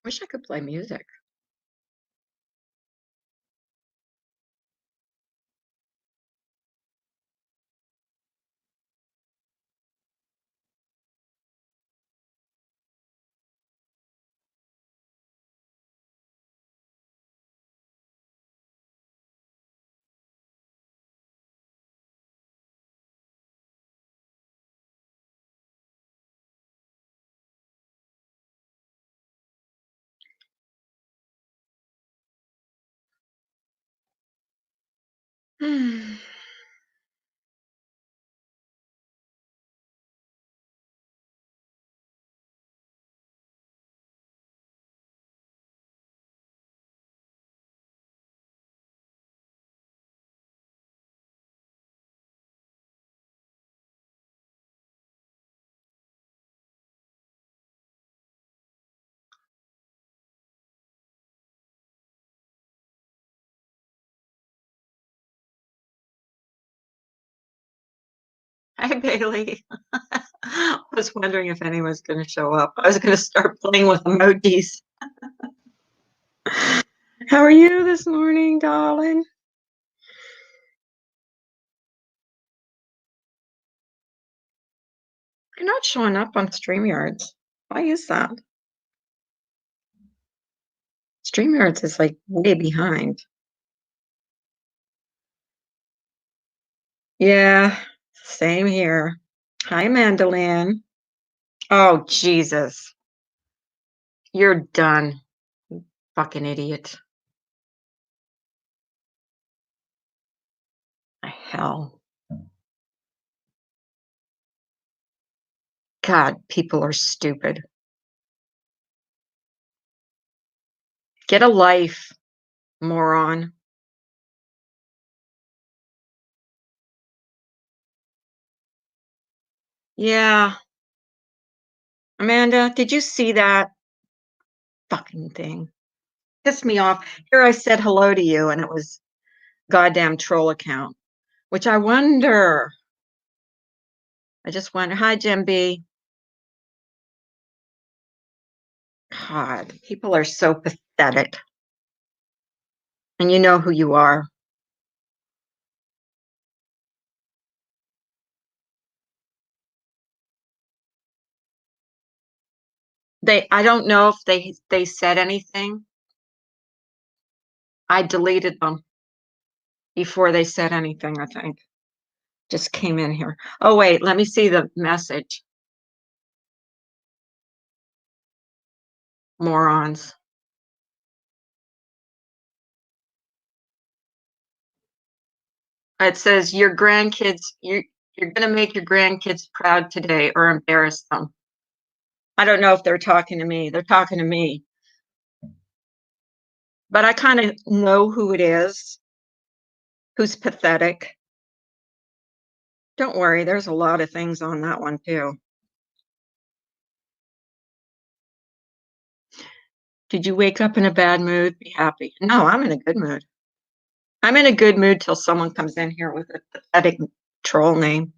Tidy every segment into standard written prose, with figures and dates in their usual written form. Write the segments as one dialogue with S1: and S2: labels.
S1: Wish I could play music. Hi, Bailey. I was wondering if anyone's going to show up. I was going to start playing with emojis. How are you this morning, darling? You're not showing up on StreamYards. Why is that? StreamYards is like way behind. Yeah, same here. Hi, Mandolin. Oh, Jesus. You're done. You fucking idiot. The hell. God, people are stupid. Get a life, moron. Yeah. Amanda, did you see that fucking thing? Pissed me off. Here I said hello to you, and it was goddamn troll account, which I wonder. I just wonder. Hi, Jim B. God, people are so pathetic. And you know who you are. I don't know if they said anything. I deleted them before they said anything, I think. Just came in here. Oh, wait, let me see the message. Morons. It says your grandkids, you're going to make your grandkids proud today or embarrass them. I don't know if they're talking to me. They're talking to me. But I kind of know who it is, who's pathetic. Don't worry, there's a lot of things on that one too. Did you wake up in a bad mood? Be happy. No, I'm in a good mood. I'm in a good mood till someone comes in here with a pathetic troll name.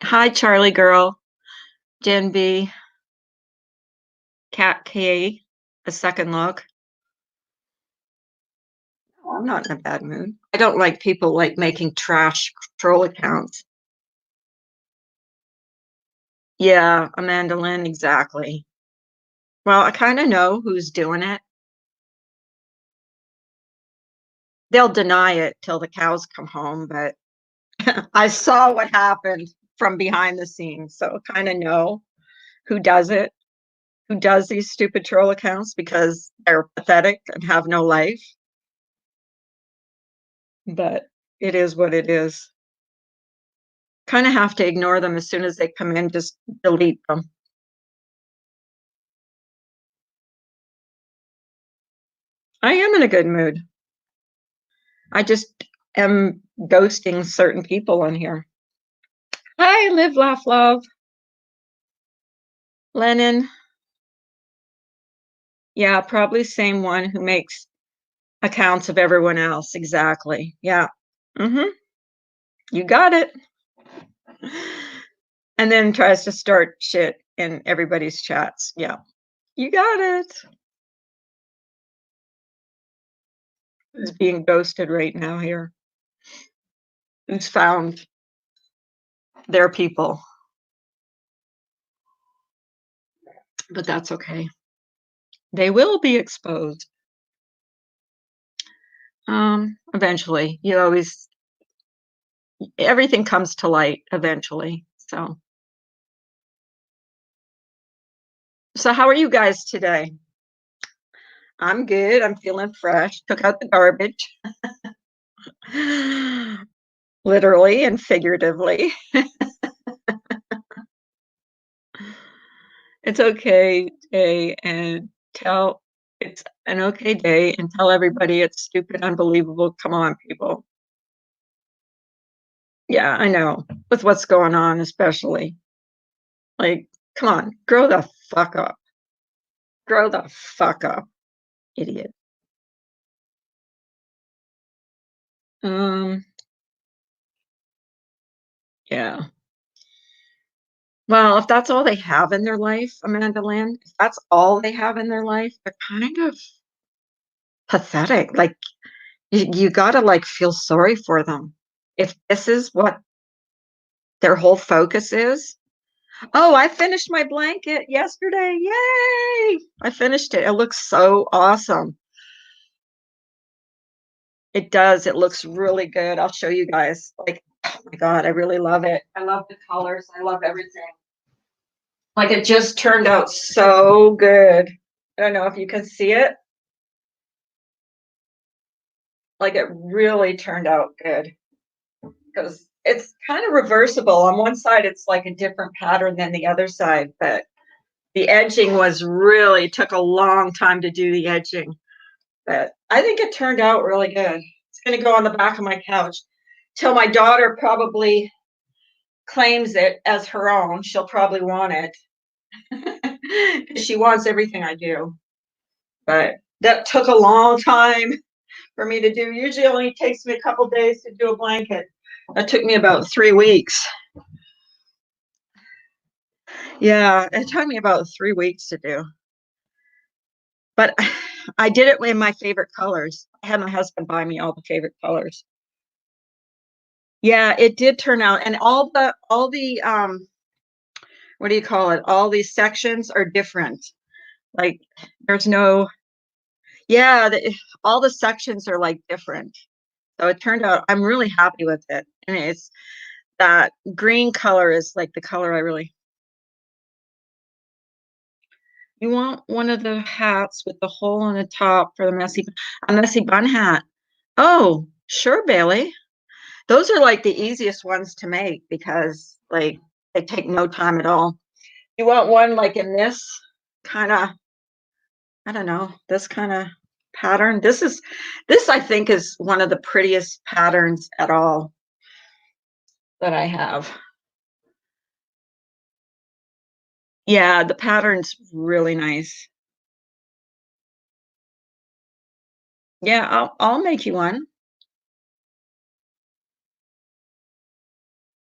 S1: Hi, Charlie girl, Jen B, Cat K, a second look. Oh, I'm not in a bad mood. I don't like people like making trash troll accounts. Yeah, Amanda Lynn, exactly. Well, I kind of know who's doing it. they'll deny it till the cows come home, but I saw what happened from behind the scenes, so kind of know who does it, who does these stupid troll accounts because they're pathetic and have no life. But it is what it is. Kind of have to ignore them as soon as they come in, just delete them. I am in a good mood. I just am ghosting certain people on here. Hi, live, laugh, love. Lennon. Yeah, probably same one who makes accounts of everyone else. Exactly. Yeah. Mm-hmm. You got it. And then tries to start shit in everybody's chats. Yeah. You got it. Who's being ghosted right now here? Who's found their people? But that's okay. They will be exposed. Eventually. You always everything comes to light eventually. So how are you guys today? I'm good. I'm feeling fresh. Took out the garbage. Literally and figuratively. It's okay day and tell it's an okay day and tell everybody it's stupid, unbelievable. Come on, people. Yeah, I know. With what's going on, especially. Like, come on, grow the fuck up. Grow the fuck up, idiot. Um, yeah. Well, if that's all they have in their life, Amanda Lynn, if that's all they have in their life, they're kind of pathetic. Like you gotta like feel sorry for them. If this is what their whole focus is. Oh, I finished my blanket yesterday. Yay! I finished it. It looks so awesome. It does. It looks really good. I'll show you guys. Like, oh my God, I really love it. I love the colors. I love everything. Like it just turned out so good. I don't know if you can see it. Like it really turned out good because it's kind of reversible. On one side, it's like a different pattern than the other side, but the edging was really took a long time to do the edging. But I think it turned out really good. It's going to go on the back of my couch till my daughter probably claims it as her own. She'll probably want it because she wants everything I do. But that took a long time for me to do. Usually only takes me a couple days to do a blanket. That took me about 3 weeks. Yeah, it took me about 3 weeks to do. But I did it in my favorite colors. I had my husband buy me all the favorite colors. Yeah, it did turn out, and all the what do you call it? All these sections are different. Like there's no, yeah, all the sections are like different. So it turned out I'm really happy with it, and it's that green color is like the color I really. You want one of the hats with the hole on the top for the a messy bun hat. Oh, sure, Bailey. Those are like the easiest ones to make because like they take no time at all. You want one like in this kind of, I don't know, this kind of pattern. This I think is one of the prettiest patterns at all that I have. Yeah, the pattern's really nice. Yeah, I'll make you one.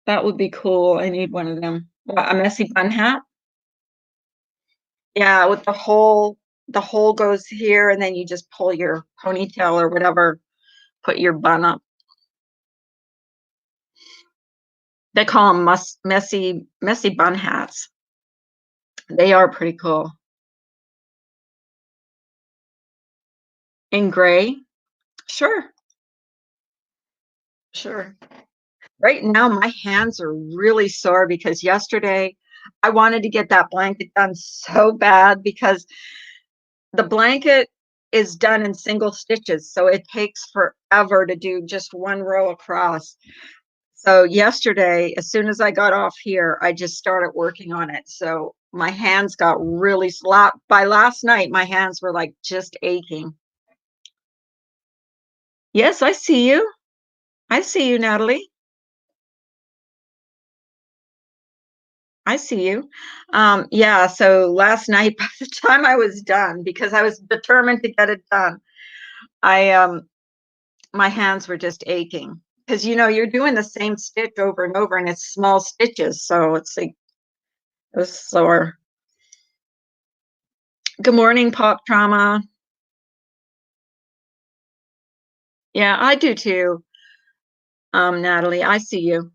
S1: That would be cool. I need one of them. A messy bun hat? Yeah, with the hole goes here and then you just pull your ponytail or whatever, put your bun up. They call them messy bun hats. They are pretty cool. In gray? Sure. Sure. Right now, my hands are really sore because yesterday I wanted to get that blanket done so bad because the blanket is done in single stitches, so it takes forever to do just one row across. So yesterday, as soon as I got off here, I just started working on it. So my hands got really slapped. By last night, my hands were like just aching. Yes, I see you. I see you, Natalie. I see you. Yeah, so last night, by the time I was done, because I was determined to get it done, I my hands were just aching. Because you're doing the same stitch over and over and it's small stitches, so it's like it was sore. Good morning, Pop Trauma. Yeah, I do too. Natalie, I see you.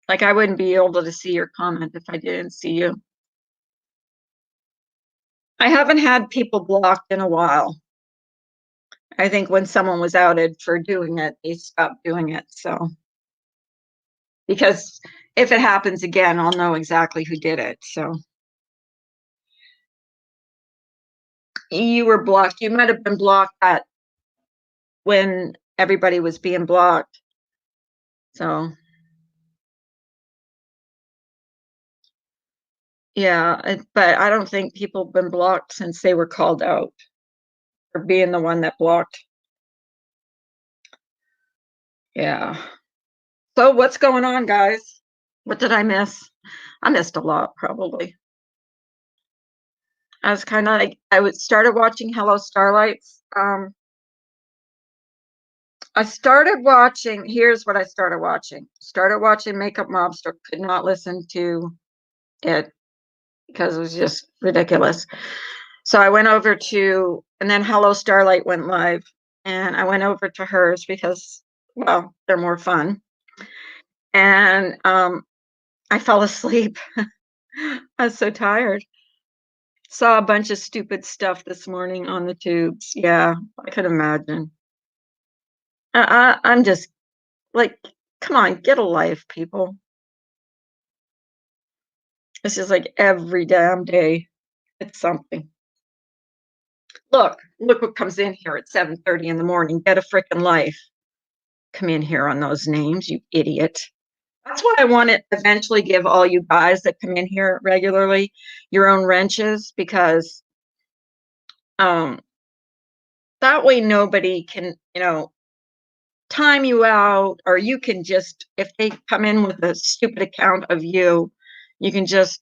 S1: Like I wouldn't be able to see your comment if I didn't see you. I haven't had people blocked in a while. I think when someone was outed for doing it, they stopped doing it. So, because if it happens again, I'll know exactly who did it. So, you were blocked. You might have been blocked at when everybody was being blocked. So, yeah, but I don't think people have been blocked since they were called out for being the one that blocked. Yeah. So, what's going on, guys? What did I miss? I missed a lot, probably. I was kind of like, started watching Hello Starlights. I started watching, here's what I started watching. Started watching Makeup Mobster, could not listen to it because it was just ridiculous. So I went over to, and then Hello Starlight went live, and I went over to hers because, well, they're more fun. And I fell asleep. I was so tired. Saw a bunch of stupid stuff this morning on the tubes. Yeah, I could imagine. I'm just like, come on, get a life, people. It's just like every damn day, it's something. Look what comes in here at 7:30 in the morning. Get a freaking life. Come in here on those names, you idiot. That's why I want to eventually give all you guys that come in here regularly your own wrenches because um that way nobody can, time you out, or you can just, if they come in with a stupid account of you, you can just,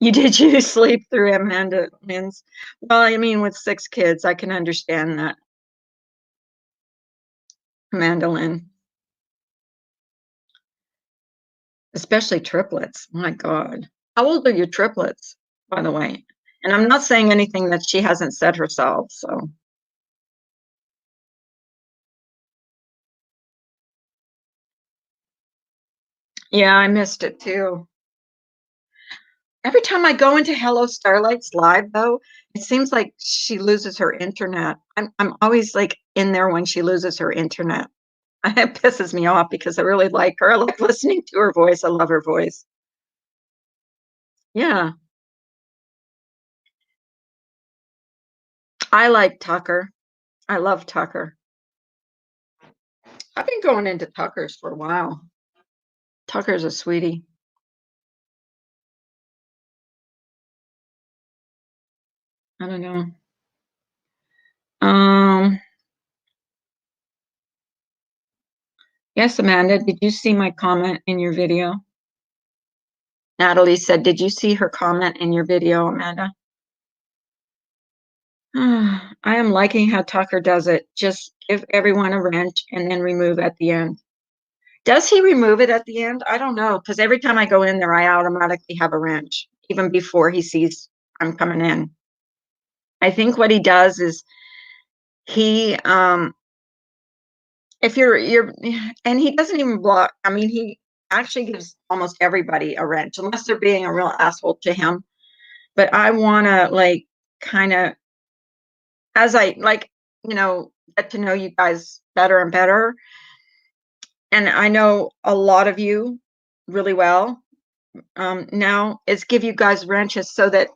S1: you sleep through Amanda Lynn's. Well, I mean, with 6 kids, I can understand that. Amanda Lynn, especially triplets. My God. How old are your triplets, by the way? And I'm not saying anything that she hasn't said herself. So, yeah, I missed it too. Every time I go into Hello Starlight's live, though, it seems like she loses her internet. I'm always like in there when she loses her internet. It pisses me off because I really like her. I like listening to her voice. I love her voice. Yeah, I like Tucker. I love Tucker. I've been going into Tucker's for a while. Tucker's a sweetie. I don't know. Um, yes, Amanda, did you see my comment in your video? Natalie said, did you see her comment in your video, Amanda? I am liking how Tucker does it. Just give everyone a wrench and then remove at the end. Does he remove it at the end? I don't know, because every time I go in there, I automatically have a wrench, even before he sees I'm coming in. I think what he does is he if you're and he doesn't even block. I mean, he actually gives almost everybody a wrench unless they're being a real asshole to him. But I want to like kind of, as I like, get to know you guys better and better. And I know a lot of you really well. Now is give you guys wrenches so that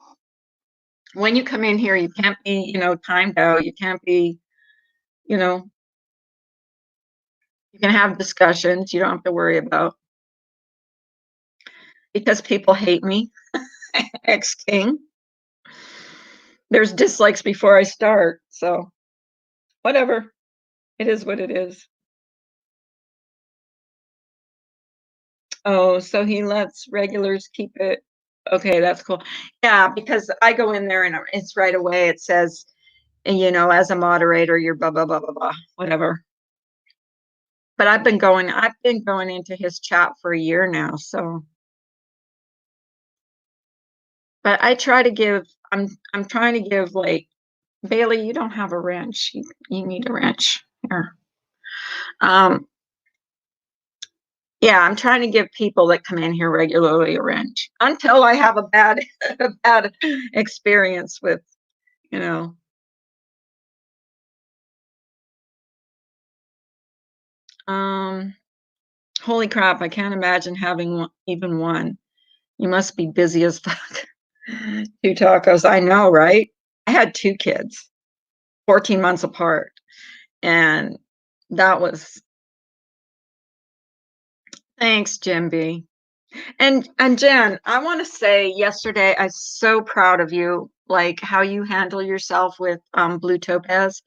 S1: when you come in here, you can't be, timed out. You can't be, you know, you can have discussions. You don't have to worry about because people hate me, ex king. There's dislikes before I start. So whatever. It is what it is. Oh, so he lets regulars keep it. Okay, that's cool. Yeah, because I go in there and it's right away. It says, as a moderator, you're blah blah blah blah blah, whatever. But I've been going into his chat for a year now, so but I'm trying to give like Bailey, you don't have a wrench. You need a wrench. Here. Um, yeah, I'm trying to give people that come in here regularly a wrench until I have a bad a bad experience with, you know. Um, holy crap, I can't imagine having even one. You must be busy as fuck. Two tacos. I know, right? I had two kids, 14 months apart. And that was thanks, Jim B. And Jen, I want to say yesterday, I'm so proud of you, like how you handle yourself with Blue Topaz.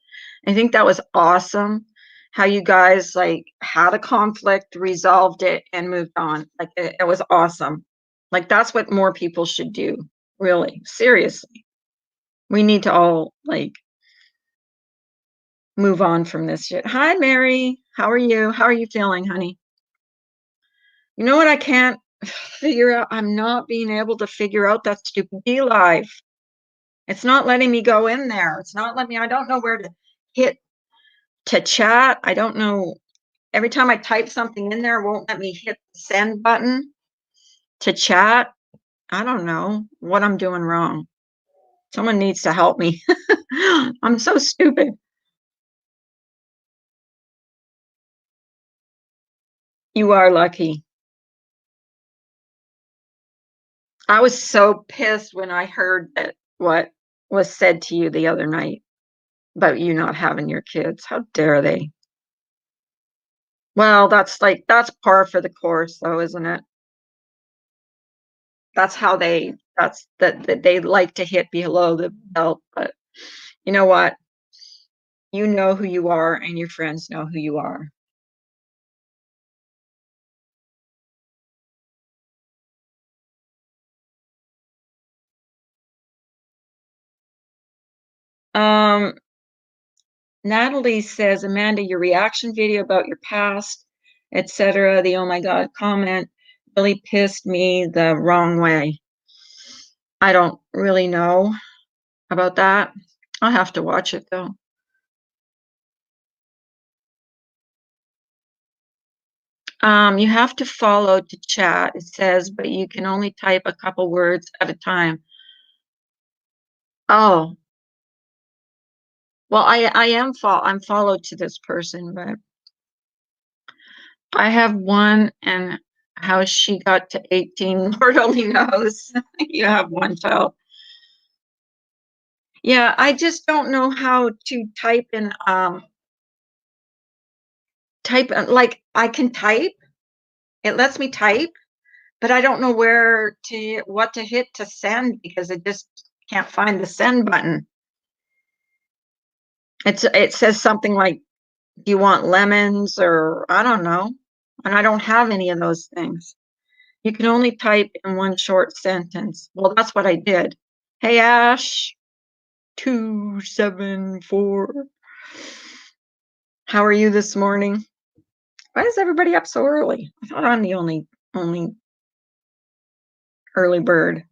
S1: I think that was awesome. How you guys like had a conflict, resolved it, and moved on. Like it was awesome. Like that's what more people should do. Really, seriously. We need to all like move on from this shit. Hi, Mary. How are you? How are you feeling, honey? You know what I can't figure out? I'm not being able to figure out that stupid D Live. It's not letting me go in there. It's not letting me, I don't know where to hit to chat. I don't know. Every time I type something in there, it won't let me hit the send button to chat. I don't know what I'm doing wrong. Someone needs to help me. I'm so stupid. You are lucky. I was so pissed when I heard that what was said to you the other night about you not having your kids. How dare they? Well, that's par for the course though, isn't it? That's how that they like to hit below the belt, but you know what? You know who you are and your friends know who you are. Um, Natalie says, Amanda, your reaction video about your past, etc., the oh my god comment really pissed me the wrong way. I don't really know about that. I'll have to watch it though. You have to follow to chat, it says, but you can only type a couple words at a time. Oh, well, I'm followed to this person, but I have one and how she got to 18, Lord only knows. You have one child. Yeah, I just don't know how to like I can type. It lets me type, but I don't know what to hit to send because it just can't find the send button. It says something like, do you want lemons or I don't know. And I don't have any of those things. You can only type in one short sentence. Well, that's what I did. Hey, Ash, 274. How are you this morning? Why is everybody up so early? I thought I'm the only early bird.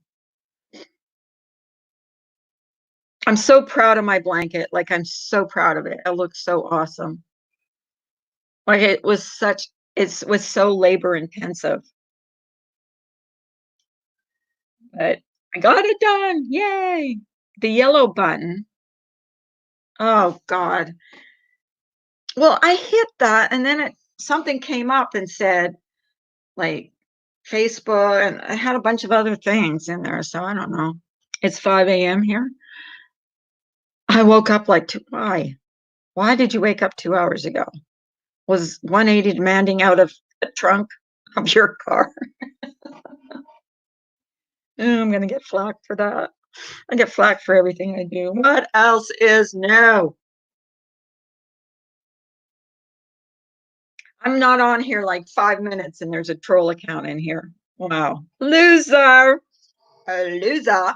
S1: I'm so proud of my blanket. Like I'm so proud of it. It looks so awesome. Like it was so labor intensive. But I got it done. Yay. The yellow button. Oh God. Well, I hit that, and then something came up and said, like, Facebook, and I had a bunch of other things in there, so I don't know. It's 5 a.m. here. I woke up like, why? Why did you wake up 2 hours ago? Was 180 demanding out of the trunk of your car? Oh, I'm gonna get flack for that. I get flack for everything I do. What else is new? I'm not on here like 5 minutes and there's a troll account in here. Wow. Loser. A loser.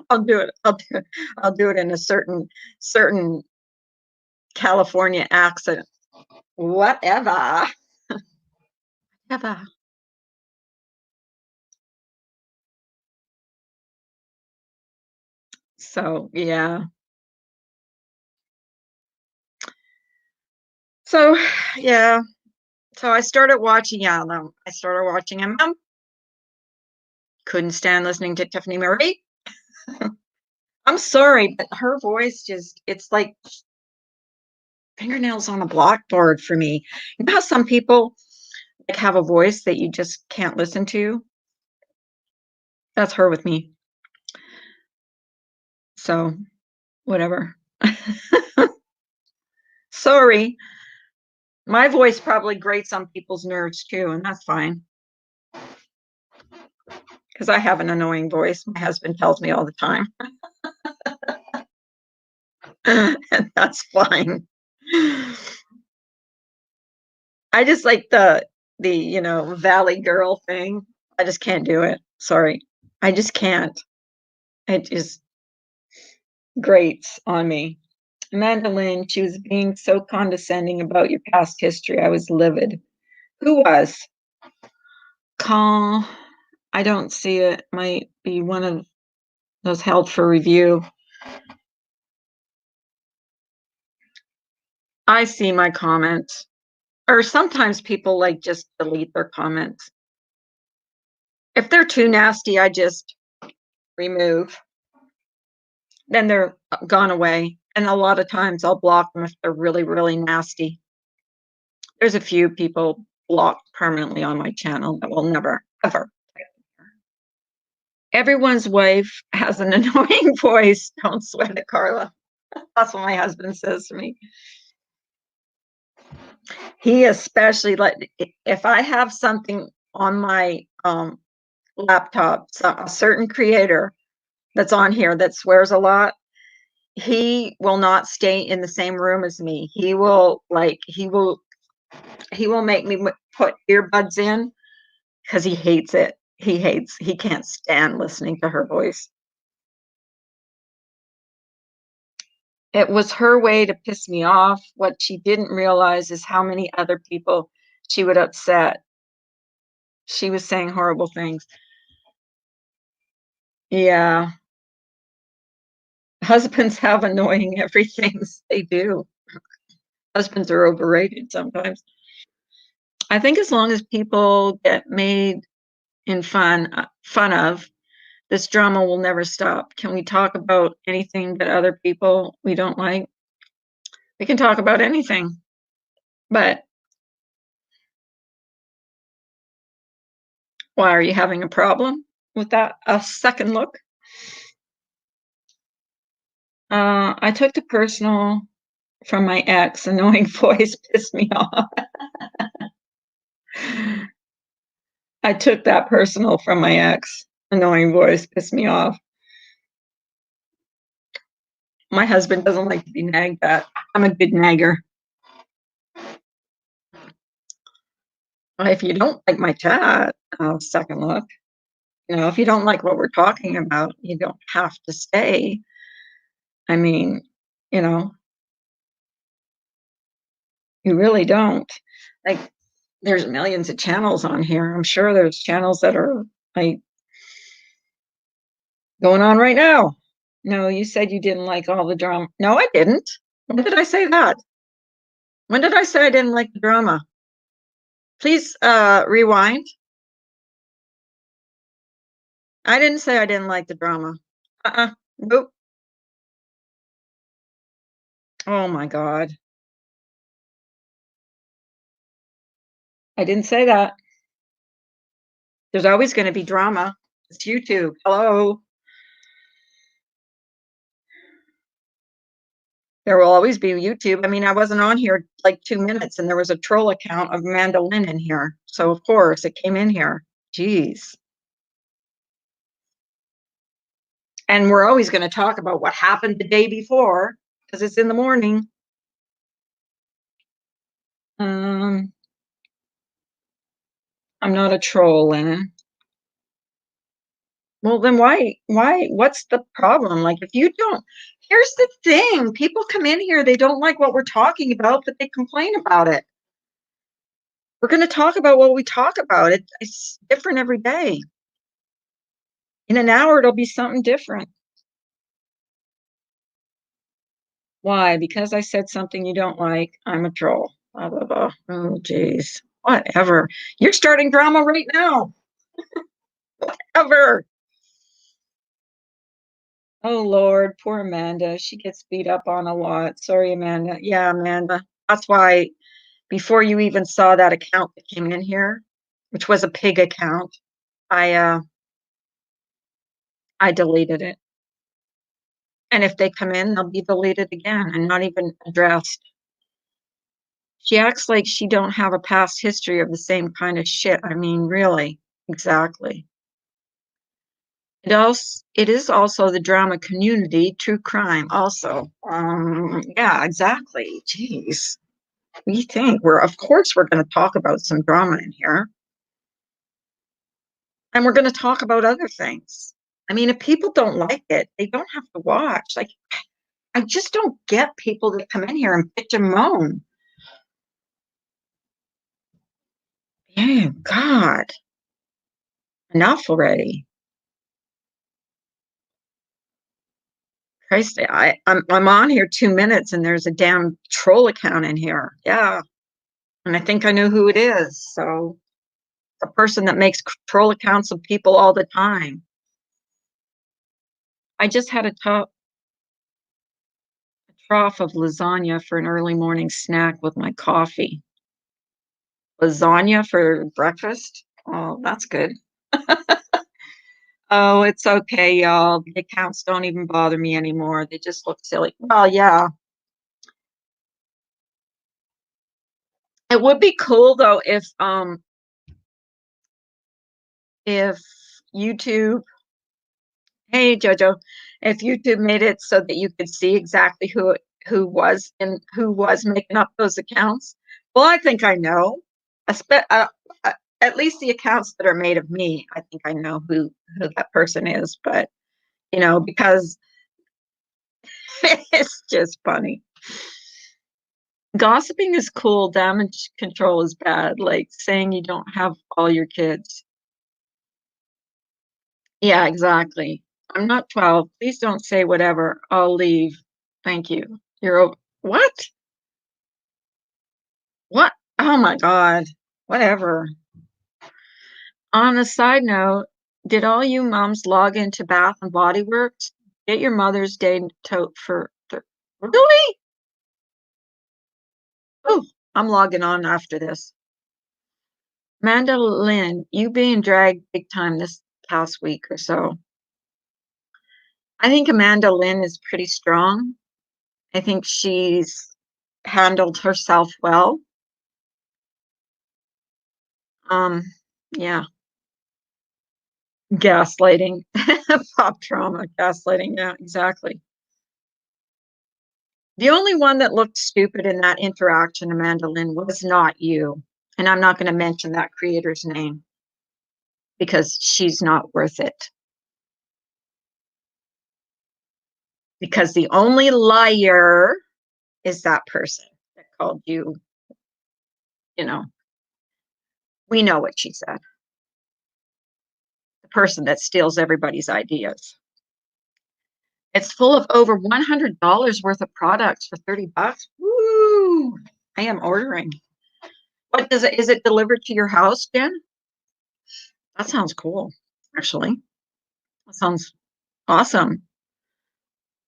S1: I'll do it. I'll do it in a certain California accent. Whatever. Whatever. So yeah. So yeah. So I started watching, yeah, no, I started watching him. Couldn't stand listening to Tiffany Marie. I'm sorry, but her voice just, it's like fingernails on a blackboard for me. You know how some people like have a voice that you just can't listen to? That's her with me. So whatever. Sorry. My voice probably grates on people's nerves too, and that's fine. Because I have an annoying voice. My husband tells me all the time. And that's fine. I just like the valley girl thing. I just can't do it. Sorry. I just can't. It just grates on me. Mandolin, she was being so condescending about your past history. I was livid. Who was? Call. I don't see it. Might be one of those held for review. I see my comments. Or sometimes people like just delete their comments. If they're too nasty, I just remove. Then they're gone away. And a lot of times I'll block them if they're really, really nasty. There's a few people blocked permanently on my channel that will never, ever. Everyone's wife has an annoying voice. Don't sweat it, Carla. That's what my husband says to me. He especially, like, if I have something on my laptop, a certain creator that's on here that swears a lot, he will not stay in the same room as me. He will make me put earbuds in because he hates it. He can't stand listening to her voice. It was her way to piss me off. What she didn't realize is how many other people she would upset. She was saying horrible things. Yeah. Husbands have annoying everythings. They do. Husbands are overrated sometimes. I think as long as people get made in fun of, this drama will never stop. Can we talk about anything that other people we don't like? We can talk about anything. But why, are you having a problem with that? A second look? I took the personal from my ex. Annoying voice pissed me off. I took that personal from my ex. Annoying voice pissed me off. My husband doesn't like to be nagged at. I'm a good nagger. If you don't like my chat, second look. If you don't like what we're talking about, you don't have to stay. I mean, you know, you really don't. Like, there's millions of channels on here. I'm sure there's channels that are like going on right now. No, you said you didn't like all the drama. No, I didn't. When did I say that? When did I say I didn't like the drama? Please rewind. I didn't say I didn't like the drama. Nope. Oh my God. I didn't say that. There's always going to be drama. It's YouTube. Hello. There will always be YouTube. I mean, I wasn't on here like 2 minutes and there was a troll account of Amanda Lynn in here. So of course it came in here. Jeez. And we're always going to talk about what happened the day before because it's in the morning. I'm not a troll, Lynn. Well, then what's the problem? Like, if you don't, here's the thing. People come in here, they don't like what we're talking about, but they complain about it. We're going to talk about what we talk about. It's different every day. In an hour, it'll be something different. Why? Because I said something you don't like. I'm a troll. Blah, blah, blah. Oh, geez. Whatever. You're starting drama right now. Ever. Oh, Lord. Poor Amanda. She gets beat up on a lot. Sorry, Amanda. Yeah, Amanda. That's why before you even saw that account that came in here, which was a pig account, I deleted it. And if they come in, they'll be deleted again and not even addressed. She acts like she don't have a past history of the same kind of shit. I mean, really, exactly. It is also the drama community, true crime also. Yeah, exactly. Jeez. We think of course we're going to talk about some drama in here. And we're going to talk about other things. I mean, if people don't like it, they don't have to watch. Like, I just don't get people that come in here and bitch and moan. Yeah, God, enough already. Christ, I'm on here 2 minutes and there's a damn troll account in here. Yeah, and I think I know who it is. So the person that makes troll accounts of people all the time. I just had a trough of lasagna for an early morning snack with my coffee. Lasagna for breakfast? Oh, that's good. Oh, it's okay, y'all. The accounts don't even bother me anymore. They just look silly. Well, yeah. It would be cool though if YouTube, hey Jojo, if YouTube made it so that you could see exactly who was making up those accounts. Well, I think I know. At least the accounts that are made of me, I think I know who that person is, but because it's just funny. Gossiping is cool, damage control is bad, like saying you don't have all your kids. Yeah, exactly. I'm not 12. Please don't say whatever. I'll leave. Thank you. You're over. What? What? Oh my God. Whatever. On a side note, did all you moms log into Bath and Body Works? Get your Mother's Day tote really? Oh, I'm logging on after this. Amanda Lynn, you being dragged big time this past week or so. I think Amanda Lynn is pretty strong. I think she's handled herself well. Um, yeah, gaslighting, pop trauma, gaslighting. Yeah, exactly. The only one that looked stupid in that interaction, Amanda Lynn, was not you. And I'm not going to mention that creator's name because she's not worth it. Because the only liar is that person that called you, you know, we know what she said. The person that steals everybody's ideas. It's full of over $100 worth of products for 30 bucks. Woo! I am ordering. What is it delivered to your house, Jen? That sounds cool, actually. That sounds awesome.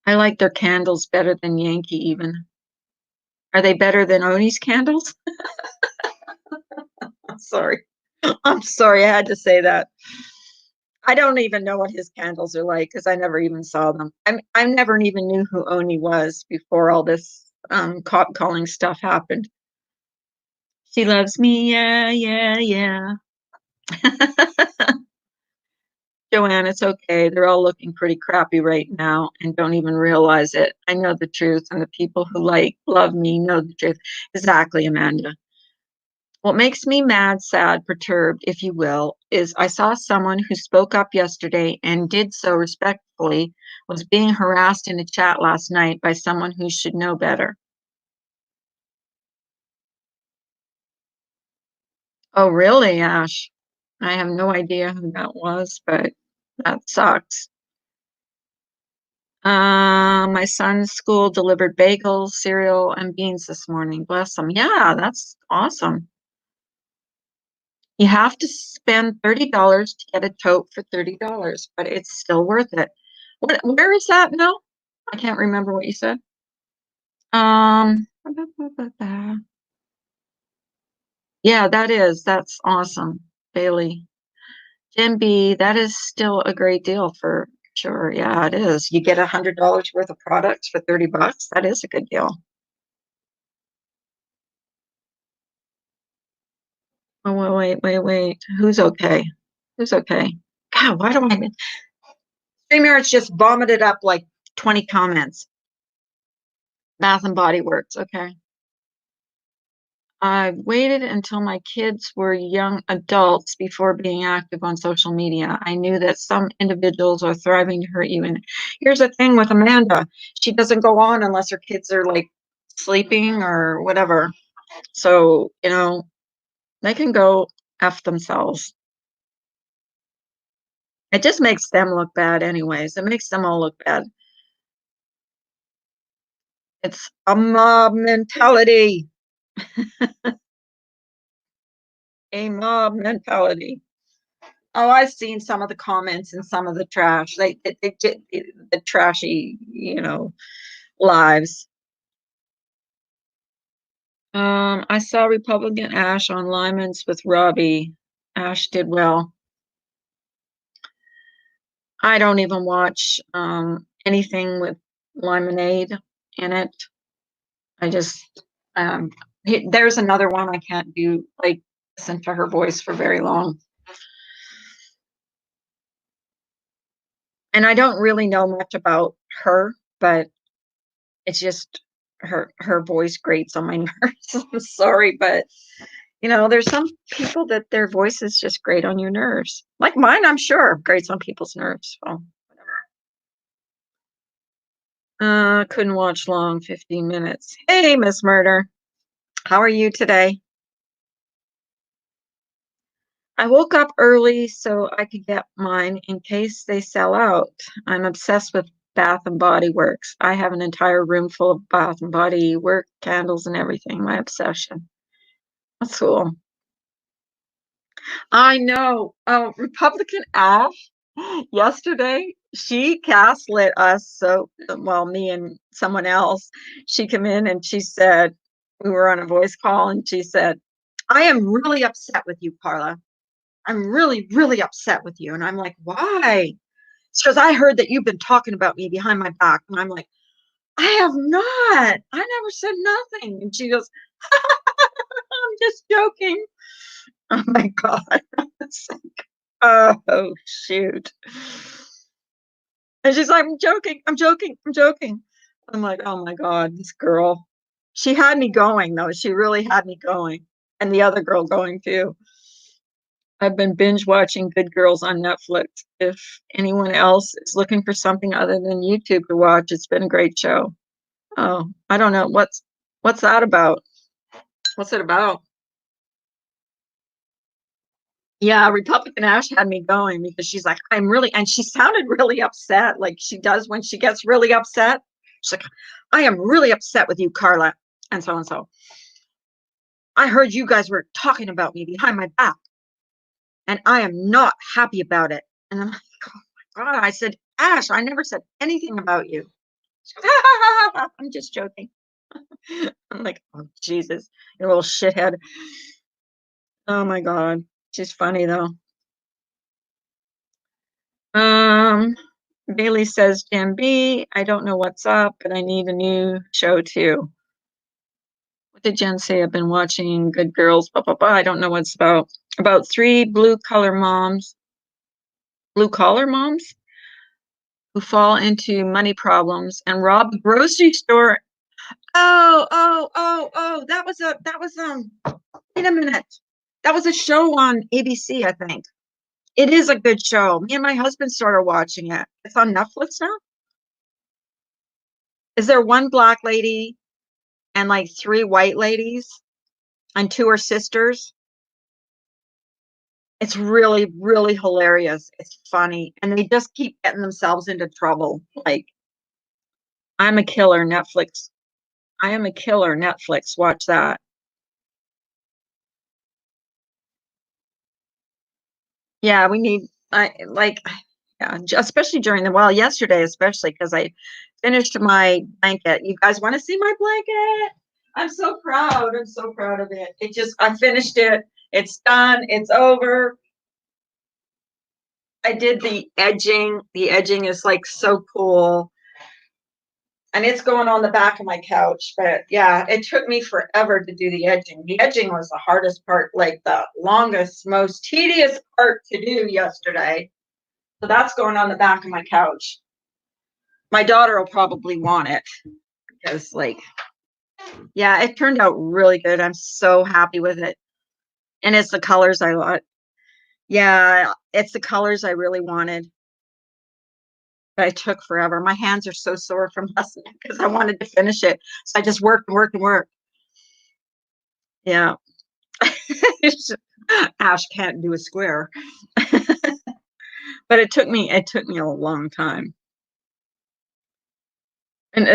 S1: I like their candles better than Yankee even. Are they better than Oni's candles? I'm sorry. I'm sorry, I had to say that. I don't even know what his candles are like because I never even saw them. I never even knew who Oni was before all this cop calling stuff happened. She loves me, yeah, yeah, yeah. Joanne, it's okay. They're all looking pretty crappy right now and don't even realize it. I know the truth, and the people who love me know the truth. Exactly, Amanda. What makes me mad, sad, perturbed, if you will, is I saw someone who spoke up yesterday and did so respectfully was being harassed in a chat last night by someone who should know better. Oh, really, Ash? I have no idea who that was, but that sucks. My son's school delivered bagels, cereal, and beans this morning. Bless them. Yeah, that's awesome. You have to spend $30 to get a tote for $30, but it's still worth it. Where is that now? I can't remember what you said. Ba, ba, ba, ba. Yeah, that's awesome. Bailey. Jim B, that is still a great deal for sure. Yeah, it is. You get $100 worth of products for $30. That is a good deal. Oh, wait. Who's okay? Who's okay? God, why do I? StreamYard's just vomited up like 20 comments. Bath and Body Works. Okay. I waited until my kids were young adults before being active on social media. I knew that some individuals are thriving to hurt you. And here's the thing with Amanda, she doesn't go on unless her kids are like sleeping or whatever. So, they can go F themselves. It just makes them look bad, anyways. It makes them all look bad. It's a mob mentality. A mob mentality. Oh, I've seen some of the comments and some of the trash. The trashy, lives. I saw Republican Ash on Lyman's with Robbie. Ash did well. I don't even watch anything with lemonade in it. I just um there's another one I can't do like listen to her voice for very long. And I don't really know much about her, but it's just her voice grates on my nerves. I'm sorry, but there's some people that their voices just grate on your nerves. Like mine, I'm sure grates on people's nerves. Well, couldn't watch long, 15 minutes. Hey, Miss Murder. How are you today? I woke up early so I could get mine in case they sell out. I'm obsessed with Bath and Body Works. I have an entire room full of Bath and Body Work candles and everything. My obsession. That's cool. I know. Republican Ash yesterday, she gaslit us. So, well, me and someone else, she came in and she said, we were on a voice call and she said, I am really upset with you, Carla. I'm really, really upset with you. And I'm like, why? It's because I heard that you've been talking about me behind my back. And I'm like, I have not. I never said nothing. And she goes, I'm just joking. Oh my God. Oh, shoot. And she's like, I'm joking. I'm joking. I'm joking. I'm like, oh my God, this girl. She had me going, though. She really had me going. And the other girl going, too. I've been binge watching Good Girls on Netflix. If anyone else is looking for something other than YouTube to watch, it's been a great show. Oh, I don't know. What's that about? What's it about? Yeah, Republican Ash had me going because she's like, and she sounded really upset, like she does when she gets really upset. She's like, I am really upset with you, Carla, and so and so. I heard you guys were talking about me behind my back, and I am not happy about it. And I'm like, oh my God. I said, Ash, I never said anything about you. She goes, I'm just joking. I'm like, oh Jesus, you little shithead. Oh my God. She's funny though. Um, Bailey says, Jam B, I don't know what's up, but I need a new show too. What did Jen say? I've been watching Good Girls, blah, blah, blah. I don't know what's about. About three blue collar moms who fall into money problems and rob the grocery store. Oh, wait a minute. That was a show on ABC, I think. It is a good show. Me and my husband started watching it. It's on Netflix now. Is there one black lady and like three white ladies and two are sisters? It's really, really hilarious. It's funny. And they just keep getting themselves into trouble. Like, I'm a killer, Netflix. I am a killer, Netflix. Watch that. Yeah, we need, I like, yeah, especially during well, yesterday, especially because I finished my blanket. You guys want to see my blanket? I'm so proud. I'm so proud of it. I finished it. It's done. It's over. I did the edging. The edging is like so cool. And it's going on the back of my couch. But yeah, it took me forever to do the edging. The edging was the hardest part, like the longest, most tedious part to do yesterday. So that's going on the back of my couch. My daughter will probably want it because, like, yeah, it turned out really good. I'm so happy with it. And it's the colors I want. Yeah, it's the colors I really wanted. But it took forever. My hands are so sore from last night because I wanted to finish it. So I just worked and worked and worked. Yeah. Ash can't do a square. But it took me a long time. And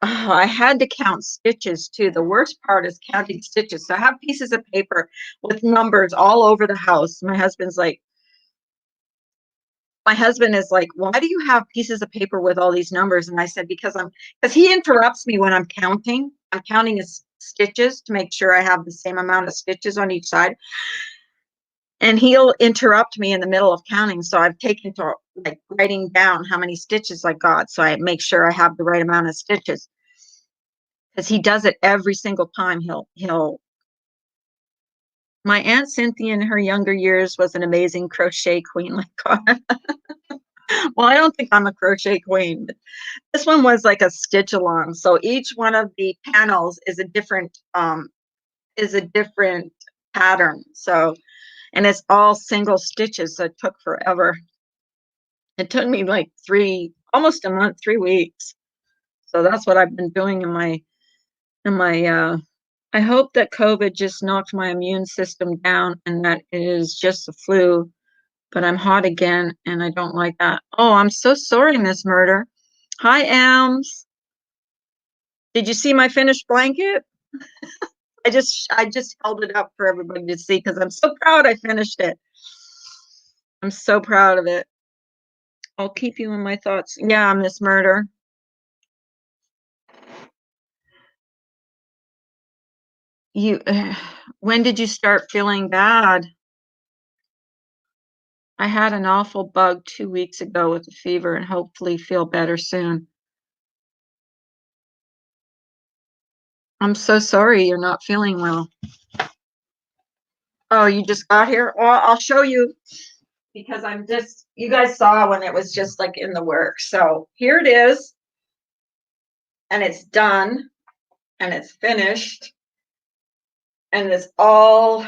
S1: I had to count stitches too. The worst part is counting stitches. So I have pieces of paper with numbers all over the house. My husband is like, why do you have pieces of paper with all these numbers? And I said, because he interrupts me when I'm counting. I'm counting his stitches to make sure I have the same amount of stitches on each side. And he'll interrupt me in the middle of counting. So I've taken to like writing down how many stitches I got. So I make sure I have the right amount of stitches. Because he does it every single time. My Aunt Cynthia in her younger years was an amazing crochet queen. Like, God. Well, I don't think I'm a crochet queen. This one was like a stitch along. So each one of the panels is a different pattern. So, and it's all single stitches. So it took forever. It took me like almost a month, 3 weeks. So that's what I've been doing in my I hope that COVID just knocked my immune system down and that it is just the flu, but I'm hot again and I don't like that. Oh, I'm so sorry, Miss Murder. Hi, Elms. Did you see my finished blanket? I just held it up for everybody to see because I'm so proud I finished it. I'm so proud of it. I'll keep you in my thoughts. Yeah, Miss Murder. You when did you start feeling bad? I had an awful bug 2 weeks ago with a fever and hopefully feel better soon. I'm so sorry you're not feeling well. Oh, you just got here? Well, I'll show you because you guys saw when it was just like in the works. So here it is, and it's done, and it's finished, and it's all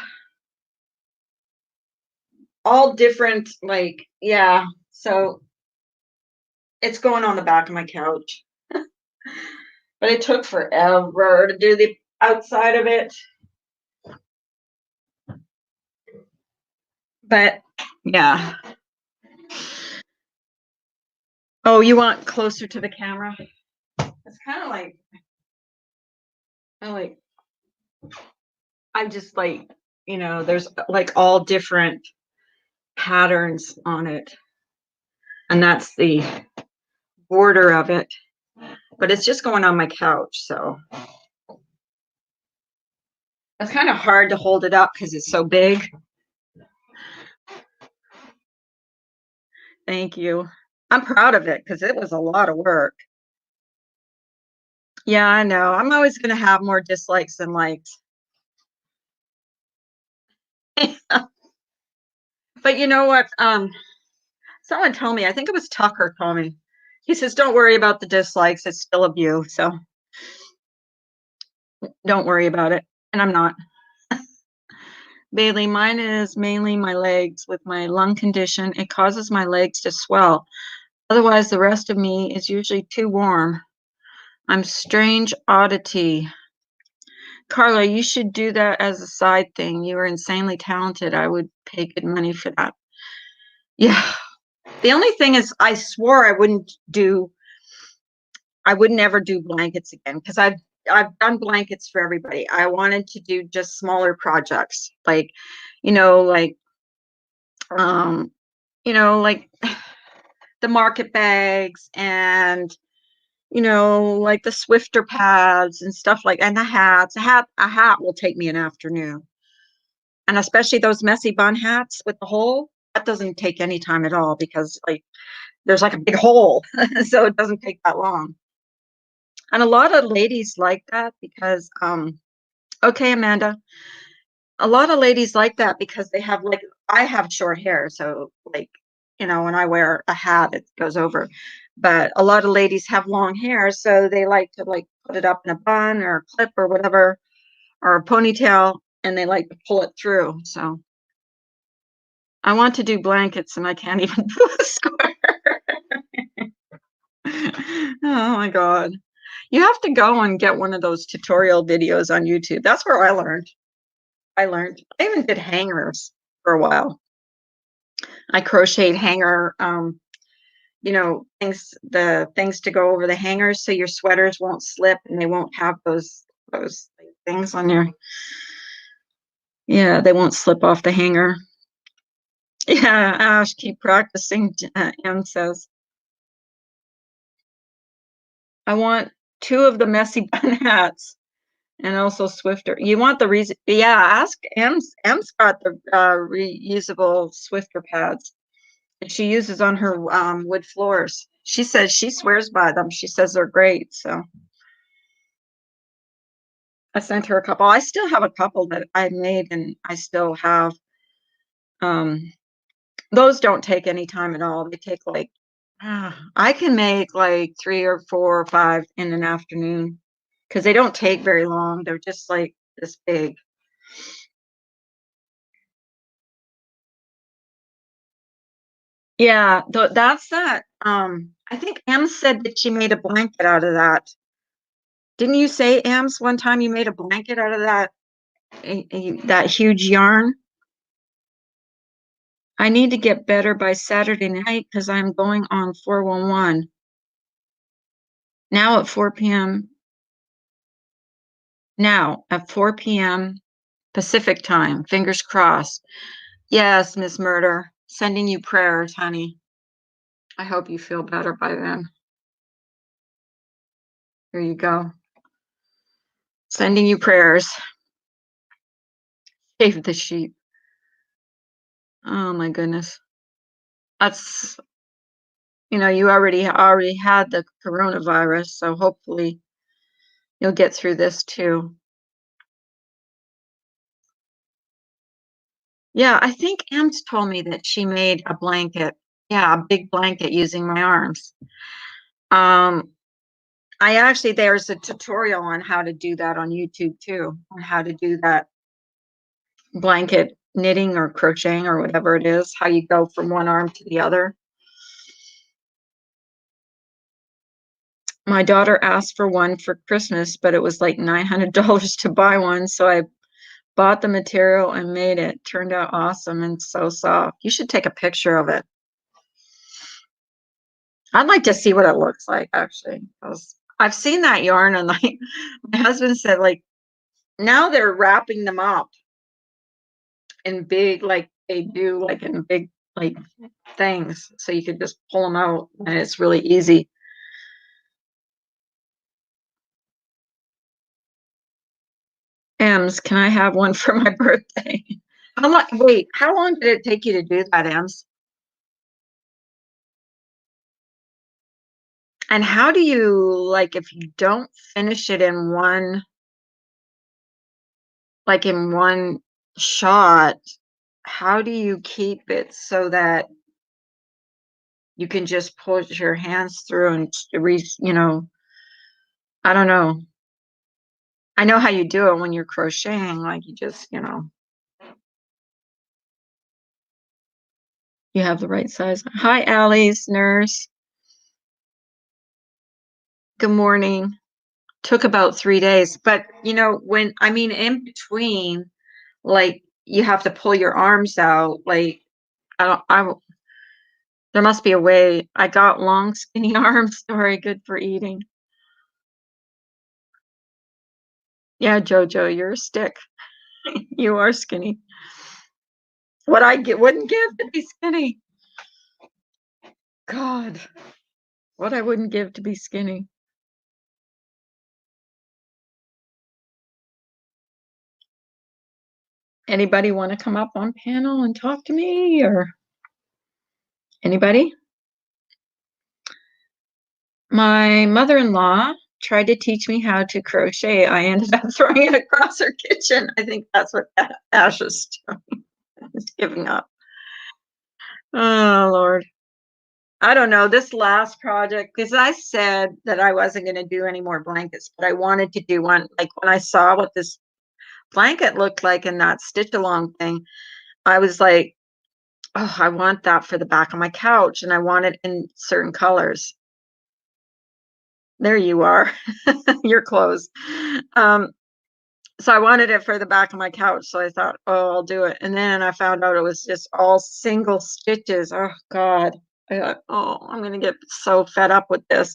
S1: different, like, yeah. So it's going on the back of my couch. But it took forever to do the outside of it. But yeah. Oh, you want closer to the camera? It's kind of like I like I just like, there's like all different patterns on it. And that's the border of it. but it's just going on my couch, so it's kind of hard to hold it up because it's so big. Thank you. I'm proud of it because it was a lot of work. Yeah, I know. I'm always going to have more dislikes than likes. But you know what? Someone told me, I think it was Tucker told me. He says, "Don't worry about the dislikes. It's still a view. So don't worry about it." And I'm not. Bailey, mine is mainly my legs. With my lung condition, it causes my legs to swell. Otherwise, the rest of me is usually too warm. I'm strange oddity. Carla, you should do that as a side thing. You are insanely talented. I would pay good money for that. Yeah. The only thing is, I swore I would never do blankets again because I've done blankets for everybody. I wanted to do just smaller projects, like, you know, like um, like the market bags and like the Swifter pads and stuff like, and the hats. A hat will take me an afternoon. And especially those messy bun hats with the hole, that doesn't take any time at all because like there's like a big hole. So it doesn't take that long. And a lot of ladies like that because okay, Amanda. A lot of ladies like that because they have like I have short hair, so like when I wear a hat it goes over. But a lot of ladies have long hair, so they like to like put it up in a bun or a clip or whatever or a ponytail and they like to pull it through. So I want to do blankets and I can't even do a square. Oh my God. You have to go and get one of those tutorial videos on YouTube. That's where I learned. I even did hangers for a while. I crocheted hanger, the things to go over the hangers so your sweaters won't slip and they won't have those things on your, yeah, they won't slip off the hanger. Yeah, Ash, keep practicing, Em says. I want two of the messy bun hats and also Swifter. You want the reason? Yeah, ask Em's. Em's got the reusable Swifter pads that she uses on her wood floors. She says she swears by them. She says they're great. So I sent her a couple. I still have a couple that I made and I still have. Um, those don't take any time at all. They take like, I can make like 3 or 4 or 5 in an afternoon because they don't take very long. They're just like this big. Yeah, that's that. I think Em said that she made a blanket out of that. Didn't you say, Ems, one time you made a blanket out of that that huge yarn? I need to get better by Saturday night because I'm going on 411 now at 4 p.m. Now at 4 p.m. Pacific time. Fingers crossed. Yes, Miss Murder. Sending you prayers, honey. I hope you feel better by then. Here you go. Sending you prayers. Save the sheep. Oh my goodness. That's you already had the coronavirus, so hopefully you'll get through this too. Yeah, I think Ems told me that she made a blanket. Yeah, a big blanket using my arms. Um, there's a tutorial on how to do that on YouTube too, on how to do that blanket knitting or crocheting or whatever it is, how you go from one arm to the other. My daughter asked for one for Christmas, but it was like $900 to buy one, so I bought the material and made it. Turned out awesome and so soft. You should take a picture of it. I'd like to see what it looks like actually, because I've seen that yarn and like my husband said like now they're wrapping them up in big like they do like in big like things so you could just pull them out and it's really easy. Ems, can I have one for my birthday? Wait, how long did it take you to do that, Ems? And how do you, like, if you don't finish it in one shot, how do you keep it so that you can just push your hands through and I don't know. I know how you do it when you're crocheting, like you just, you have the right size. Hi, Allie's nurse. Good morning. Took about 3 days, but in between, like you have to pull your arms out. Like I don't, I there must be a way. I got long, skinny arms, very good for eating. Yeah, Jojo, you're a stick. You are skinny. What wouldn't give to be skinny. God, what I wouldn't give to be skinny. Anybody want to come up on panel and talk to me, or anybody? My mother-in-law tried to teach me how to crochet. I ended up throwing it across her kitchen. I think that's what Ash is doing. Is giving up. Oh, Lord. I don't know. This last project, because I said that I wasn't going to do any more blankets, but I wanted to do one. Like when I saw what this blanket looked like in that stitch along thing, I was like, oh, I want that for the back of my couch, and I want it in certain colors. There you are. You're close. So I wanted it for the back of my couch. So I thought, oh, I'll do it. And then I found out it was just all single stitches. Oh, God. I thought, oh, I'm going to get so fed up with this.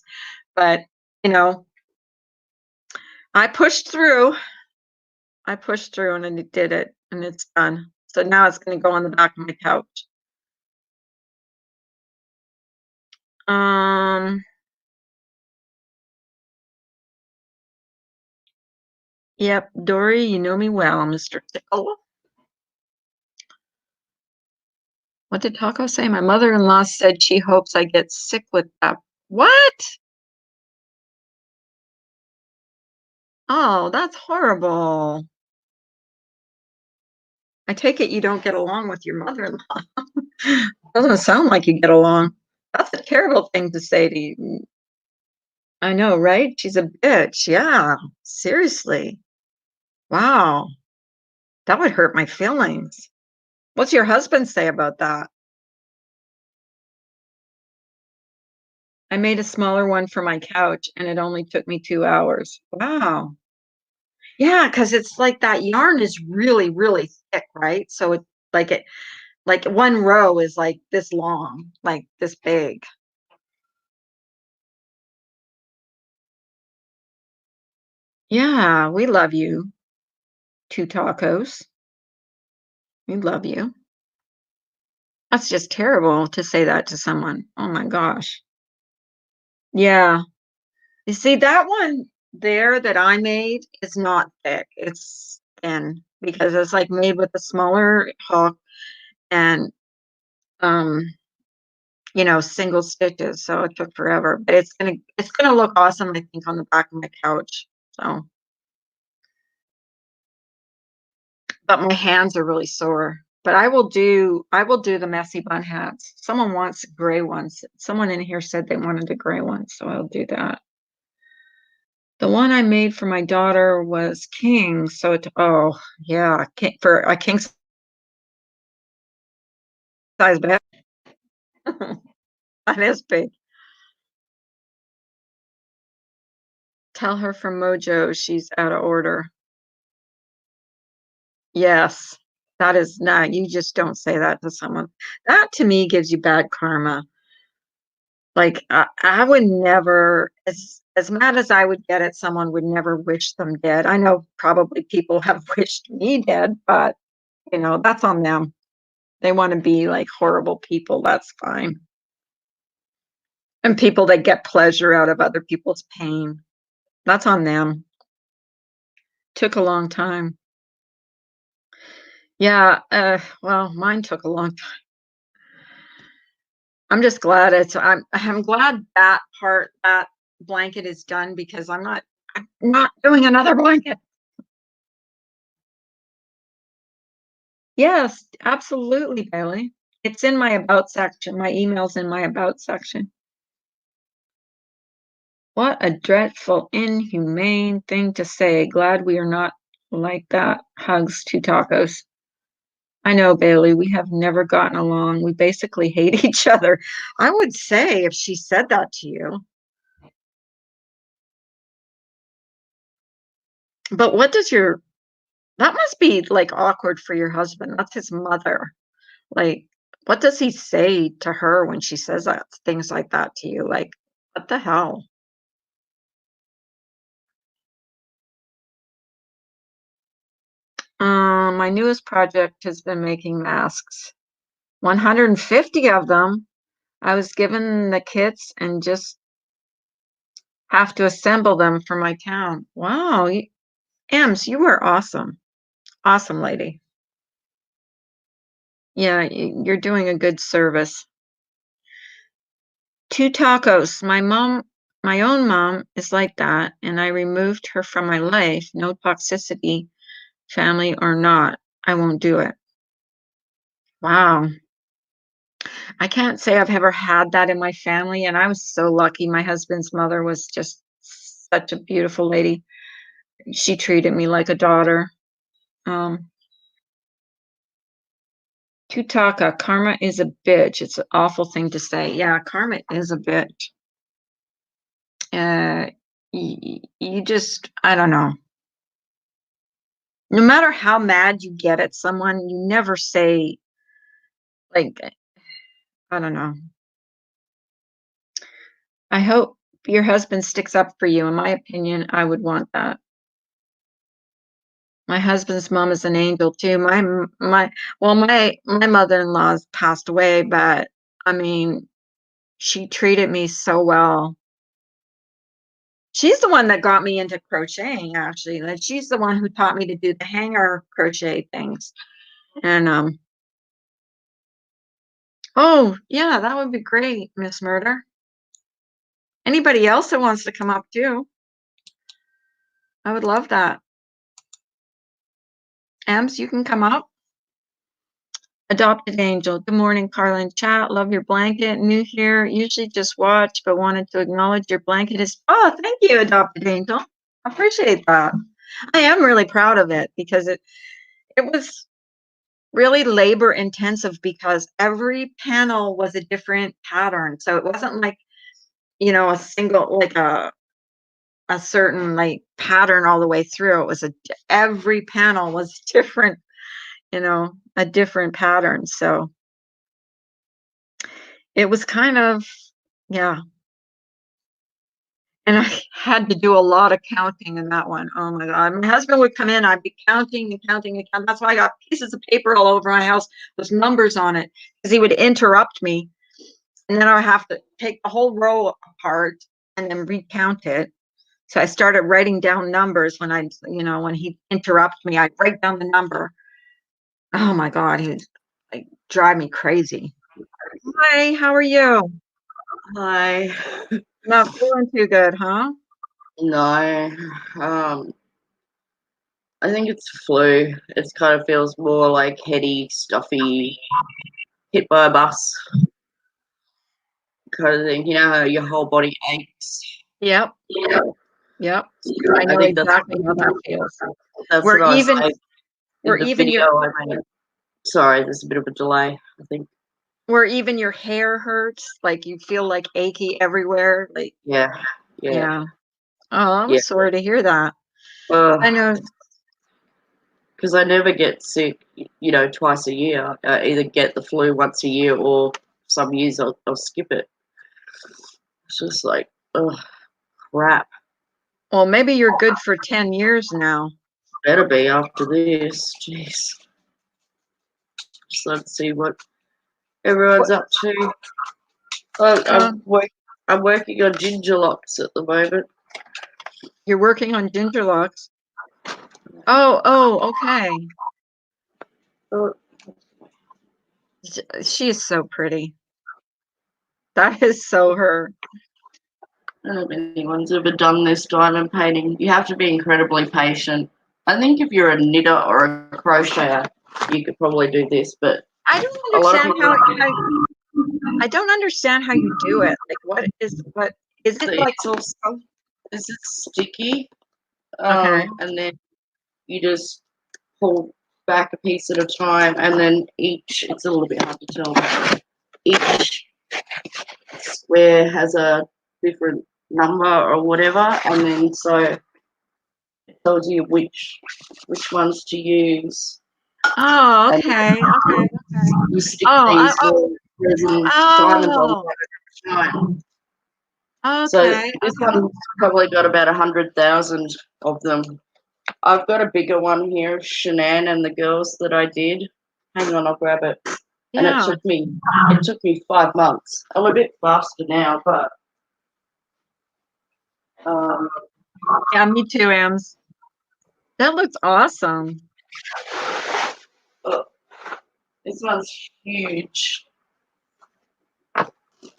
S1: But, you know, I pushed through. I pushed through and it did it. And it's done. So now it's going to go on the back of my couch. Yep, Dory, you know me well, Mr. Tickle. What did Taco say? My mother-in-law said she hopes I get sick with that. What? Oh, that's horrible. I take it you don't get along with your mother-in-law. Doesn't sound like you get along. That's a terrible thing to say to you. I know, right? She's a bitch. Yeah, seriously. Wow, that would hurt my feelings. What's your husband say about that? I made a smaller one for my couch and it only took me 2 hours. Wow. Yeah, because it's like that yarn is really, really thick, right? So it like one row is like this long, like this big. Yeah, we love you, two tacos. We love you. That's just terrible to say that to someone. Oh my gosh. Yeah. You see, that one there that I made is not thick. It's thin because it's like made with a smaller hook and um single stitches. So it took forever. But it's gonna look awesome, I think, on the back of my couch. So but my hands are really sore. But I will do the messy bun hats. Someone wants gray ones. Someone in here said they wanted a gray one, so I'll do that. The one I made for my daughter was king, so oh yeah, for a king size bed. That is big. Tell her from Mojo she's out of order. Yes, that is not. You just don't say that to someone. That to me gives you bad karma. Like I would never, as mad as I would get at someone, would never wish them dead. I know probably people have wished me dead, but that's on them. They want to be like horrible people. That's fine. And people that get pleasure out of other people's pain. That's on them. Took a long time. Yeah, well, mine took a long time. I'm just glad I'm glad that blanket is done because I'm not doing another blanket. Yes, absolutely, Bailey. It's in my about section. My email's in my about section. What a dreadful, inhumane thing to say. Glad we are not like that. Hugs, two tacos. I know, Bailey, we have never gotten along. We basically hate each other. I would say if she said that to you. But that must be like awkward for your husband. That's his mother. Like, what does he say to her when she says things like that to you? Like, what the hell? My newest project has been making masks. 150 of them. I was given the kits and just have to assemble them for my town. Wow, Ems, you are awesome. Awesome lady. Yeah, you're doing a good service. Two tacos. My own mom is like that, and I removed her from my life. No toxicity, family or not. I won't do it. Wow. I can't say I've ever had that in my family, and I was so lucky. My husband's mother was just such a beautiful lady. She treated me like a daughter. Um, Tutaka, karma is a bitch. It's an awful thing to say. Yeah, karma is a bitch. Uh, you just, I don't know. No matter how mad you get at someone, you never say, like, I don't know. I hope your husband sticks up for you. In my opinion, I would want that. My husband's mom is an angel too. My mother-in-law's passed away, but I mean, she treated me so well. She's the one that got me into crocheting, actually. Like, she's the one who taught me to do the hanger crochet things. And oh yeah, that would be great, Miss Murder. Anybody else that wants to come up too? I would love that. Ems, you can come up. Adopted Angel. Good morning, Carlin chat. Love your blanket. New here. Usually just watch, but wanted to acknowledge your blanket is. Oh, thank you, Adopted Angel. I appreciate that. I am really proud of it because it was really labor intensive because every panel was a different pattern. So it wasn't like, a single, like a certain like pattern all the way through. It was every panel was different, a different pattern. So it was kind of, yeah. And I had to do a lot of counting in that one. Oh my God. My husband would come in, I'd be counting and counting and counting. That's why I got pieces of paper all over my house with numbers on it, because he would interrupt me. And then I would have to take the whole row apart and then recount it. So I started writing down numbers when he interrupts me, I'd write down the number. Oh my God, he'd like drive me crazy. Hi, how are you?
S2: Hi.
S1: Not feeling too good, huh?
S2: No. I think it's flu. It kind of feels more like heady, stuffy, hit by a bus kind of thing. You know how your whole body aches.
S1: Yep.
S2: Yeah.
S1: Yep. I
S2: I
S1: know
S2: think that's
S1: exactly how that feels.
S2: that's
S1: Where
S2: what I was
S1: even
S2: saying in
S1: where
S2: the
S1: even
S2: video
S1: your
S2: I made. Sorry, there's a bit of a delay. I think.
S1: where even your hair hurts, like you feel like achy everywhere. Like,
S2: Yeah. Yeah.
S1: yeah. Oh, I'm
S2: Yeah.
S1: sorry to hear that. I know.
S2: Because I never get sick, twice a year. I either get the flu once a year or some years I'll skip it. It's just like, oh, crap.
S1: Well, maybe you're good for 10 years now.
S2: Better be after this. Jeez. Just let's see what everyone's
S1: What,
S2: up to. I'm,
S1: uh,
S2: I'm, work, I'm working on ginger locks at the moment.
S1: you're working on ginger locks. Oh, okay.
S2: Uh,
S1: She is so pretty. That is so her.
S2: I don't know if anyone's ever done this diamond painting. You have to be incredibly patient. I think if you're a knitter or a crocheter, you could probably do this, but
S1: I don't
S2: a lot of
S1: understand
S2: people
S1: I don't understand how you do it. Like, what is it like?
S2: it's also this is sticky,
S1: Okay.
S2: and then you just pull back a piece at a time, and then it's a little bit hard to tell, but each square has a different number or whatever, and then so it tells you which ones to use,
S1: Oh,
S2: and
S1: okay.
S2: you stick
S1: Oh,
S2: these little resin diamonds on
S1: oh,
S2: there at a time. So
S1: okay.
S2: this one's probably got about 100,000 of them. I've got a bigger one here of Shanann and the girls that I did. Hang on, I'll grab it. And
S1: Yeah.
S2: it took me 5 months. I'm a bit faster now, but um,
S1: Yeah, me too, Ams. That looks awesome.
S2: oh, this one's huge.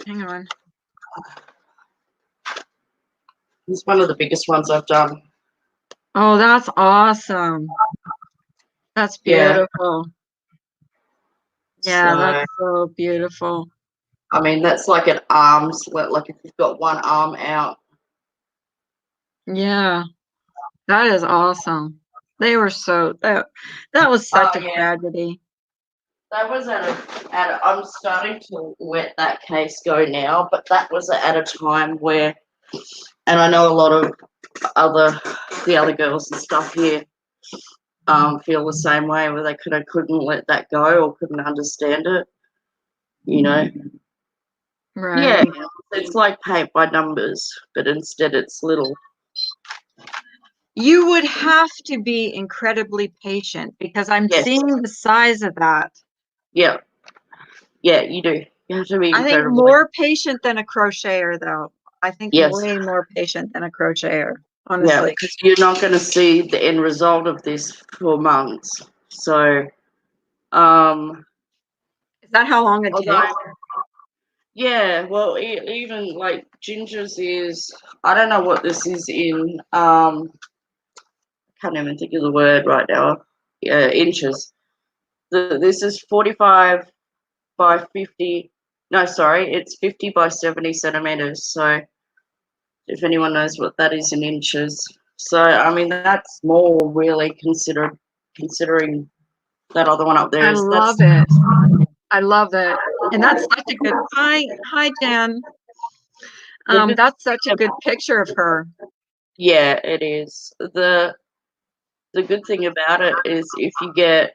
S1: Hang on.
S2: It's one of the biggest ones I've done.
S1: Oh, that's awesome. That's
S2: Yeah.
S1: beautiful. Yeah,
S2: So
S1: that's so beautiful.
S2: I mean, that's like an arm slit. Like if you've got one arm out.
S1: Yeah, that is awesome. They were that was
S2: Oh
S1: such a
S2: yeah,
S1: tragedy.
S2: that was I'm starting to let that case go now, but that was at a time where, and I know a lot of the other girls and stuff here feel the same way, where they couldn't let that go or couldn't understand it, you know. Yeah,
S1: Right.
S2: it's like paint by numbers, but instead it's little.
S1: You would have to be incredibly patient because I'm
S2: Yes,
S1: seeing the size of that.
S2: yeah, yeah, you do. You have to be
S1: I think
S2: incredibly.
S1: more patient than a crocheter, though. I think
S2: Yes,
S1: way more patient than a crocheter,
S2: yeah,
S1: honestly.
S2: because you're not going to see the end result of this for months. So,
S1: Is that how long it
S2: although,
S1: takes?
S2: yeah, well, even like Ginger's is, I don't know what this is in, can't even think of the word right now, inches. This is 45 by 50, no, sorry, it's 50 by 70 centimeters. So, if anyone knows what that is in inches. So, I mean, that's more really considering that other one up there
S1: I
S2: is that's
S1: love it. I love it. And that's such a good hi Jen.
S2: the good
S1: That's such a
S2: thing
S1: good picture of her.
S2: yeah, it is. The good thing about it is if you get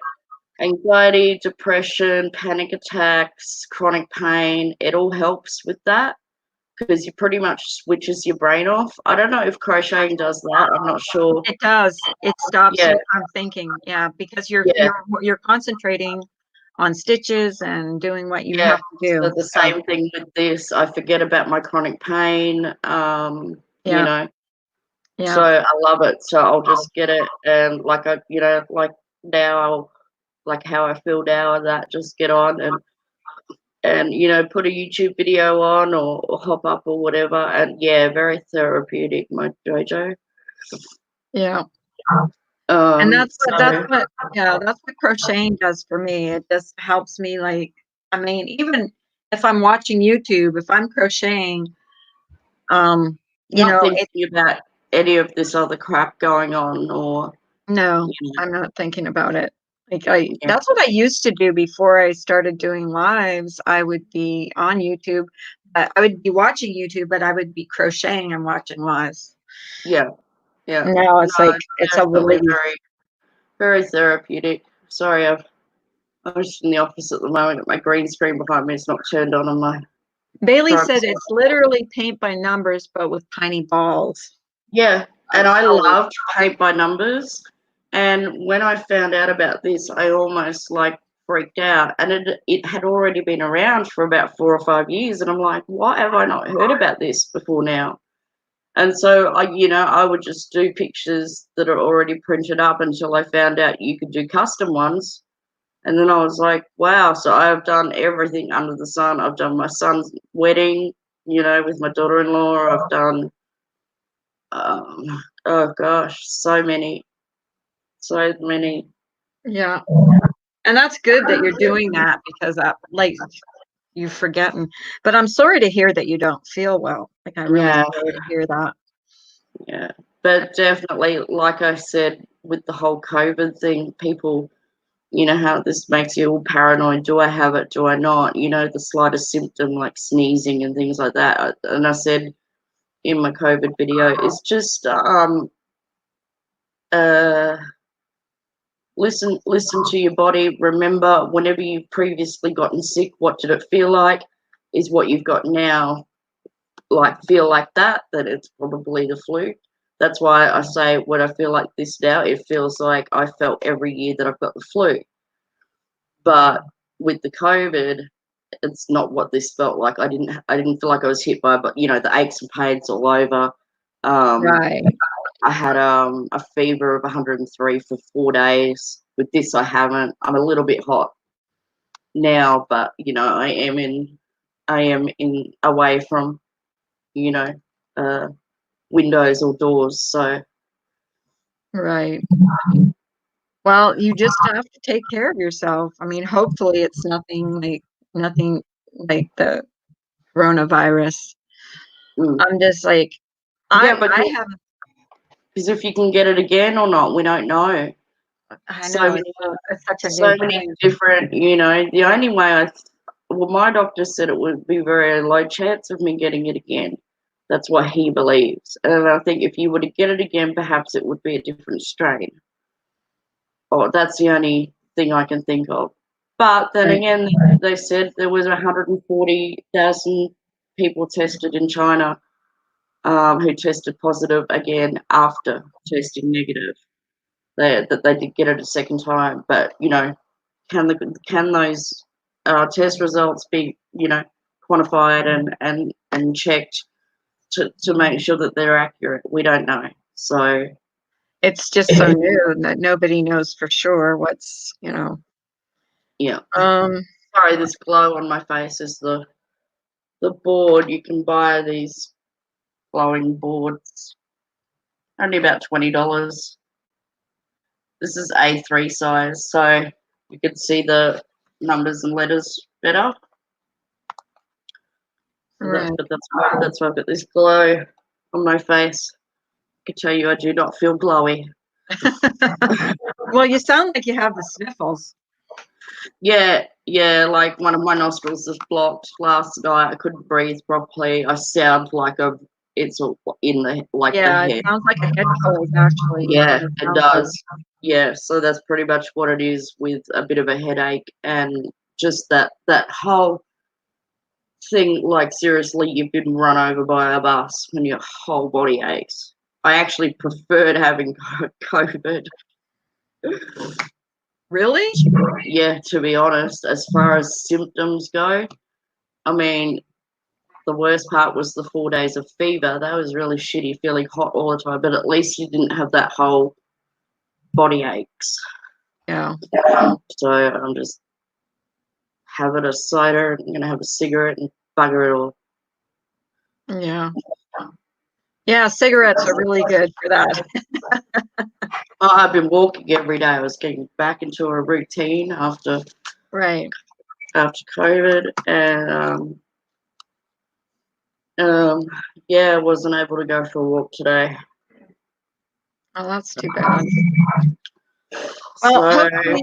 S2: anxiety, depression, panic attacks, chronic pain, it all helps with that because you pretty much switches your brain off. I don't know if crocheting does that. I'm not sure.
S1: It does. It stops
S2: Yeah,
S1: you from thinking. Yeah, because
S2: yeah,
S1: you're concentrating on stitches and doing what you
S2: yeah.
S1: have to
S2: So
S1: do.
S2: the
S1: So,
S2: same thing with this. I forget about my chronic pain. You
S1: yeah,
S2: know, so
S1: yeah.
S2: I love it. So I'll just get it and like like now, like how I feel now and that, just get on and put a YouTube video on or hop up or whatever. And yeah, very therapeutic, my JoJo.
S1: Yeah. And
S2: Um,
S1: that's
S2: so
S1: what yeah, that's what crocheting does for me. It just helps me like I mean, even if I'm watching YouTube, if I'm crocheting, um, you
S2: not
S1: know,
S2: thinking about any of this other crap going on or
S1: no,
S2: you know,
S1: I'm not thinking about it. Like I
S2: yeah,
S1: that's what I used to do before I started doing lives. I would be on YouTube, but I would be watching YouTube, but I would be crocheting and watching lives.
S2: yeah, yeah.
S1: Now it's
S2: No,
S1: like
S2: it's
S1: it's a
S2: definitely
S1: relief.
S2: very therapeutic. Sorry, I'm just in the office at the moment. My green screen behind me is not turned on my
S1: Bailey
S2: front.
S1: said it's literally paint by numbers, but with tiny balls
S2: Yeah, and
S1: of
S2: I
S1: colors.
S2: loved paint by numbers. And when I found out about this, I almost like freaked out. And it had already been around for about 4 or 5 years. And I'm like, why have I not heard about this before now? And so I would just do pictures that are already printed up until I found out you could do custom ones. And then I was like, wow, so I've done everything under the sun. I've done my son's wedding, with my daughter-in-law. I've done, oh gosh, so many.
S1: Yeah. And that's good that you're doing that because like you've forgotten. But I'm sorry to hear that you don't feel well. Like I really
S2: Yeah,
S1: sorry to hear that.
S2: yeah. But definitely, like I said, with the whole COVID thing, people, how this makes you all paranoid. Do I have it? Do I not? The slightest symptom like sneezing and things like that. And I said in my COVID video, it's just uh listen to your body. Remember, whenever you've previously gotten sick, what did it feel like? Is what you've got now like feel like that it's probably the flu. That's why I say when I feel like this now, it feels like I felt every year that I've got the flu. But with the COVID, it's not what this felt like. I didn't feel like I was hit by, but the aches and pains all over.
S1: Right.
S2: I had a fever of 103 for 4 days. With this, I haven't. I'm a little bit hot now, but I am in away from you know uh, windows or doors. So
S1: Right. Well, you just have to take care of yourself. I mean, hopefully it's nothing like the coronavirus.
S2: mm.
S1: I'm just like
S2: Yeah, but
S1: I have
S2: because if you can get it again or not, we don't know.
S1: I
S2: So
S1: know
S2: many,
S1: it's such a new
S2: so many
S1: thing.
S2: different. The only way well, my doctor said it would be very low chance of me getting it again. That's what he believes, and I think if you were to get it again, perhaps it would be a different strain. Oh, that's the only thing I can think of. But then
S1: Right.
S2: again, they said there was 140,000 people tested in China who tested positive again after testing negative. That they did get it a second time, but can those test results be quantified and checked to make sure that they're accurate? We don't know. So
S1: It's just so new that nobody knows for sure
S2: yeah.
S1: um
S2: Sorry, this glow on my face is the board. You can buy these glowing boards, only about $20. This is A3 size, so you can see the numbers and letters better.
S1: right.
S2: That's why I've got this glow on my face. I can tell you I do not feel glowy.
S1: Well, you sound like you have the sniffles.
S2: Yeah, like one of my nostrils is blocked. Last night I couldn't breathe properly. I sound like it's all in the
S1: Yeah, it
S2: head.
S1: sounds like a head cold actually is
S2: Yeah,
S1: what it
S2: it
S1: sounds like.
S2: does. Yeah, so that's pretty much what it is with a bit of a headache and just that whole thing. Like seriously, you've been run over by a bus and your whole body aches. I actually preferred having COVID.
S1: Really?
S2: Yeah, to be honest, as far as symptoms go, I mean, the worst part was the 4 days of fever. That was really shitty, feeling hot all the time, but at least you didn't have that whole body aches.
S1: Yeah.
S2: So I'm just having a cider, I'm gonna have a cigarette and bugger it all.
S1: Yeah. Yeah, cigarettes are really good for that.
S2: I've been walking every day. I was getting back into a routine after
S1: Right.
S2: COVID, and yeah, I wasn't able to go for a walk today.
S1: Oh, that's too bad. Well,
S2: So
S1: hopefully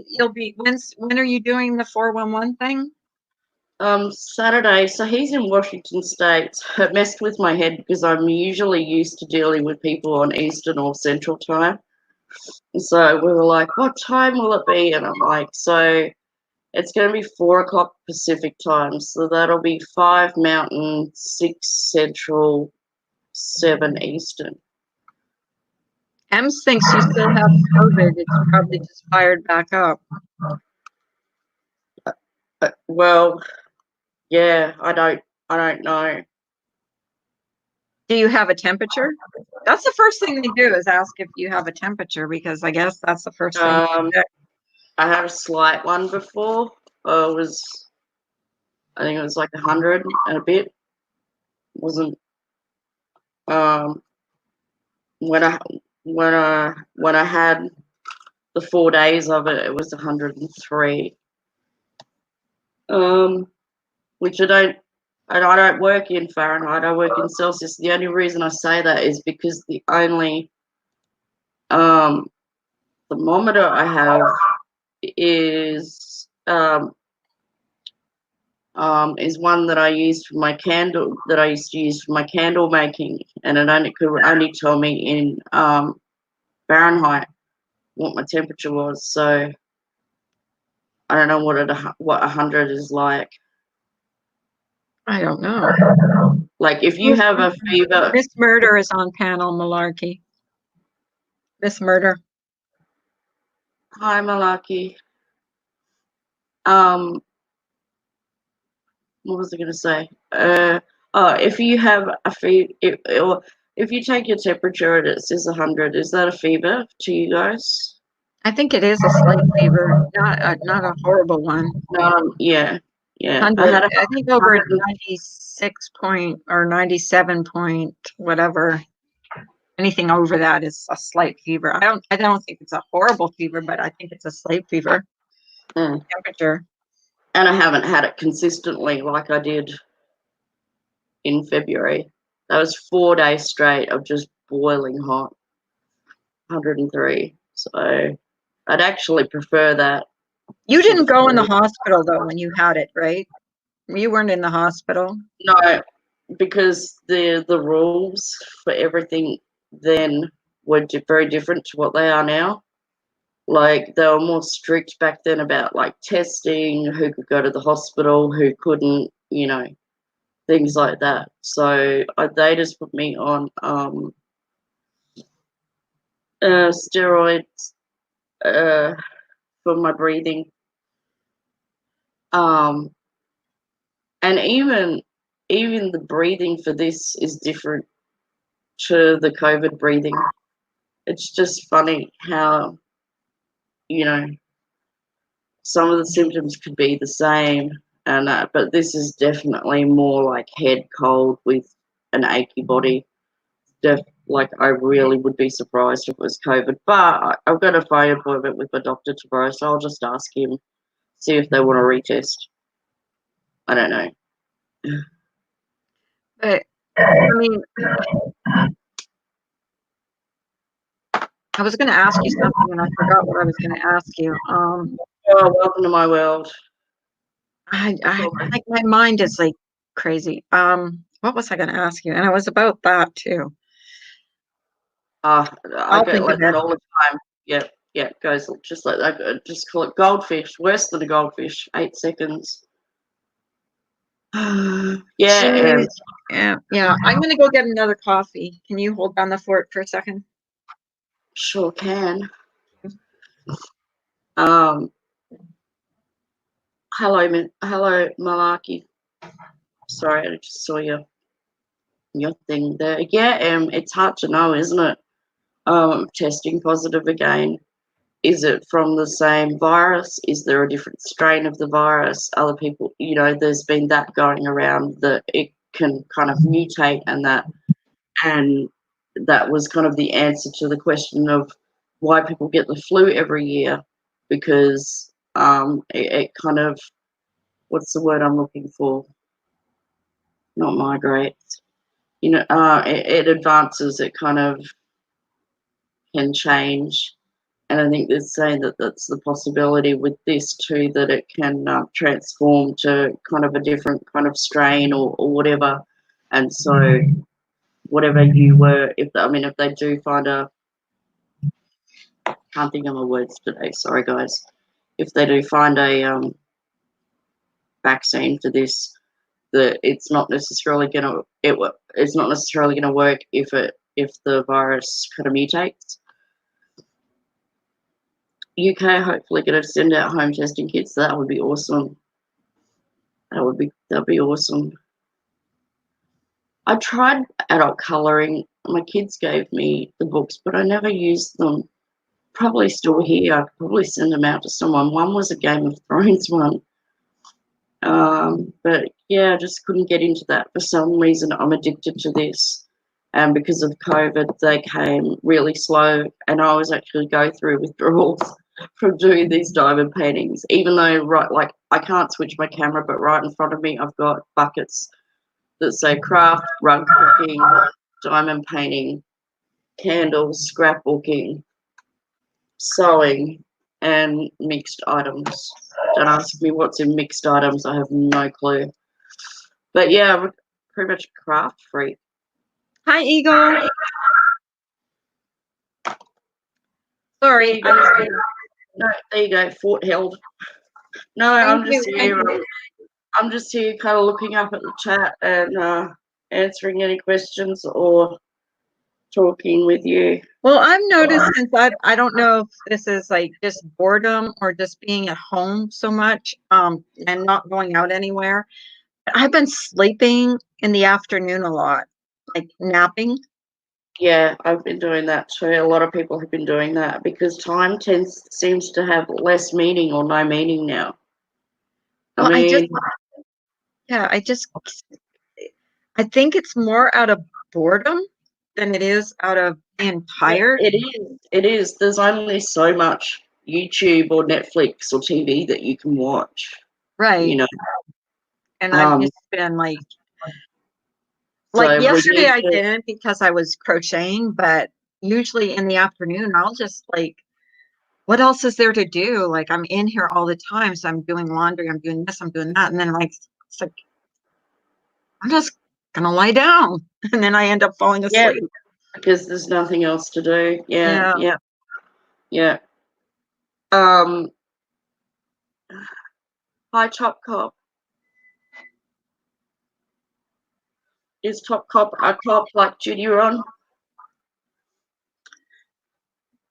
S1: you'll be when are you doing the 411 thing?
S2: Saturday. So he's in Washington State. It messed with my head because I'm usually used to dealing with people on Eastern or Central time. So we were like, what time will it be? And I'm like, so it's going to be 4 o'clock Pacific time. So that'll be 5 Mountain, 6 Central, 7 Eastern.
S1: Ems thinks you still have COVID. It's probably just fired back up.
S2: Well, yeah, I don't know.
S1: Do you have a temperature? That's the first thing they do is ask if you have a temperature, because I guess that's the first thing.
S2: I had a slight one before. I think it was like 100 and a bit. Wasn't um when I had the 4 days of it, it was 103. Which I don't work in Fahrenheit. I work in Celsius. The only reason I say that is because the only thermometer I have is one that I used for my candle that I used to use for my candle making, and it could only tell me in Fahrenheit what my temperature was. So I don't know what 100 is like.
S1: I don't know.
S2: Like if you have a fever.
S1: Miss Murder is on panel, Malarkey. Miss Murder.
S2: Hi, Malarkey. What was I going to say? If you have a fever, if you take your temperature and it says 100, is that a fever to you guys?
S1: I think it is a slight fever, not a horrible one.
S2: Yeah.
S1: 100, I think over 96 point or 97 point whatever. Anything over that is a slight fever. I don't think it's a horrible fever, but I think it's a slight fever. Temperature.
S2: And I haven't had it consistently like I did in February. That was 4 days straight of just boiling hot, 103. So I'd actually prefer that.
S1: You didn't go in the hospital though when you had it, right? You weren't in the hospital?
S2: No, because the rules for everything then were very different to what they are now. Like they were more strict back then about like testing, who could go to the hospital, who couldn't, things like that. So they just put me on steroids for my breathing. And even the breathing for this is different to the COVID breathing. It's just funny how, some of the symptoms could be the same, but this is definitely more like head cold with an achy body. Like I really would be surprised if it was COVID, but I've got a phone appointment with my doctor tomorrow, so I'll just ask him, see if they want to retest. I don't know.
S1: But I mean, I was going to ask you something and I forgot what I was going to ask you.
S2: Welcome to my world.
S1: I like my mind is like crazy. What was I going to ask you? And it was about that too.
S2: I get like that
S1: it.
S2: all the time. Yeah, it goes just like that. Just call it goldfish. Worse than a goldfish. 8 seconds. Yeah.
S1: Yeah. I'm going to go get another coffee. Can you hold down the fort for a second?
S2: Sure can. Hello, Malarkey. Sorry, I just saw your thing there. Yeah, it's hard to know, isn't it? Testing positive again. Is it from the same virus? Is there a different strain of the virus? Other people, there's been that going around that it can kind of mutate, and that was kind of the answer to the question of why people get the flu every year, because it kind of, what's the word I'm looking for? Not migrates. It advances. It kind of can change. And I think they're saying that that's the possibility with this too, that it can transform to kind of a different kind of strain or whatever. And so whatever you were, if they do find can't think of my words today, sorry guys. If they do find a vaccine for this, that it's not necessarily gonna work if the virus kind of mutates. UK hopefully going to send out home testing kits. That would be awesome. That'd be awesome. I tried adult colouring. My kids gave me the books, but I never used them. Probably still here. I could probably send them out to someone. One was a Game of Thrones one. But yeah, I just couldn't get into that. For some reason, I'm addicted to this. And because of COVID, they came really slow, and I was actually going through withdrawals from doing these diamond paintings. Even though, like I can't switch my camera, but right in front of me, I've got buckets that say craft, rug cooking, diamond painting, candles, scrapbooking, sewing, and mixed items. Don't ask me what's in mixed items. I have no clue. But yeah, I'm pretty much a craft freak.
S1: Hi, Eagle. Sorry.
S2: No, there you go. Fort held. No, I'm just here. I'm just here, kind of looking up at the chat and answering any questions or talking with you.
S1: Well, I've noticed since I don't know if this is like just boredom or just being at home so much, and not going out anywhere. I've been sleeping in the afternoon a lot, like napping.
S2: Yeah, I've been doing that too. A lot of people have been doing that because time seems to have less meaning or no meaning now.
S1: Well,
S2: I mean,
S1: I think it's more out of boredom than it is out of being tired.
S2: it is. It is. There's only so much YouTube or Netflix or TV that you can watch.
S1: Right.
S2: You know.
S1: And I've just been like yesterday I didn't because I was crocheting, but usually in the afternoon I'll just like, what else is there to do? Like I'm in here all the time, so I'm doing laundry, I'm doing this, I'm doing that, and then like it's like I'm just gonna lie down, and then I end up falling asleep.
S2: Yeah, because there's nothing else to do. Yeah. Hi, Top Cop. Is Top Cop a cop like Judy Ron?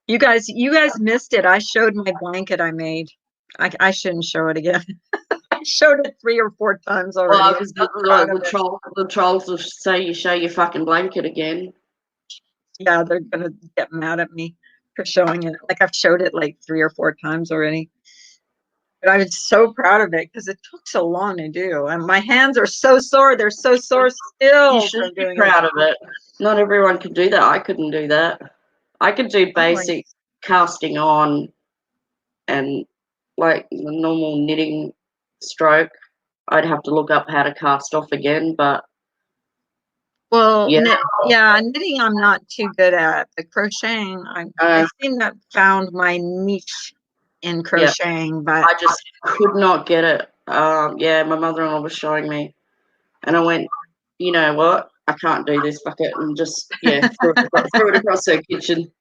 S1: You guys missed it. I showed my blanket I made. I shouldn't show it again. I showed it 3 or 4 times already.
S2: Well, the trolls will say you show your fucking blanket again.
S1: Yeah, they're gonna get mad at me for showing it. Like I've showed it like 3 or 4 times already. But I was so proud of it because it took so long to do, and my hands are so sore. They're so sore still.
S2: You should be proud of it. Not everyone can do that. I couldn't do that. I could do basic casting on and like the normal knitting stroke. I'd have to look up how to cast off again, but
S1: knitting I'm not too good at. But crocheting, I seem to have found my niche in crocheting, but
S2: I just could not get it. My mother-in-law was showing me, and I went, you know what? I can't do this bucket, and just threw it across her kitchen.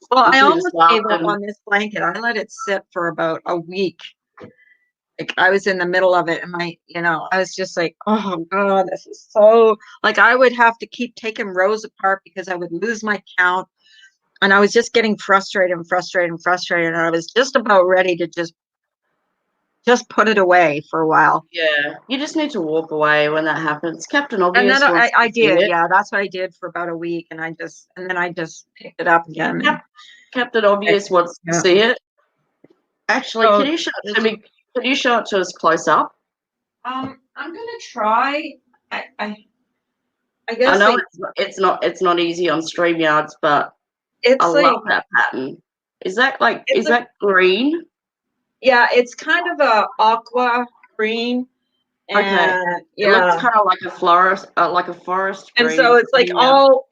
S1: Well, I almost gave up on this blanket. I let it sit for about a week. Like I was in the middle of it, and I was just like, oh God, this is so, like I would have to keep taking rows apart because I would lose my count. And I was just getting frustrated. And I was just about ready to just put it away for a while.
S2: Yeah, you just need to walk away when that happens. Captain Obvious.
S1: And then I did. Yeah, that's what I did for about a week, and then I just picked it up again.
S2: Captain Obvious wants to see it. Actually, can you show it to me? Can you show it to us close up?
S1: I'm gonna try. I guess
S2: I know it's not easy on StreamYards, but I love that pattern. Is that green?
S1: Yeah, it's kind of a aqua green.
S2: Okay. It looks kind of like a forest green.
S1: And so it's like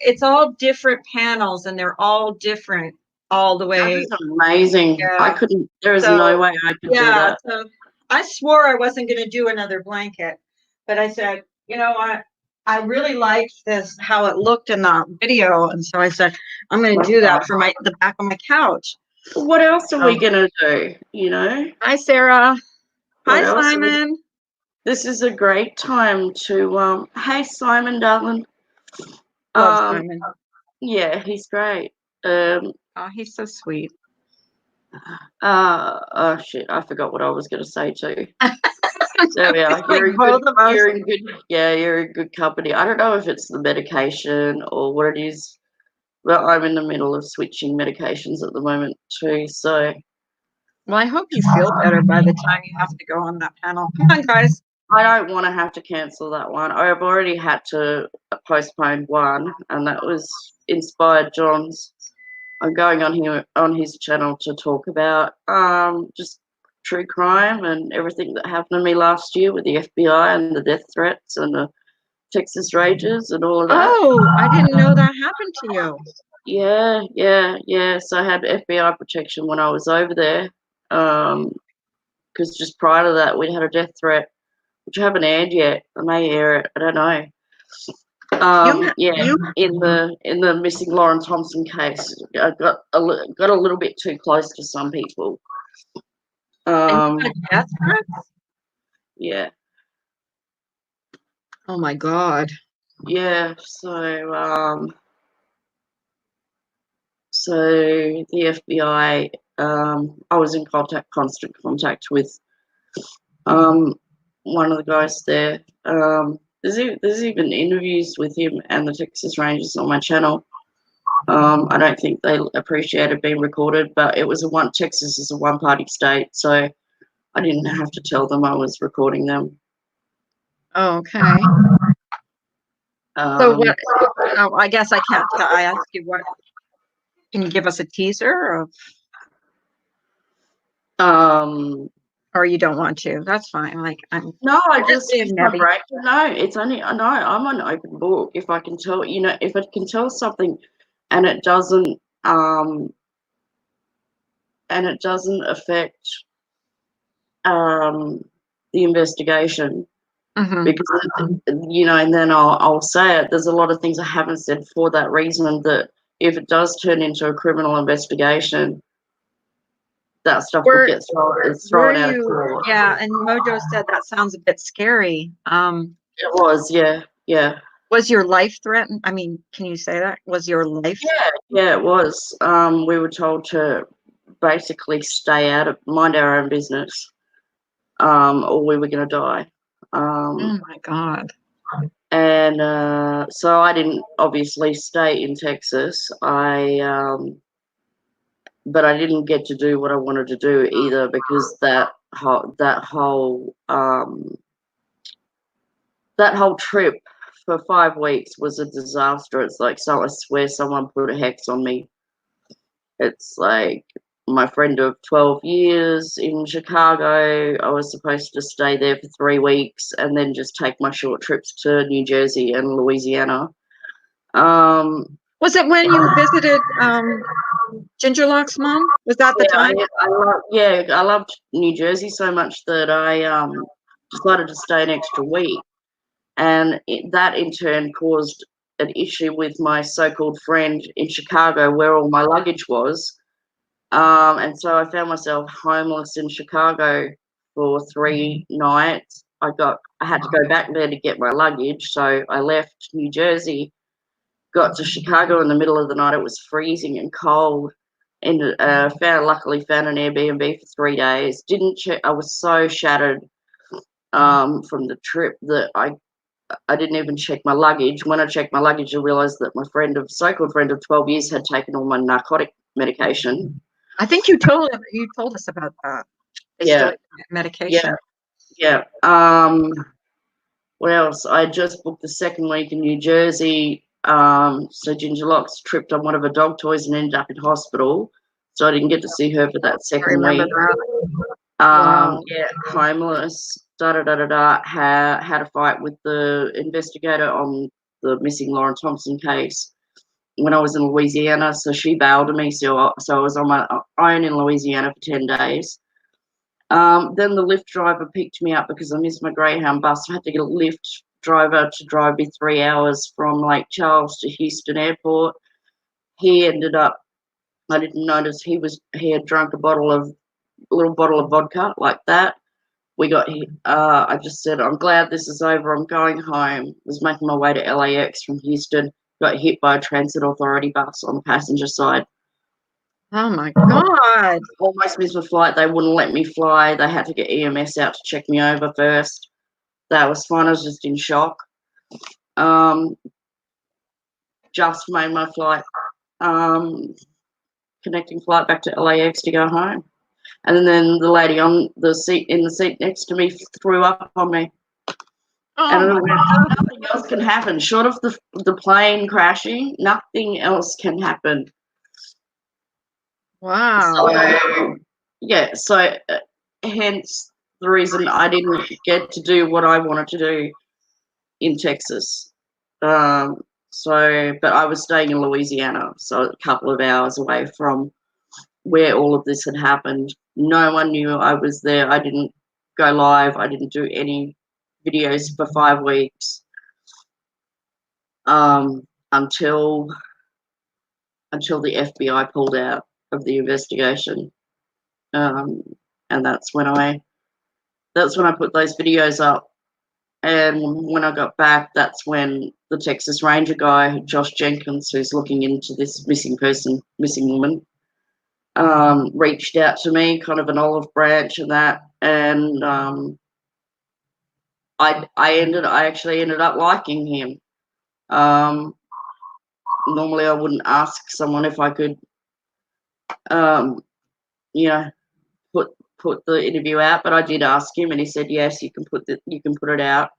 S1: it's all different panels, and they're all different all the way.
S2: That is amazing. Yeah. There is no way I could do that.
S1: So I swore I wasn't going to do another blanket, but I said, you know what? I really liked how it looked in the video. And so I said, I'm going to do that for the back of my couch.
S2: What else are we going to do?
S1: Hi, Sarah. Hi, Simon.
S2: This is a great time to, hey, Simon, darling.
S1: Simon.
S2: Yeah, he's great.
S1: He's so sweet.
S2: Oh, shit. I forgot what I was going to say too. There we are.
S1: It's like both of us.
S2: You're in good. Yeah, you're in good company. I don't know if it's the medication or what it is, but I'm in the middle of switching medications at the moment too. So
S1: Well, I hope you feel better by the time you have to go on that panel. Come on, guys.
S2: I don't want to have to cancel that one. I've already had to postpone one, and that was Inspired John's. I'm going on here on his channel to talk about just true crime and everything that happened to me last year with the FBI and the death threats and the Texas Rangers and all of that.
S1: Oh, I didn't know that happened to you.
S2: Yeah. So I had FBI protection when I was over there. Because just prior to that, we'd had a death threat, which I haven't aired yet. I may air it. I don't know.
S1: You
S2: In the missing Lauren Thompson case, I got a little bit too close to some people.
S1: and you got death threats?
S2: Yeah,
S1: Oh my God.
S2: yeah. So the FBI, I was in constant contact with one of the guys there. There's even interviews with him and the Texas Rangers on my channel. I don't think they appreciated being recorded, but Texas is a one-party state, so I didn't have to tell them I was recording them.
S1: Oh, okay. So what? Oh, I guess I can't. I ask you what. Can you give us a teaser or you don't want to? That's fine. Like
S2: No, I
S1: just
S2: just
S1: being
S2: my
S1: Nebby.
S2: break. No, it's only I know I'm an open book. If I can tell, if I can tell something, and it doesn't affect the investigation, because and then I'll say it. There's a lot of things I haven't said for that reason. That if it does turn into a criminal investigation, that stuff will get thrown out of court.
S1: Yeah, and Mojo said that sounds a bit scary.
S2: It was, yeah.
S1: Was your life threatened? I mean, can you say that? Was your life?
S2: Yeah, it was. We were told to basically mind our own business, or we were going to die.
S1: Oh my God.
S2: And so I didn't obviously stay in Texas. But I didn't get to do what I wanted to do either, because that whole trip for 5 weeks was a disaster. It's like, I swear someone put a hex on me. It's like my friend of 12 years in Chicago, I was supposed to stay there for 3 weeks and then just take my short trips to New Jersey and Louisiana.
S1: Was it when you visited Ginger Lock's mom? Was that the time?
S2: I loved New Jersey so much that I decided to stay an extra week. And that in turn caused an issue with my so-called friend in Chicago, where all my luggage was. And so I found myself homeless in Chicago for 3 nights. I had to go back there to get my luggage. So I left New Jersey, got to Chicago in the middle of the night. It was freezing and cold, and luckily found an Airbnb for 3 days. Didn't check. I was so shattered from the trip that I didn't even check my luggage. When I checked my luggage, I realized that my so-called friend of 12 years had taken all my narcotic medication.
S1: I think you told us about that.
S2: Yeah.
S1: Medication.
S2: Yeah. What else? I just booked the second week in New Jersey. So Ginger Locks tripped on one of her dog toys and ended up in hospital. So I didn't get to see her for that second week.
S1: Wow.
S2: Yeah, homeless. Had a fight with the investigator on the missing Lauren Thompson case when I was in Louisiana. So she bailed on me. So I was on my own in Louisiana for 10 days. Then the Lyft driver picked me up because I missed my Greyhound bus. I had to get a Lyft driver to drive me 3 hours from Lake Charles to Houston Airport. He ended up, I didn't notice he had drunk a little bottle of vodka like that. I just said, I'm glad this is over. I'm going home. Was making my way to LAX from Houston. Got hit by a transit authority bus on the passenger side.
S1: Oh my God.
S2: Almost missed my flight. They wouldn't let me fly. They had to get EMS out to check me over first. That was fine. I was just in shock. Just made my flight, connecting flight back to LAX to go home. And then the lady on the seat next to me threw up on me. And
S1: Oh my God.
S2: nothing else can happen. Short of the plane crashing, nothing else can happen.
S1: Wow.
S2: So, yeah, so hence the reason I didn't get to do what I wanted to do in Texas. But I was staying in Louisiana, so a couple of hours away from where all of this had happened. No one knew I was there. I didn't go live. I didn't do any videos for 5 weeks until the FBI pulled out of the investigation, and that's when I put those videos up. And when I got back, that's when the Texas Ranger guy, Josh Jenkins, who's looking into this missing woman, reached out to me, kind of an olive branch and that, and I actually ended up liking him. Normally, I wouldn't ask someone if I could, you know, put the interview out, but I did ask him, and he said yes, you can put it out.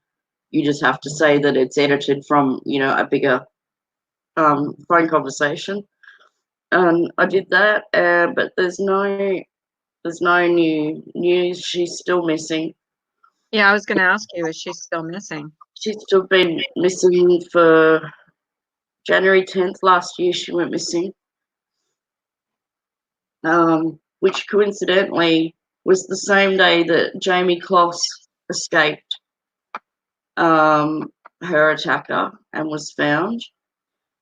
S2: You just have to say that it's edited from a bigger phone conversation, and I did that. But there's no new news. She's still missing.
S1: Yeah, I was going to ask you, is she still missing?
S2: She's still been missing for January 10th last year. She went missing, which coincidentally was the same day that Jamie Kloss escaped her attacker and was found.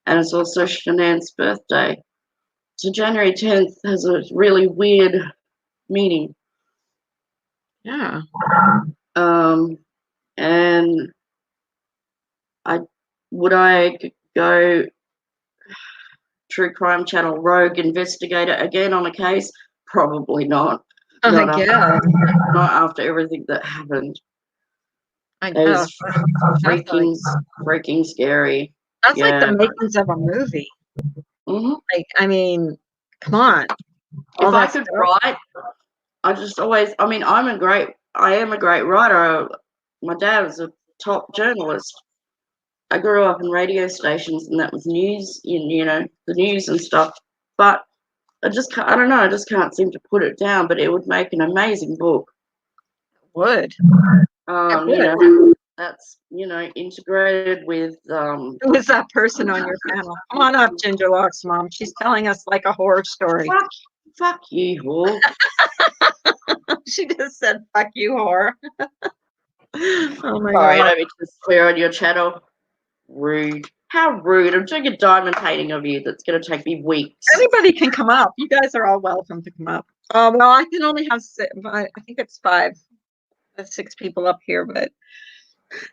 S2: And it's also Shanann's birthday. So January 10th has a really weird meaning.
S1: Yeah.
S2: And would I go True Crime Channel rogue investigator again on a case? Probably not. Not after everything that happened.
S1: I
S2: It
S1: guess.
S2: was freaking scary.
S1: That's like the makings of a movie.
S2: Mm-hmm.
S1: Like, I mean, come on.
S2: If I could write, I am a great writer. My dad was a top journalist. I grew up in radio stations, and that was news, the news and stuff. But I just can't seem to put it down. But it would make an amazing book.
S1: Would.
S2: That's integrated with.
S1: Who is that person on your panel? Come on up, Ginger Locks mom. She's telling us like a horror story.
S2: Fuck you, whore.
S1: She just said, "Fuck you, whore." Oh my
S2: Sorry,
S1: God.
S2: let me just clear on your channel. Rude. How rude. I'm doing a diamond painting of you that's going to take me weeks.
S1: Anybody can come up. You guys are all welcome to come up. Well, I can only have I think it's 5, 6 people up here, but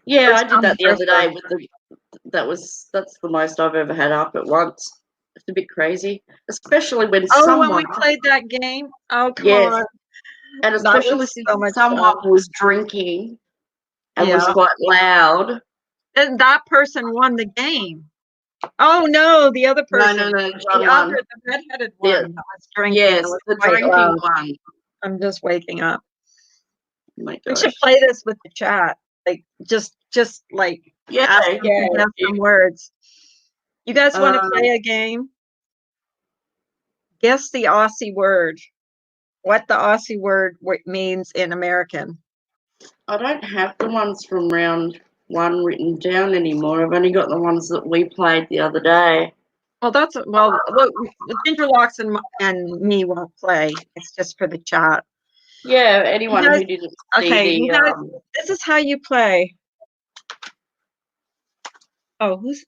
S2: yeah, I did that the other day that's the most I've ever had up at once. It's a bit crazy, especially when
S1: when we played that game. Oh, come on.
S2: And especially since someone was drinking and was quite loud.
S1: And that person won the game. Oh no, the other person.
S2: No,
S1: the redheaded one that was drinking.
S2: Yes, the drinking one.
S1: I'm just waking up.
S2: Oh my
S1: gosh. We should play this with the chat. Like just like ask them some words. You guys want to play a game? Guess the Aussie word. What the Aussie word means in American.
S2: I don't have the ones from round 1 written down anymore. I've only got the ones that we played the other day.
S1: Well, look, Ginger Locks and me won't play. It's just for the chat.
S2: Yeah, anyone who didn't see
S1: you guys, this is how you play. Oh, who's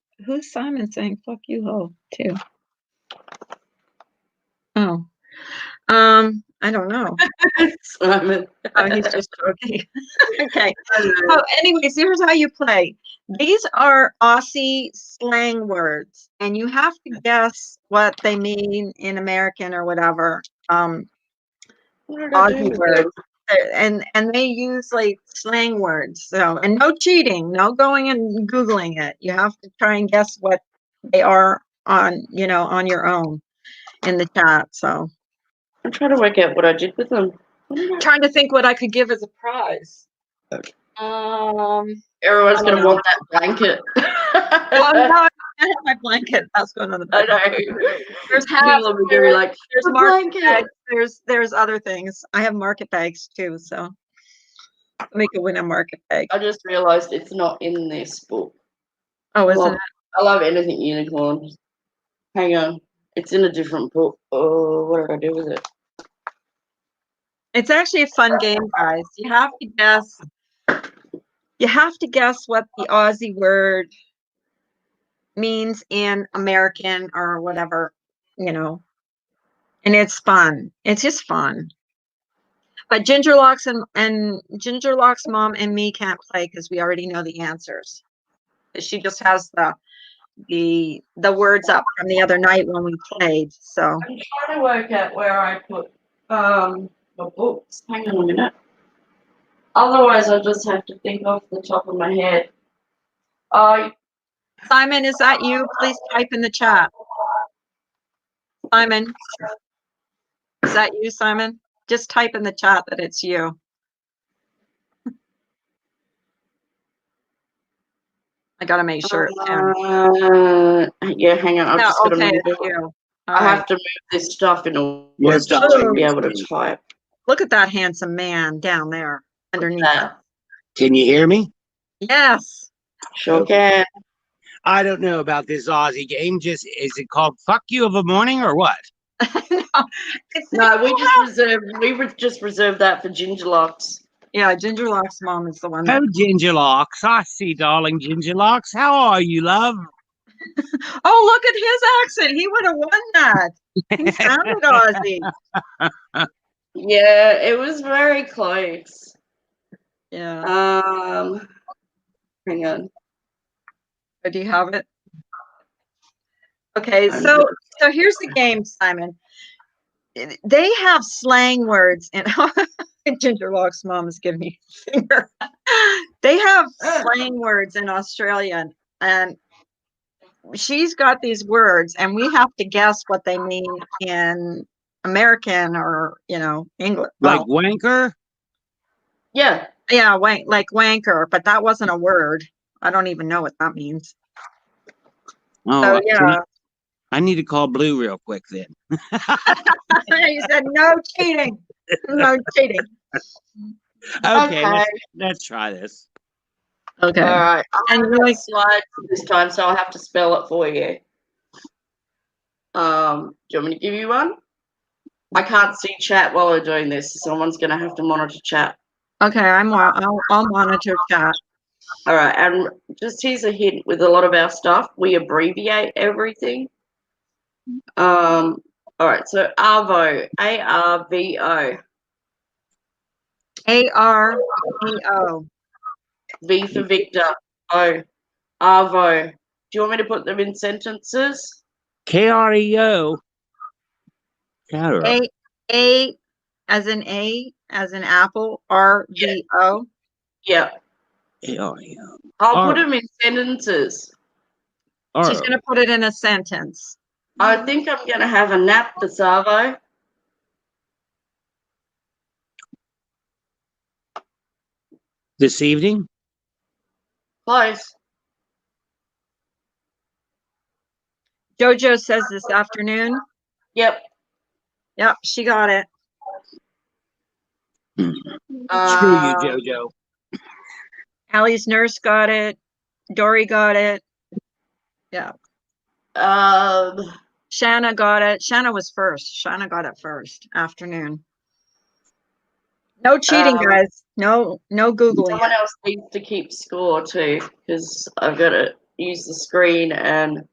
S1: Simon saying "fuck you, ho" too? Oh, I don't know.
S2: Simon.
S1: Oh, he's just joking. Okay.
S2: I know.
S1: So anyways, here's how you play. These are Aussie slang words, and you have to guess what they mean in American or whatever.
S2: What did I do
S1: Aussie
S2: with
S1: words.
S2: them?
S1: And they use like slang words. So, and no cheating, no going and Googling it. You have to try and guess what they are on, on your own in the chat. So
S2: I'm trying to work out what I did with them. What did I-
S1: trying to think what I could give as a prize. Um,
S2: Everyone's
S1: I
S2: going
S1: don't
S2: to
S1: know.
S2: want that blanket.
S1: Oh no, I have my blanket. That's going on the
S2: I
S1: back.
S2: know.
S1: There's hats,
S2: People are going to be like,
S1: there's
S2: "The
S1: market
S2: blanket."
S1: bags, there's other things. I have market bags too, so we could win a market bag.
S2: I just realised it's not in this book.
S1: Oh,
S2: I
S1: isn't
S2: love,
S1: it?
S2: I love anything unicorn. Hang on. It's in a different book. Oh, what did I do with it?
S1: It's actually a fun game, guys. You have to guess. You have to guess what the Aussie word means in American or whatever, and it's fun. It's just fun. But Gingerlocks and Gingerlocks mom and me can't play because we already know the answers. She just has the words up from the other night when we played. So
S2: I'm trying to work out where I put my books. Hang on a minute. Otherwise, I just have to think off the top of my head.
S1: Simon, is that you? Please type in the chat. Simon, is that you, Simon? Just type in the chat that it's you. I gotta make sure it's him.
S2: Yeah, hang on. I've
S1: Yeah,
S2: just got to
S1: okay,
S2: move
S1: it's
S2: it.
S1: you.
S2: I
S1: All right.
S2: have to move this stuff in order
S3: Yes,
S2: to
S1: darling.
S2: be able to type.
S1: Look at that handsome man down there underneath us.
S2: That.
S3: Can you hear me?
S1: Yes.
S2: Sure can.
S3: I don't know about this Aussie game. Is it called "Fuck You of a Morning" or what?
S2: No, we just reserved that for Gingerlocks.
S1: Yeah, Gingerlocks mom is the one.
S3: Oh, Gingerlocks. I see, darling Gingerlocks. How are you, love?
S1: Oh, look at his accent. He would have won that. He sounded Aussie.
S2: Yeah, it was very close.
S1: Yeah.
S2: Hang on.
S1: Do you have it? Okay, so here's the game, Simon. They have slang words, and Gingerlocks mom is giving me a finger. They have slang words in Australia, and she's got these words, and we have to guess what they mean in American or English.
S3: Like wanker?
S2: Yeah.
S1: Yeah, like wanker, but that wasn't a word. I don't even know what that means.
S3: Oh,
S1: So yeah.
S3: I need to call Blue real quick then.
S1: He said no cheating. No cheating.
S3: Okay. Let's try this.
S1: Okay.
S2: All right.
S1: And
S2: I'm
S1: really
S2: slides this time, so I'll have to spell it for you. Do you want me to give you one? I can't see chat while we're doing this. Someone's gonna have to monitor chat.
S1: Okay, I'll monitor chat.
S2: All right, and just here's a hint with a lot of our stuff, we abbreviate everything. All right, so Arvo, ARVO.
S1: ARVO.
S2: V for Victor. O. Arvo. Do you want me to put them in sentences?
S3: KREO.
S1: A as in apple. RVO.
S2: Yeah.
S3: KREO.
S2: I'll put them in sentences.
S1: She's gonna put it in a sentence.
S2: I think I'm gonna have a nap this Arvo.
S3: This evening?
S2: Close.
S1: Jojo says this afternoon.
S2: Yep.
S1: Yep, she got it.
S3: Screw you, Jojo.
S1: Allie's nurse got it. Dory got it. Yeah. Shanna got it. Shanna was first. Shanna got it first. Afternoon. No cheating, guys. No Googling.
S2: Someone else needs to keep score too, because I've got to use the screen and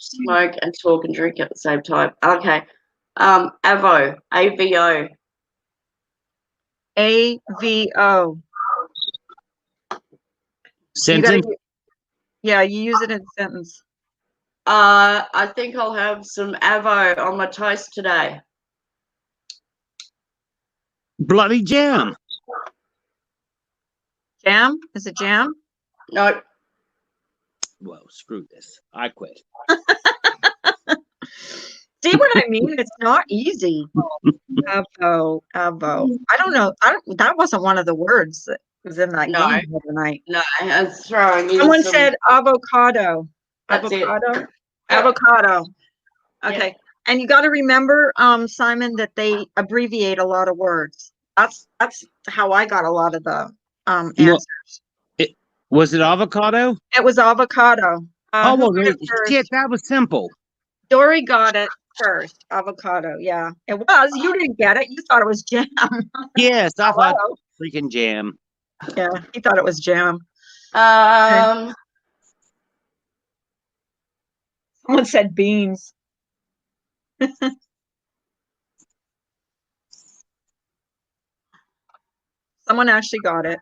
S2: smoke and talk and drink at the same time. Okay. Avo, AVO.
S1: AVO. You gotta,
S3: Sentence.
S1: yeah, you use it in a sentence.
S2: I think I'll have some Avo on my toast today.
S3: Bloody jam.
S1: Jam? Is it jam?
S2: No,
S3: Whoa, screw this. I quit.
S1: See what I mean? It's not easy. Avo. I don't know. That wasn't one of the words that was in that
S2: No.
S1: game the other night.
S2: no, I'm throwing in
S1: Someone
S2: some.
S1: said avocado.
S2: That's it.
S1: Avocado.
S2: Yep.
S1: Avocado. Okay.
S2: Yep.
S1: And you got to remember, Simon, that they abbreviate a lot of words. That's how I got a lot of the
S3: Well,
S1: answers.
S3: Was it avocado?
S1: It was avocado.
S3: Oh,
S1: Who
S3: well,
S1: got it first?
S3: shit, that was simple.
S1: Dory got it first. Avocado. Yeah, it was. You didn't get it. You thought it was jam.
S3: Yes, I thought
S1: Hello.
S3: freaking jam.
S1: Yeah, he thought it was jam. Someone said beans. Someone actually got it.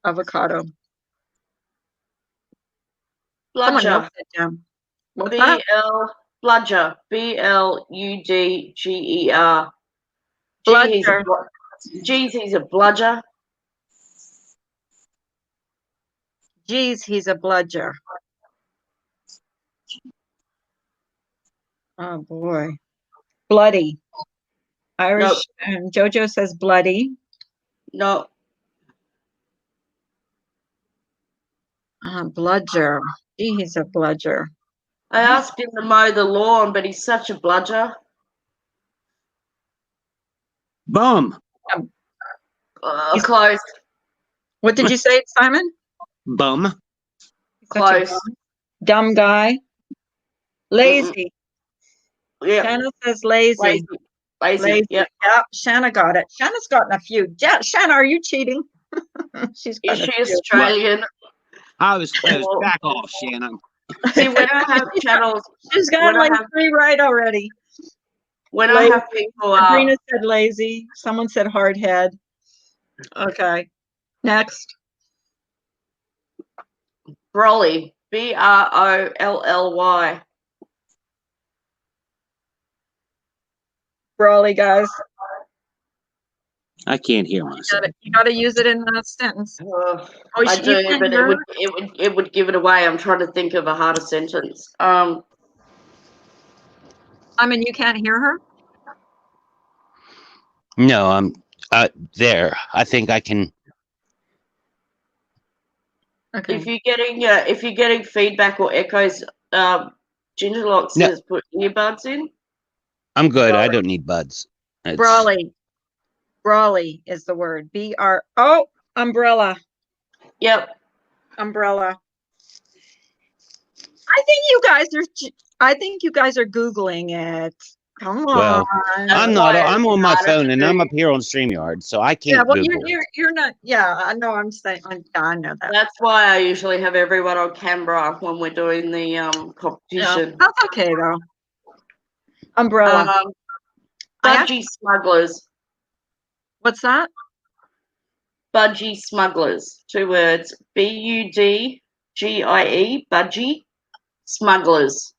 S1: Avocado. Someone
S2: Bludger.
S1: else said jam. What's that?
S2: Bludger. Bludger.
S1: Bludger.
S2: Geez, he's a bludger.
S1: Geez, he's a bludger. Oh boy. Bloody. Irish.
S2: Nope.
S1: And Jojo says bloody.
S2: No.
S1: Bludger. Gee, he's a bludger.
S2: I asked him to mow the lawn, but he's such a bludger.
S3: Bum.
S2: Close.
S1: What did you say, Simon?
S3: Bum.
S1: Such a
S2: Close.
S1: dumb guy. Lazy.
S2: Yeah.
S1: Shanna says lazy.
S2: Lazy. Yeah.
S1: Yeah, Shanna got it. Shanna's gotten a few. Yeah, Shanna, are you cheating? She's
S2: Is
S1: gotten
S2: she
S1: a few.
S2: Australian?
S3: I was close. Back off, Shannon.
S2: See, when I have channels,
S1: She's got
S2: when I
S1: like
S2: have-
S1: 3 right already.
S2: when I
S1: Lazy.
S2: have people
S1: Sabrina said lazy. Someone said hard head. Okay. Next.
S2: Brolly. Brolly.
S1: Brawly, guys.
S3: I can't hear myself.
S1: You gotta use it in that sentence.
S2: I
S1: you
S2: do,
S1: can't
S2: but
S1: hear
S2: it would give it away. I'm trying to think of a harder sentence.
S1: I mean, you can't hear her?
S3: No, I'm there. I think I can.
S1: Okay.
S2: If you're getting feedback or echoes, Gingerlock says put earbuds in.
S3: I'm good. I don't need buds. It's-
S1: Brawly. Brawly is the word. Umbrella.
S2: Yep.
S1: Umbrella. I think you guys are Googling it. Come on.
S3: Well, I'm not. I'm on my phone and I'm up here on StreamYard, so I can't
S1: Yeah, well,
S3: Google.
S1: you're not. Yeah, I know. I'm saying. I know that.
S2: That's why I usually have everyone on camera when we're doing the
S1: Yeah,
S2: competition.
S1: that's okay though. Umbrella.
S2: Budgie smugglers.
S1: What's that?
S2: Budgie smugglers. 2 words. Budgie. Budgie smugglers.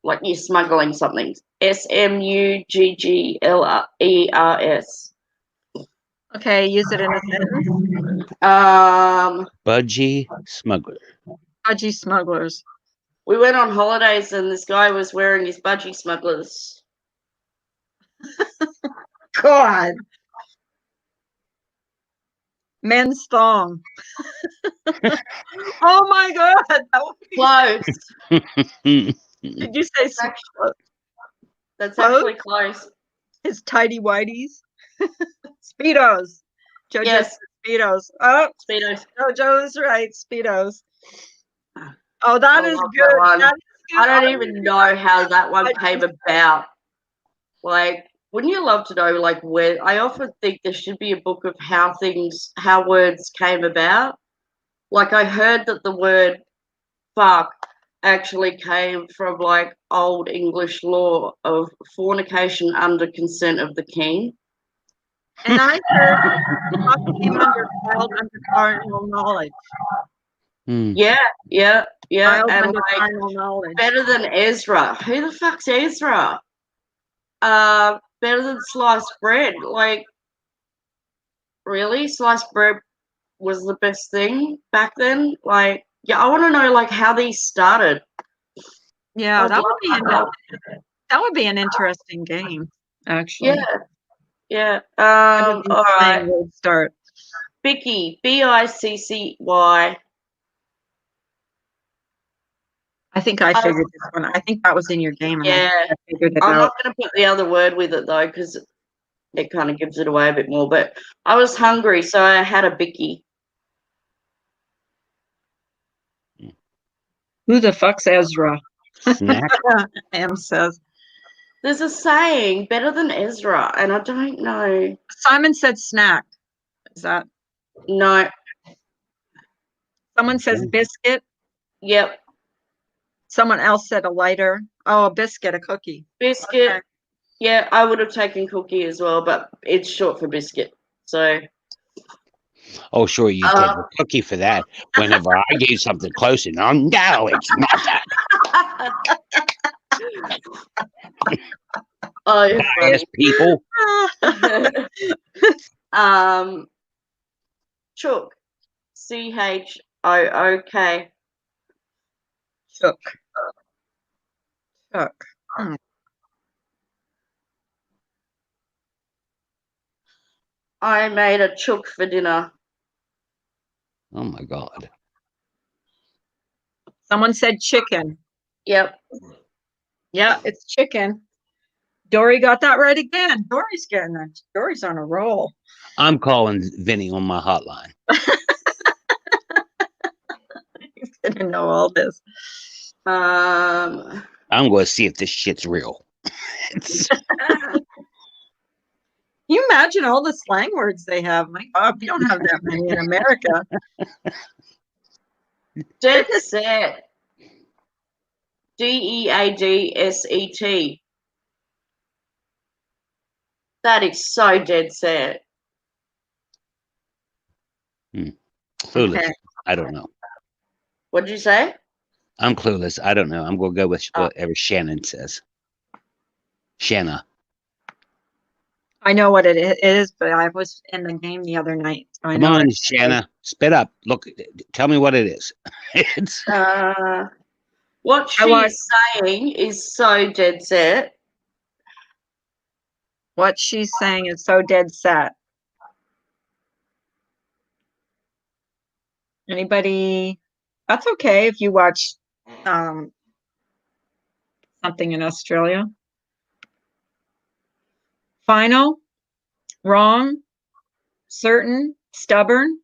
S2: Like you're smuggling something. SMUGGLERS.
S1: Okay, use it in a sentence.
S3: Budgie smuggler.
S1: Budgie smugglers.
S2: We went on holidays and this guy was wearing his budgie smugglers.
S1: God. Men's thong. Oh my God. That would be-
S2: Close.
S1: Did you say
S2: That's actually close.
S1: his tidy whities? Speedos. Jojo
S2: Yes.
S1: said Speedos. Oh,
S2: Speedos.
S1: Jojo's right. Speedos. Oh, that
S2: I
S1: is
S2: love
S1: good.
S2: that one.
S1: That is good.
S2: I don't even know how that one came about. Like, wouldn't you love to know, like, where? I often think there should be a book of how words came about. Like, I heard that the word fuck actually came from like old English law of fornication under consent of the king.
S1: And I heard Puck came filed under cardinal knowledge.
S2: Yeah.
S1: Filed
S2: And
S1: under
S2: like
S1: cardinal knowledge.
S2: better than Ezra. Who the fuck's Ezra? Better than sliced bread. Like, really? Sliced bread was the best thing back then? Like, yeah, I want to know like how these started.
S1: Yeah,
S2: I'd
S1: that
S2: love
S1: would be an interesting game, actually.
S2: Yeah.
S1: I would be
S2: All
S1: playing
S2: right.
S1: Road Start.
S2: Biccy, Biccy.
S1: I think I figured this one. I think that was in your game, and
S2: Yeah.
S1: I figured it
S2: I'm
S1: out.
S2: not going to put the other word with it though, because it kind of gives it away a bit more. But I was hungry, so I had a Biccy.
S1: Who the fuck's Ezra?
S3: Snack.
S1: Em says.
S2: There's a saying, better than Ezra, and I don't know.
S1: Simon said snack. Is that?
S2: No.
S1: Someone says biscuit.
S2: Yep.
S1: Someone else said a lighter. Oh, a biscuit, a cookie.
S2: Biscuit.
S1: Okay.
S2: Yeah, I would have taken cookie as well, but it's short for biscuit. So.
S3: Oh, sure, you take a cookie for that. Whenever I gave something close enough, no, it's not that.
S2: Oh, you're
S3: Biased people.
S2: Chook. CHOOK.
S1: Chook. Chook. Hmm.
S2: I made a chook for dinner.
S3: Oh my God.
S1: Someone said chicken.
S2: Yep.
S1: Yeah, it's chicken. Dory got that right again. Dory's getting it. Dory's on a roll.
S3: I'm calling Vinny on my hotline.
S1: He's gonna know all this.
S2: Um,
S3: I'm going to see if this shit's real.
S1: Can you imagine all the slang words they have? My God, we don't have that many in America.
S2: Dead set. DEADSET. That is so dead set.
S3: Clueless.
S1: Okay.
S3: I don't know.
S2: What'd you say?
S3: I'm clueless. I don't know. I'm going to go with whatever Shannon says. Shanna.
S1: I know what it is, but I was in the game the other night. So I
S3: Come
S1: know
S3: on,
S1: it.
S3: Shanna. Spit up. Look, tell me what it is. It's
S2: What she's saying is so dead set.
S1: What she's saying is so dead set. Anybody? That's okay if you watch something in Australia. Final, wrong, certain, stubborn,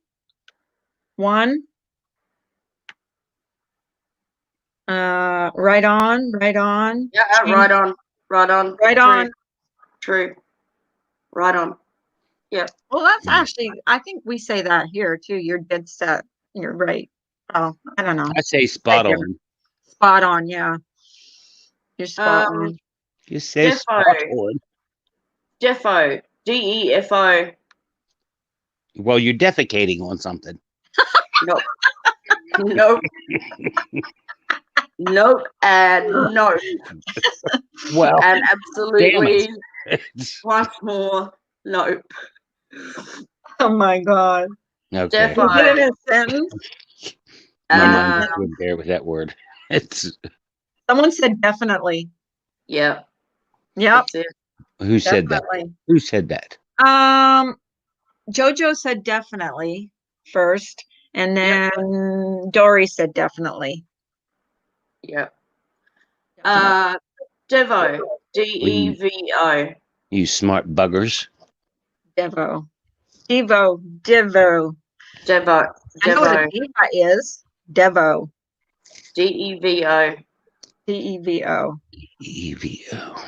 S1: one, right on,
S2: Yeah,
S1: change,
S2: right on.
S1: right
S2: True.
S1: on.
S2: True. Right on. Yeah.
S1: Well, that's actually, I think we say that here too. You're dead set. You're right. Oh, I don't know.
S3: I say spot
S1: Right
S3: on.
S1: Spot on, yeah. You're spot on.
S3: You say
S2: Defo.
S3: spot on.
S2: Defo. DEFO.
S3: Well, you're defecating on something.
S2: Nope. Nope. Nope. And no.
S3: Well,
S2: And absolutely
S3: it's-
S2: much more. Nope.
S1: Oh my God.
S3: okay.
S2: Defo.
S1: Is it in a sentence?
S3: My mind
S2: Um,
S3: went there with that word. It's
S1: Someone said definitely.
S2: Yeah.
S1: Yep,
S2: That's it.
S3: who said that?
S1: definitely.
S3: Who said that?
S1: Jojo said definitely first, and then Dory said definitely.
S2: Yeah.
S1: Definitely.
S2: Devo. DEVO.
S3: You smart buggers.
S1: Devo.
S2: Devo.
S1: I know what a
S2: Devo.
S1: diva is. Devo.
S2: DEVO.
S1: Devo.
S3: EVO.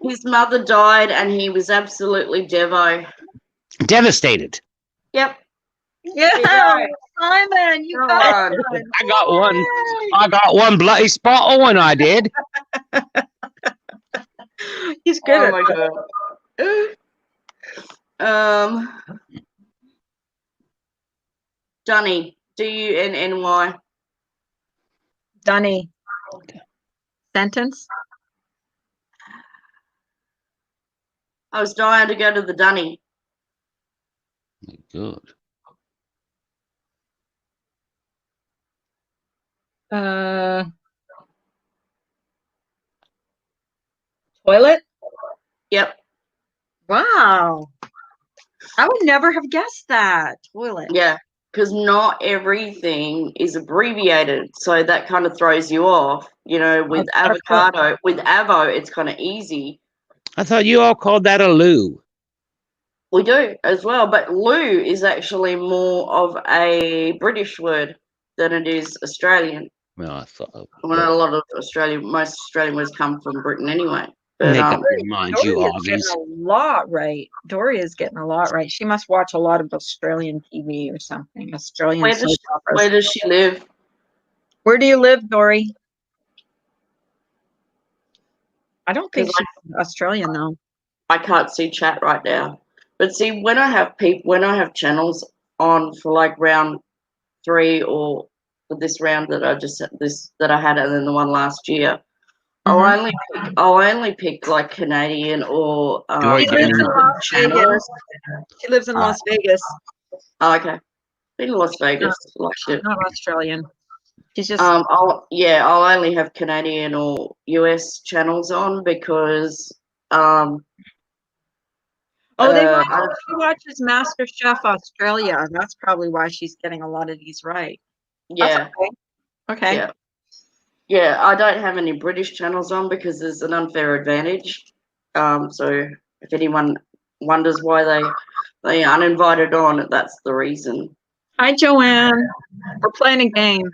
S2: His mother died and he was absolutely Devo.
S3: Devastated.
S2: Yep.
S1: Yeah,
S2: right.
S1: Simon, you
S2: Go
S1: got
S2: on.
S1: one.
S3: I got one.
S1: Yay!
S3: I got one bloody spot on. I did.
S1: He's good
S2: Oh
S1: at
S2: my
S1: that.
S2: god. Dunny. Dunny.
S1: Dunny. Sentence?
S2: I was dying to go to the Dunny.
S3: Good.
S1: Toilet?
S2: Yep.
S1: Wow. I would never have guessed that. Toilet.
S2: Yeah. Because not everything is abbreviated, so that kind of throws you off. You know, with
S1: That's what-
S2: avocado, with avo, it's kind of easy.
S3: I thought you all called that a loo.
S2: We do as well, but loo is actually more of a British word than it is Australian.
S3: Well, I thought.
S2: Well, a lot of most Australian words come from Britain anyway. But
S3: Make up your mind, you
S1: Doria's getting
S3: Aussies.
S1: a lot right. Doria's getting a lot right. She must watch a lot of Australian TV or something. Australian
S2: where does
S1: soap operas.
S2: where does she live?
S1: Where do you live, Dory? I don't think
S2: 'Cause
S1: she's Australian though.
S2: I can't see chat right now. But see, when I have channels on for like round 3 or for this round that I had, and then the one last year,
S1: Mhm.
S2: I'll only pick like Canadian or
S3: Dory,
S1: She lives in Las
S2: channels.
S1: Vegas. She lives in Las Vegas.
S2: Oh, okay, been to Las Vegas, liked it.
S1: Not Australian. She's just
S2: I'll only have Canadian or US channels on because
S1: she watches Master Chef Australia. That's probably why she's getting a lot of these right. That's
S2: yeah.
S1: okay.
S2: Yeah. Yeah, I don't have any British channels on because there's an unfair advantage. So if anyone wonders why they uninvited on, that's the reason.
S1: Hi, Joanne. We're playing a game.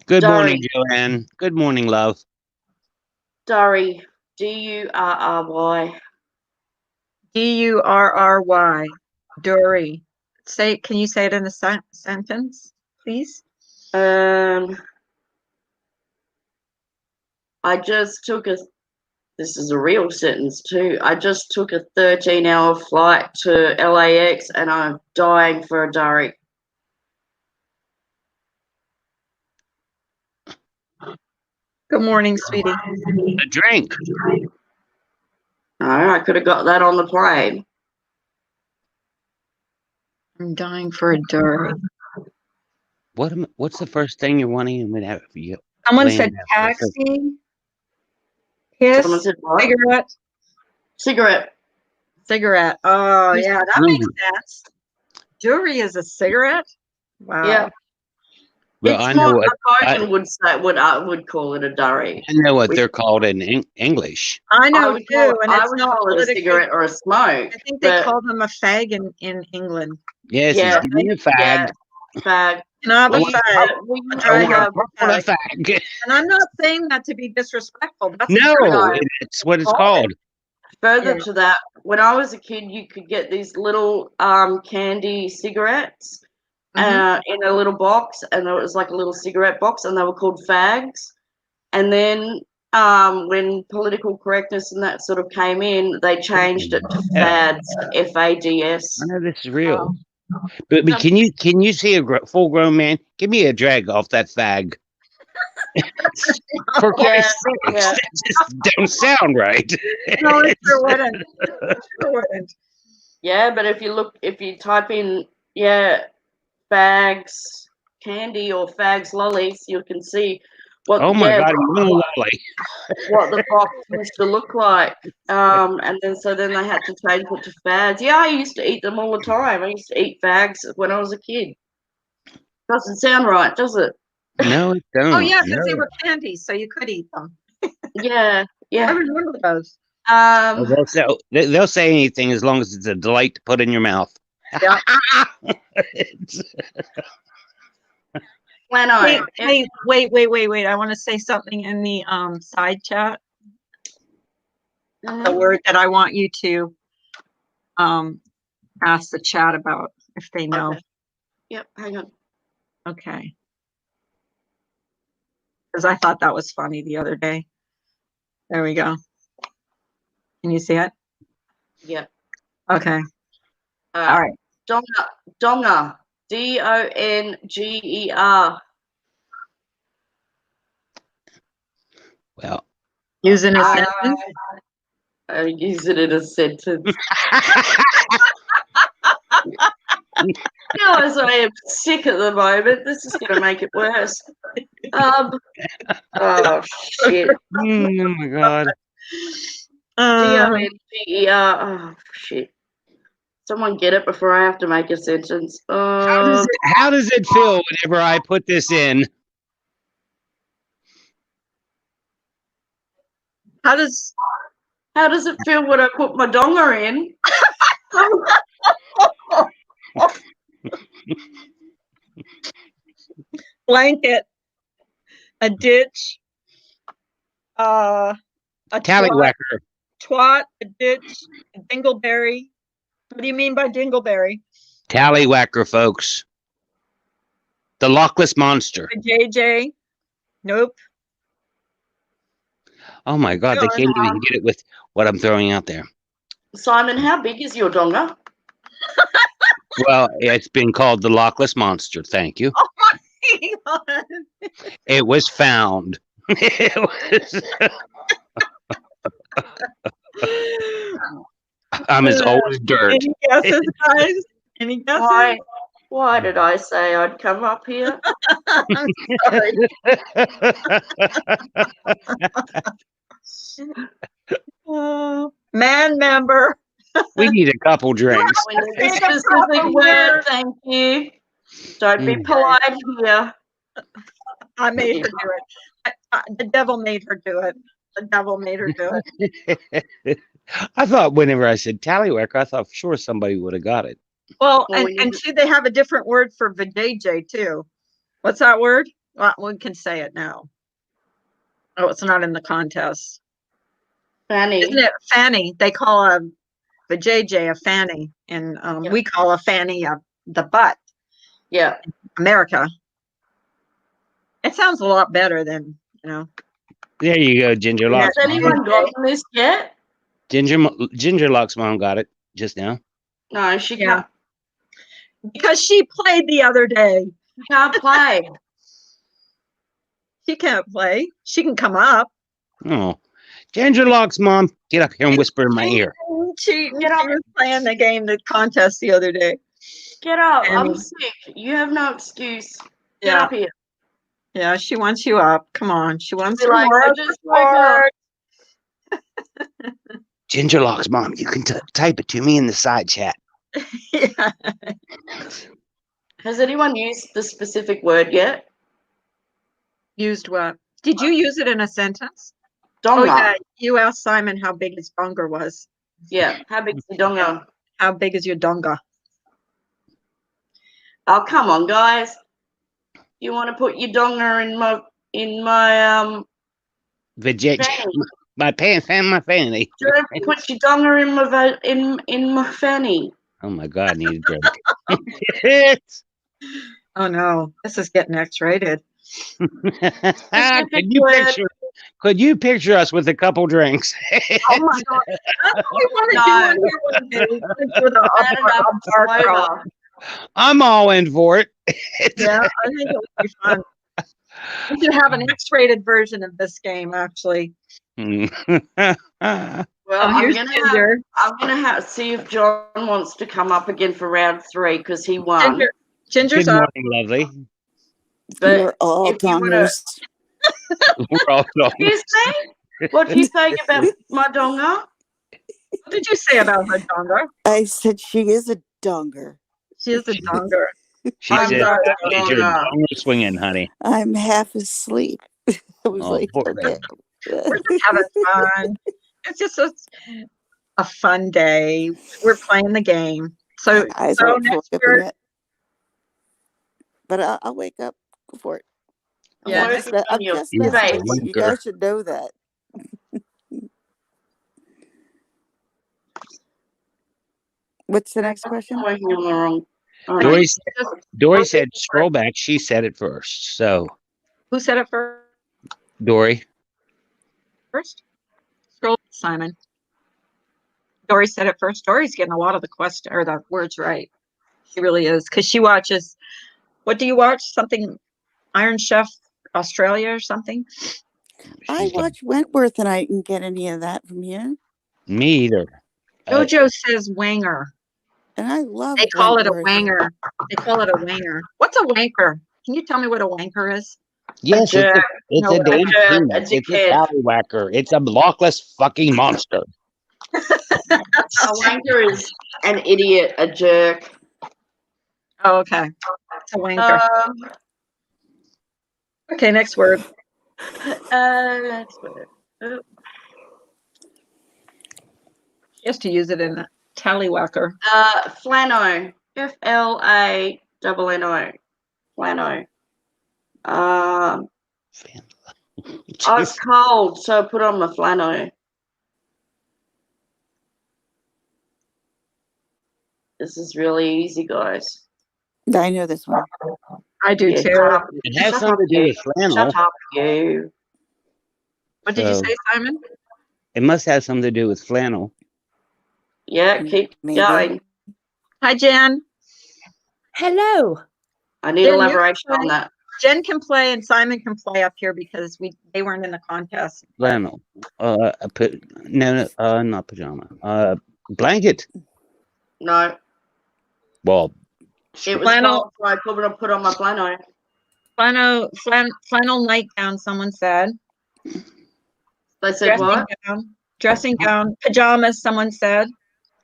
S3: Good
S2: Dory.
S3: morning, Joanne. Good morning, love.
S2: Durry, Durry.
S1: Durry. Dory. Can you say it in a sentence, please?
S2: This is a real sentence too. I just took a 13-hour flight to LAX and I'm dying for a Durry.
S1: Good morning, sweetie.
S3: A drink.
S2: No, I could have got that on the plane.
S1: I'm dying for a Dory.
S3: What's the first thing you're wanting to have you?
S1: Someone said taxi, kiss,
S2: Someone said what?
S1: cigarette. Oh, yeah, that makes sense. Dory is a cigarette? Wow.
S2: Yeah.
S3: Well,
S2: It's
S3: I know
S2: what
S3: what
S2: a would call it a Durry.
S3: I know what they're called in English.
S1: I know
S2: would
S1: too,
S2: call,
S1: and
S2: I
S1: it's
S2: would
S1: not
S2: call it a
S1: politically.
S2: cigarette or a smoke.
S1: I think they
S2: but-
S1: call them a fag in England.
S3: Yes,
S2: Yeah.
S3: it's giving a fag.
S2: Yeah, fag.
S1: Can I have a
S2: We-
S1: fag?
S2: we
S1: I
S2: used
S1: don't
S2: to
S1: want
S2: have-
S3: I want a fag.
S1: And I'm not saying that to be disrespectful. That's
S3: No,
S1: exactly
S3: it's what it's
S1: called
S3: called.
S2: Further
S1: Yeah.
S2: to that, when I was a kid, you could get these little candy cigarettes in a little box, and it was like a little cigarette box, and they were called fags. And then when political correctness and that sort of came in, they changed it to fads, FADS.
S3: I know this is real. But can you see a full-grown man? Give me a drag off that fag. For Christ's sake,
S2: yeah.
S3: that just don't sound right.
S1: No, it sure wouldn't. It sure wouldn't.
S2: Yeah, but if you type in fags candy or fags lollies, you can see what
S3: Oh my God, a little lolly.
S2: what the box used to look like. And then they had to change it to fags. Yeah, I used to eat them all the time. I used to eat fags when I was a kid. Doesn't sound right, does it?
S3: No, it don't.
S1: Oh yeah, because
S3: no.
S1: they were candies, so you could eat them.
S2: Yeah,
S1: I
S2: yeah.
S1: remember those.
S3: They'll say anything as long as it's a delight to put in your mouth.
S1: Yeah.
S2: Flano.
S1: Hey, wait. I want to say something in the side chat. The word that I want you to ask the chat about if they know.
S2: Yep, hang on.
S1: Okay. Because I thought that was funny the other day. There we go. Can you see it?
S2: Yep.
S1: Okay.
S2: All
S1: All right.
S2: Donger. Donger.
S3: Well,
S1: Using a
S2: Uh,
S1: sentence.
S2: I use it in a sentence. As I am sick at the moment. This is going to make it worse. Oh shit.
S3: oh my God.
S2: Donger. Oh shit. Someone get it before I have to make a sentence.
S3: How does it feel whenever I put this in?
S1: How does
S2: it feel when I put my donger in?
S1: blanket, a ditch, a
S3: Tallywhacker.
S1: twat, a ditch, a dingleberry. What do you mean by dingleberry?
S3: Tallywhacker, folks. The Loch Ness Monster.
S1: A JJ? Nope.
S3: Oh my God, they can't even get it with what I'm throwing out there.
S2: Simon, how big is your donger?
S3: Well, it's been called the Loch Ness Monster. Thank you. It was found. It was. I'm as old as dirt.
S1: Any guesses, guys? Any guesses?
S2: Why did I say I'd come up here?
S1: I'm sorry. Man member.
S3: We need a couple drinks.
S2: We need a specific word, thank you. Don't be polite here.
S1: I made her do it. The devil made her do it. The devil made her do it.
S3: I thought whenever I said tallywhacker, I thought for sure somebody would have got it.
S1: Well, and see, they have a different word for vajayjay too. What's that word? Well, we can say it now. Oh, it's not in the contest.
S2: Fanny.
S1: Isn't it fanny? They call a vajayjay a fanny, and we call a fanny the butt.
S2: Yeah.
S1: America. It sounds a lot better than,
S3: There you go, Ginger Locks.
S2: Has anyone gotten this yet?
S3: Ginger Locks' mom got it just now.
S2: No, she can't.
S1: Because she played the other day.
S2: She can't play.
S1: She can't play. She can come up.
S3: Oh, Ginger Locks' mom, get up here and whisper in my ear.
S1: She was playing the contest the other day.
S2: Get up. I'm sick. You have no excuse. Get up here.
S1: Yeah, she wants you up. Come on. She wants you
S2: I just woke up.
S3: Ginger Locks' mom, you can type it to me in the side chat.
S1: Yeah.
S2: Has anyone used the specific word yet?
S1: Used what? Did you use it in a sentence?
S2: Donger.
S1: Oh, yeah. You asked Simon how big his donger was.
S2: Yeah. How big is your donger?
S1: How big is your donger?
S2: Oh, come on, guys. You want to put your donger in my
S3: my pants and my fanny.
S2: Do you want to put your donger in my fanny?
S3: Oh my God, I need a drink.
S1: Oh no, this is getting X-rated.
S3: Could you picture us with a couple drinks?
S1: Oh my God. That's what we want to do one day.
S3: I'm all in for it.
S1: Yeah, I think it would be fun. We should have an X-rated version of this game, actually.
S2: Well, I'm gonna have see if John wants to come up again for round 3 because he won.
S1: Ginger's
S3: Good
S1: up.
S3: morning, lovely.
S2: But
S4: we're all dongers.
S3: We're all dongers.
S2: What do you say about my donger?
S1: What did you say about her donger?
S4: I said she is a donger.
S1: She is a donger.
S3: She said, "Get your donger swinging, honey."
S4: I'm half asleep. I was like, okay.
S1: We're just having fun. It's just a fun day. We're playing the game. So next year,
S4: but I'll wake up. Go for it.
S1: Yeah,
S4: I'm just messing with you. You guys should know that. What's the next question?
S2: I'm working on the wrong. Oh,
S3: Dory,
S1: Just-
S3: Dory said scroll back. She said it first. So
S1: Who said it first?
S3: Dory,
S1: Scroll, Simon. Dory said it first. Dory's getting a lot of the question or the words right. She really is because she watches. What do you watch? Something Iron Chef Australia or something?
S4: I
S3: she's got
S4: watch Wentworth and I didn't get any of that from you.
S3: me either. Uh,
S1: Jojo says wanger.
S4: And I love
S1: They call it a
S4: Wentworth.
S1: wanger. They call it a wanger. What's a wanker? Can you tell me what a wanker is?
S3: yes, it's
S2: jerk.
S3: a
S1: No,
S3: damn
S2: a jerk,
S3: peanut.
S2: a
S3: It's a
S2: dickhead.
S3: tallywhacker. It's a blockless fucking monster.
S2: A wanker is an idiot, a jerk.
S1: Oh, okay. It's a wanker. Okay, next word.
S2: Next word.
S1: She has to use it in a tallywhacker.
S2: Flano. FLANNO. Flano. I was cold, so I put on my flano. This is really easy, guys.
S4: I know this one.
S1: I do
S2: Yeah,
S1: too.
S2: shut up.
S3: It has
S2: Shut
S3: something
S2: up,
S3: to do
S2: you.
S3: with flannel.
S2: Shut up, you.
S1: What did you
S3: So-
S1: say, Simon?
S3: It must have something to do with flannel.
S2: Yeah, keep
S4: Maybe.
S2: going.
S1: Hi, Jen.
S5: Hello.
S2: I need
S1: Jen, you
S2: elaboration
S1: can
S2: on that.
S1: Jen can play and Simon can play up here because they weren't in the contest.
S3: Flannel. Not pajama. Blanket.
S2: No,
S3: Well,
S2: it was
S1: Flannel.
S2: cold, so I put on my flano.
S1: Flannel nightgown, someone said.
S2: They said what?
S1: Dressing gown. Pajamas, someone said.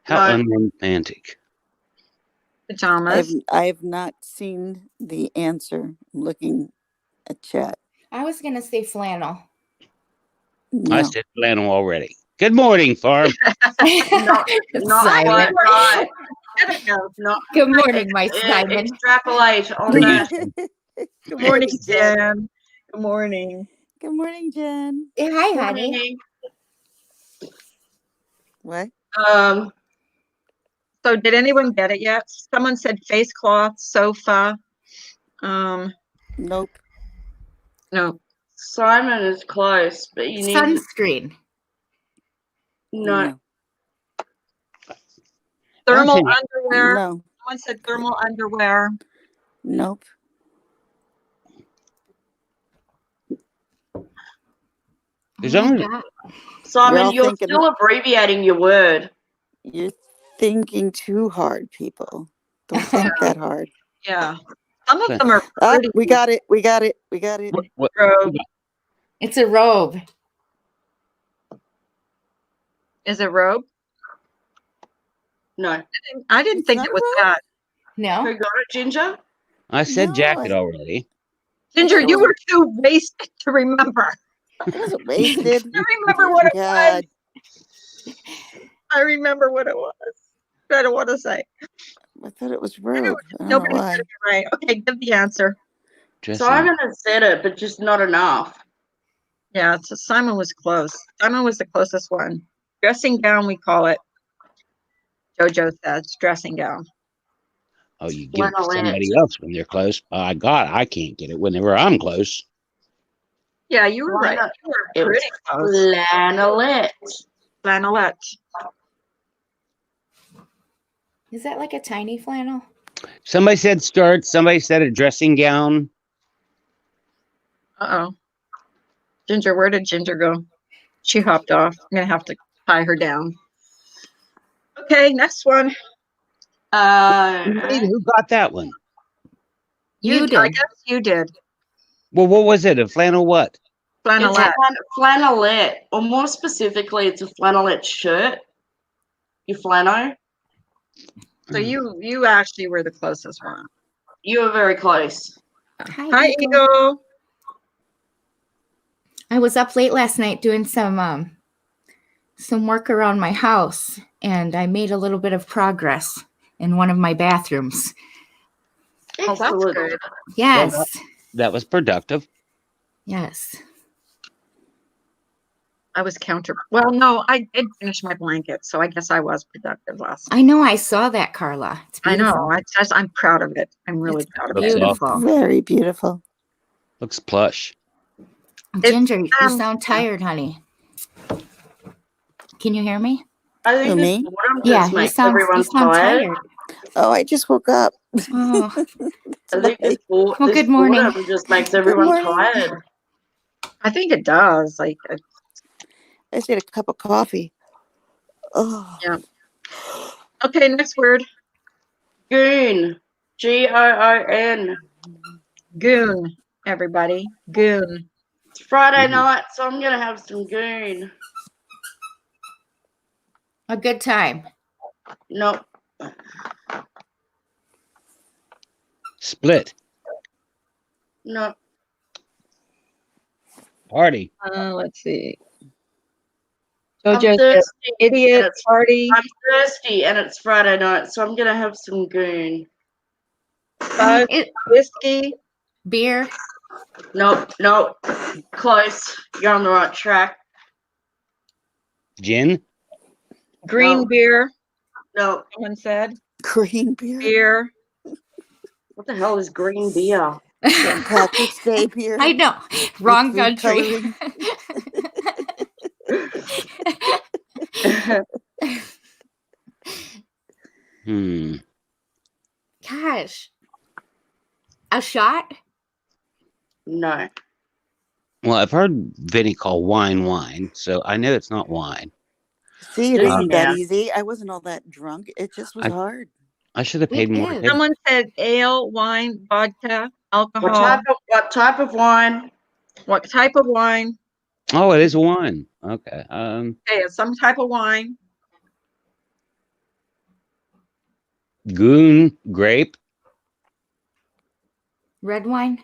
S3: how
S2: No.
S3: unromantic.
S1: Pajamas.
S4: I have not seen the answer. I'm looking at chat.
S5: I was going to say flannel.
S4: No.
S3: I said flannel already. Good morning, farm.
S2: Not
S5: Simon.
S2: quite right. Not
S5: Good morning, my Simon.
S2: extrapolate on that.
S1: Good morning,
S4: Thanks, Jen.
S1: Jen. Good morning.
S4: Good morning, Jen.
S5: Hi, honey.
S4: What?
S1: So did anyone get it yet? Someone said face cloth, sofa.
S4: Nope.
S1: No.
S2: Simon is close, but you need
S5: Sunscreen.
S2: no.
S1: Thermal
S3: Okay.
S1: underwear.
S4: No.
S1: Someone said thermal underwear.
S4: Nope.
S3: There's
S5: Oh my
S3: only-
S5: God.
S4: We're
S2: Simon,
S4: all
S2: you're
S4: thinking-
S2: still abbreviating your word.
S4: You're thinking too hard, people. Don't think that hard.
S1: Yeah. Some
S3: Okay.
S1: of them are
S4: Ah,
S1: pretty.
S4: we got it. We got it. We got it.
S3: What,
S1: robe.
S5: It's a robe.
S1: Is it robe?
S2: No.
S1: I didn't
S4: It's
S1: think
S4: not
S1: it was
S4: robe?
S1: that.
S5: No?
S2: Who got it, Ginger?
S3: I said
S4: No,
S3: jacket
S4: I-
S3: already.
S1: Ginger,
S4: It
S1: you
S4: was-
S1: were too wasted to remember.
S4: It wasn't wasted.
S1: I remember what it
S4: God.
S1: was. I remember what it was. I don't want to say.
S4: I thought it was robe. I don't know
S1: Nobody
S4: why.
S1: said it right. Okay, give the answer.
S3: Dressing.
S2: Simon has said it, but just not enough.
S1: Yeah, so Simon was close. Simon was the closest one. Dressing gown, we call it. Jojo says dressing gown.
S3: Oh, you give it to
S2: Flannelette.
S3: somebody else when they're close. I can't get it whenever I'm close.
S1: Yeah, you were
S2: Why
S1: right.
S2: not?
S1: You were
S2: It was
S1: pretty close.
S2: flannelette.
S1: Flannelette.
S5: Is that like a tiny flannel?
S3: Somebody said skirt. Somebody said a dressing gown.
S1: Uh-oh. Ginger, where did Ginger go? She hopped off. I'm going to have to tie her down. Okay, next one.
S3: Wait, who got that one?
S5: You
S1: I
S5: did.
S1: guess you did.
S3: Well, what was it? A flannel what?
S2: It's a
S1: Flannelette.
S2: flannelette, or more specifically, it's a flannelette shirt. Your flannel.
S1: So you actually were the closest one.
S2: You were very close.
S1: Hi, Ego.
S5: I was up late last night doing some work around my house, and I made a little bit of progress in one of my bathrooms.
S1: Oh, that's
S2: Excellent.
S1: good.
S5: Yes.
S3: That was productive.
S5: Yes.
S1: I was well, no, I did finish my blanket, so I guess I was productive last night.
S5: I know I saw that, Carla. It's
S1: I
S5: beautiful.
S1: know. I'm proud of it. I'm really
S5: It's
S1: proud of
S3: Looks
S1: it.
S5: beautiful.
S4: Very beautiful.
S3: Looks plush.
S5: Ginger, you
S1: um,
S5: sound tired, honey. Can you hear me?
S2: I think
S4: Who,
S2: this
S4: me?
S2: boredom
S5: Yeah,
S2: just
S5: you
S2: makes
S5: sound
S2: everyone tired.
S4: Oh, I just woke up.
S5: Oh,
S2: I think this
S5: Well,
S2: this
S5: good morning.
S2: boredom just makes everyone
S4: morning.
S2: tired.
S1: I think it does. Like,
S4: I just had a cup of coffee. Oh,
S1: yeah. Okay, next word.
S2: Goon. Goon.
S1: Goon, everybody. Goon.
S2: It's Friday
S3: Mm.
S2: night, so I'm gonna have some goon.
S5: a good time.
S2: Nope.
S3: Split.
S2: No.
S3: Party.
S1: Let's see.
S2: I'm
S1: JoJo said,
S2: thirsty.
S1: idiot,
S2: It's-
S1: party,
S2: I'm thirsty and it's Friday night, so I'm gonna have some goon.
S1: buzz, whiskey,
S5: Beer.
S2: Nope. Close. You're on the right track.
S3: Gin.
S1: green
S2: No.
S1: beer,
S2: No.
S1: someone said.
S4: green beer.
S1: Beer.
S2: What the hell is green beer?
S4: St. Patrick's Day beer.
S5: I know. Wrong
S4: food
S5: country.
S4: coloring.
S3: Hmm.
S5: Gosh. A shot?
S2: No.
S3: Well, I've heard Vinny call wine, so I know it's not wine.
S4: See, it
S2: Yeah.
S4: isn't that easy. I wasn't all that drunk. It just was
S3: I-
S4: hard.
S3: I should have paid
S5: It
S3: more
S5: is.
S3: attention.
S1: Someone said ale, wine, vodka, alcohol.
S2: What type of wine?
S1: What type of wine?
S3: Oh, it is wine. Okay.
S1: Okay, it's some type of wine.
S3: Goon grape.
S5: Red wine?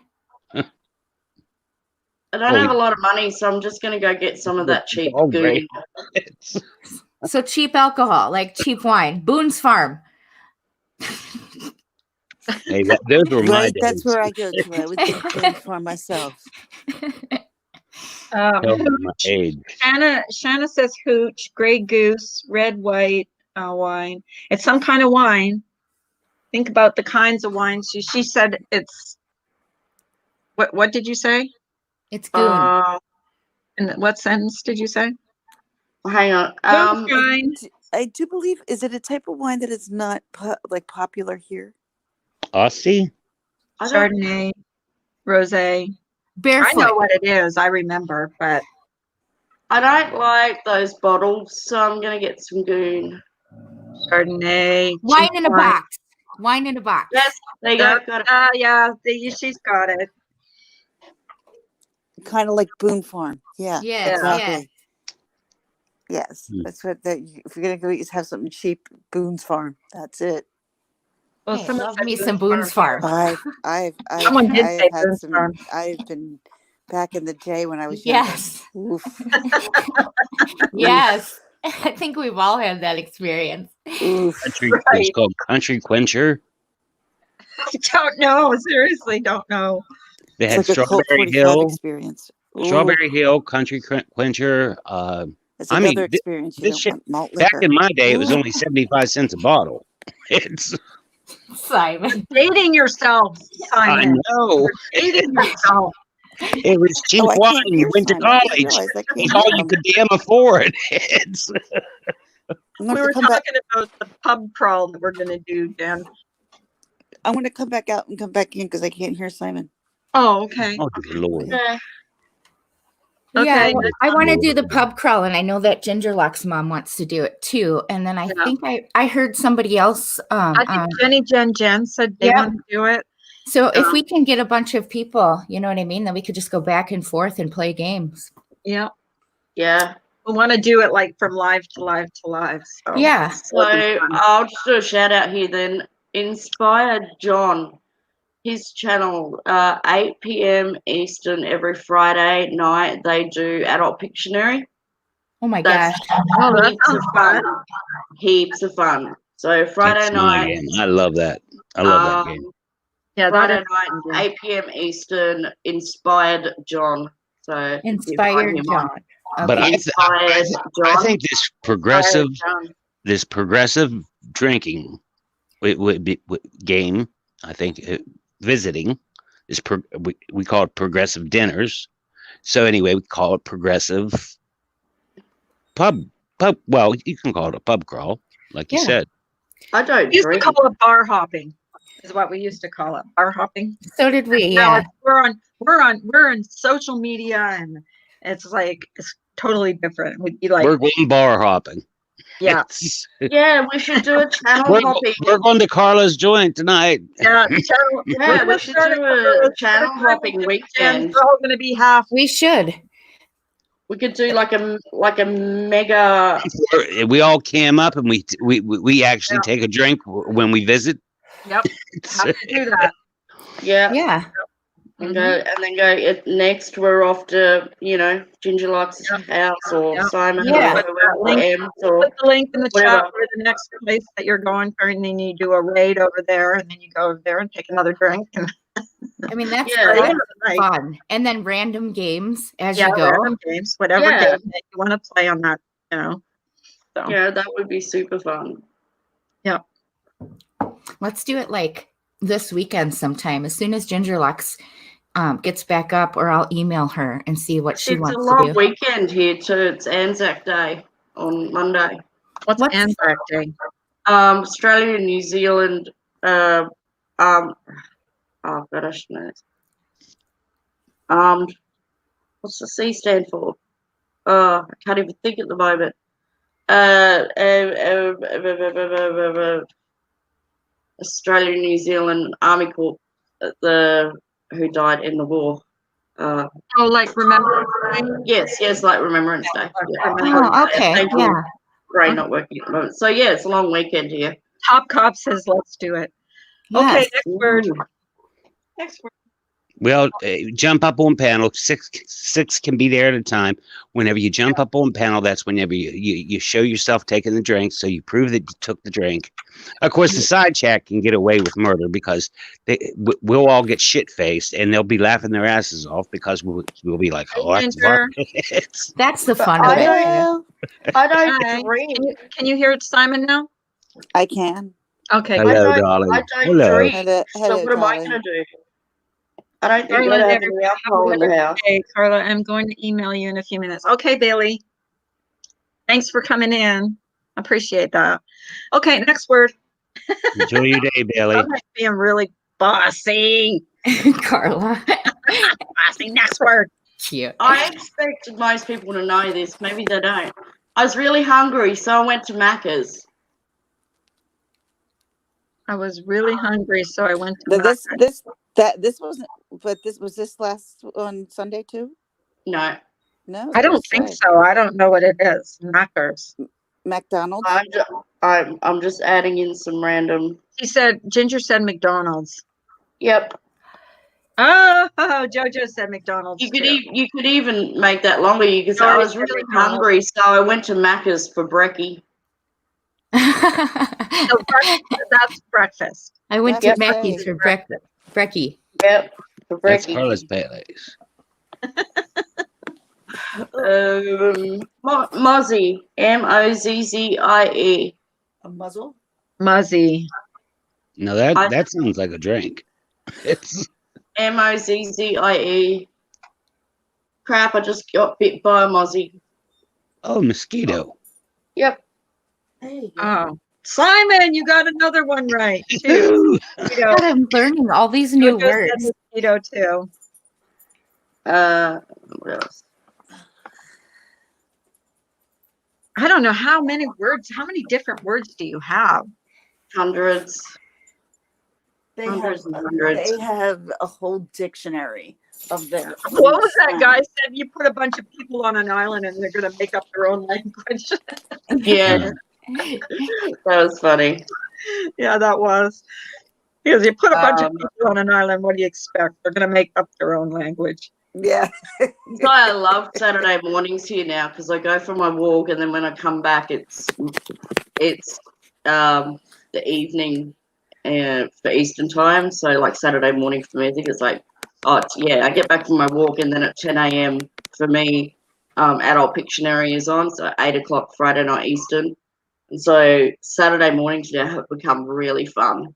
S2: I don't have a lot of money, so I'm just gonna go get some of that cheap
S3: Oh,
S2: goon.
S3: great. It's-
S5: So cheap alcohol, like cheap wine. Boone's Farm.
S3: hey, those were my
S4: Right, that's
S3: days.
S4: where I go to. I would think food for myself.
S3: Tell me my
S1: Hooch.
S3: age.
S1: Shanna says hooch, gray goose, red, white wine. It's some kind of wine. Think about the kinds of wines. She said it's. What did you say?
S5: It's goon.
S1: And what sentence did you say?
S2: Hang on.
S1: Moonshine.
S4: I do believe, is it a type of wine that is not popular here?
S3: Aussie?
S2: I don't,
S1: Chardonnay, rosé. I
S5: Barefoot.
S1: know what it is. I remember, but
S2: I don't like those bottles, so I'm gonna get some goon.
S1: Chardonnay.
S5: Wine
S1: cheap
S5: in a
S1: wine.
S5: box. Wine in a box.
S2: Yes, there you go. Got it.
S1: Yeah, she's got it.
S4: Kind of like Boone Farm. Yeah,
S5: Yes,
S4: exactly. Yes,
S3: Hmm.
S4: that's what. If you're gonna go, just have something cheap. Boone's Farm. That's it.
S1: Well,
S5: Hey,
S1: someone
S5: love
S1: said
S5: me some Boone's Farm.
S1: Someone did say
S4: had
S1: Boone's
S4: some.
S1: Farm.
S4: I've been back in the day when I was younger.
S5: Yes.
S4: Oof.
S5: Yes. I think we've all had that experience.
S4: Oof.
S3: Country,
S1: Right.
S3: It's called Country Quencher.
S1: I don't know. Seriously, don't know.
S3: They
S4: It's
S3: had
S4: like a Colt
S3: Strawberry
S4: 45
S3: Hill.
S4: experience. Ooh,
S3: Strawberry Hill, Country Quencher.
S4: It's
S3: I mean,
S4: another experience. You
S3: this
S4: don't
S3: shit-
S4: want malt
S3: Back
S4: liquor.
S3: in my day, it was
S4: Ooh.
S3: only 75 cents a bottle. It's
S5: Simon.
S1: Dating yourself,
S3: I
S1: Simon.
S3: know.
S1: Dating yourself.
S3: It was cheap
S4: Oh, I
S3: wine.
S4: can't
S3: You
S4: hear
S3: went to
S4: Simon. I just
S3: college.
S4: realized I
S3: It's
S4: can't
S3: all
S4: hear
S3: you
S4: him.
S3: could damn afford. It's
S4: I'm going
S1: We
S4: to
S1: were
S4: come back.
S1: talking about the pub crawl that we're going to do, Dan.
S4: I'm going to come back out and come back in because I can't hear Simon.
S1: Oh, okay.
S3: oh dear Lord.
S2: Okay.
S5: Yeah,
S1: Okay.
S5: I want to do the pub crawl, and I know that Gingerlock's mom wants to do it too. And then I
S1: Yeah.
S5: think I heard somebody else.
S1: I think Jen said they
S5: Yep.
S1: want to do it.
S5: So if we can get a bunch of people, you know what I mean, then we could just go back and forth and play games.
S1: Yeah.
S2: Yeah.
S1: We want to do it like from live to live to live. So
S5: Yeah.
S2: So I'll just do a shout out here then. Inspired John. His channel, 8 p.m. Eastern every Friday night, they do Adult Pictionary.
S5: Oh my
S2: That's
S5: gosh.
S1: Oh, that
S2: heaps of
S1: sounds
S2: fun.
S1: fun.
S2: Heaps of fun. So Friday
S3: That's my
S2: night,
S3: game. I love that. I love that game.
S1: Yeah,
S2: Friday
S1: that is
S2: night,
S1: fun, yeah.
S2: 8 p.m. Eastern, Inspired John. So you can find
S5: Inspired
S2: him
S5: John.
S3: But
S5: Okay.
S2: Tired
S3: I
S2: John.
S3: think this progressive drinking game, I think visiting is we call it progressive dinners. So anyway, we call it progressive pub. Well, you can call it a pub crawl, like you
S5: Yeah.
S3: said.
S2: I don't
S1: We used to
S2: drink.
S1: call it bar hopping, is what we used to call it. Bar hopping.
S5: So did we.
S1: Now
S5: Yeah.
S1: we're on social media, and it's like it's totally different. We'd be like,
S3: We're going bar hopping.
S1: yeah,
S3: It's-
S2: Yeah, we should do a channel hopping.
S3: we're going to Carla's joint tonight.
S1: yeah.
S2: Yeah, we should do a channel hopping weekend.
S1: We're all going to be half.
S5: We should.
S2: We could do like a mega.
S3: We all cam up and we actually take a drink when we visit.
S1: Yep, have to do that.
S2: Yeah.
S5: Yeah.
S2: And then go. Next, we're off to Ginger Luck's house or
S1: Yep.
S2: Simon
S5: Yeah.
S2: or M's or
S1: Put the link in the
S2: whatever.
S1: chat for the next place that you're going for, and then you do a raid over there, and then you go over there and take another drink. And
S5: I mean, that's
S2: Yeah.
S5: that's
S1: Right.
S5: fun. And then random games as
S1: Yeah,
S5: you go.
S1: random games, whatever
S2: Yeah.
S1: game that you want to play on that, So
S2: Yeah, that would be super fun.
S5: Let's do it like this weekend sometime. As soon as Ginger Lux gets back up, or I'll email her and see what she
S2: It's a
S5: wants to
S2: long
S5: do.
S2: weekend here too. It's Anzac Day on Monday.
S1: what's
S5: What's-
S1: Anzac Day?
S2: Australia and New Zealand. Oh God, I should know this. What's the C stand for? I can't even think at the moment. Australia and New Zealand Army Corps, who died in the war.
S1: Oh, like remember?
S2: Yes, like Remembrance Day. Yeah.
S5: Oh, okay.
S2: Thank you.
S5: Yeah.
S2: Brain not working at the moment. So yeah, it's a long weekend here.
S1: Top Cop says, "Let's do it."
S5: Yes.
S1: Okay, next word.
S2: Ooh.
S1: Next word.
S3: Well, jump up on panel. Six can be there at a time. Whenever you jump up on panel, that's whenever you show yourself taking the drink, so you prove that you took the drink. Of course, the side chat can get away with murder because we'll all get shit faced, and they'll be laughing their asses off because we'll be like, "Oh, that's
S1: Ginger.
S3: fun."
S5: That's the
S2: But
S5: fun of
S2: I
S5: it.
S2: don't-
S4: Well,
S2: I don't
S1: Hi.
S2: drink.
S1: Can you hear Simon now?
S4: I can.
S1: Okay.
S3: Hello,
S2: I don't-
S3: darling.
S2: I don't
S3: Hello.
S2: drink.
S4: Hello,
S2: So
S4: hello,
S2: what am I
S4: darling.
S2: going to do? I don't think
S1: Carla,
S2: I'd have
S1: never-
S2: any alcohol in the house.
S1: Okay, Carla, I'm going to email you in a few minutes. Okay, Bailey. Thanks for coming in. Appreciate that. Okay, next word.
S3: Enjoy your day, Bailey.
S1: I'm being really bossy.
S5: Carla.
S1: Bossy. Next word.
S5: Cute.
S2: I expected most people to know this. Maybe they don't. I was really hungry, so I went to Macca's.
S1: I was really hungry, so I went to
S4: But
S1: Macca's.
S4: this wasn't. But this last on Sunday too.
S2: No,
S4: No,
S1: I don't think so. I don't know what it is. Macca's.
S4: McDonald's.
S2: I'm just adding in some random.
S1: Ginger said McDonald's.
S2: Yep.
S1: Oh, Jojo said McDonald's.
S2: You could
S1: too.
S2: you could even make that longer. You could say I was really hungry, so I went to Macca's for brekkie.
S1: So that's breakfast.
S5: I went to
S4: Yep.
S5: Mackey's for breakfast. Brekkie.
S2: Yep, for
S3: That's
S2: brekkie.
S3: Carla's Baileys.
S2: Mozzie, Mozzie.
S4: A muzzle.
S1: Muzzy.
S3: No,
S2: I-
S3: that sounds like a drink. It's
S2: Mozzie. Crap! I just got bit by a mozzie.
S3: mosquito.
S2: Yep.
S1: Oh, Simon, you got another one right. Too.
S3: Ooh.
S1: Mosquito.
S5: God, I'm learning all these new
S1: Jojo said
S5: words.
S1: mosquito too.
S2: What else?
S1: I don't know how many words. How many different words do you have?
S2: Hundreds.
S4: They
S2: Hundreds
S4: have,
S2: and hundreds.
S4: they have a whole dictionary of their.
S1: What was that
S4: own
S1: guy
S4: slang.
S1: said? You put a bunch of people on an island and they're going to make up their own language.
S2: Yeah, that was funny.
S1: Yeah, that was. Because you put a bunch of
S2: Um,
S1: people on an island, what do you expect? They're going to make up their own language.
S4: Yeah.
S2: That's why I love Saturday mornings here now because I go for my walk and then when I come back, it's the evening for Eastern time. So like Saturday morning for me, I think it's like I get back from my walk and then at 10 a.m. for me, Adult Pictionary is on, so 8 o'clock Friday night Eastern. And so Saturday mornings now have become really fun.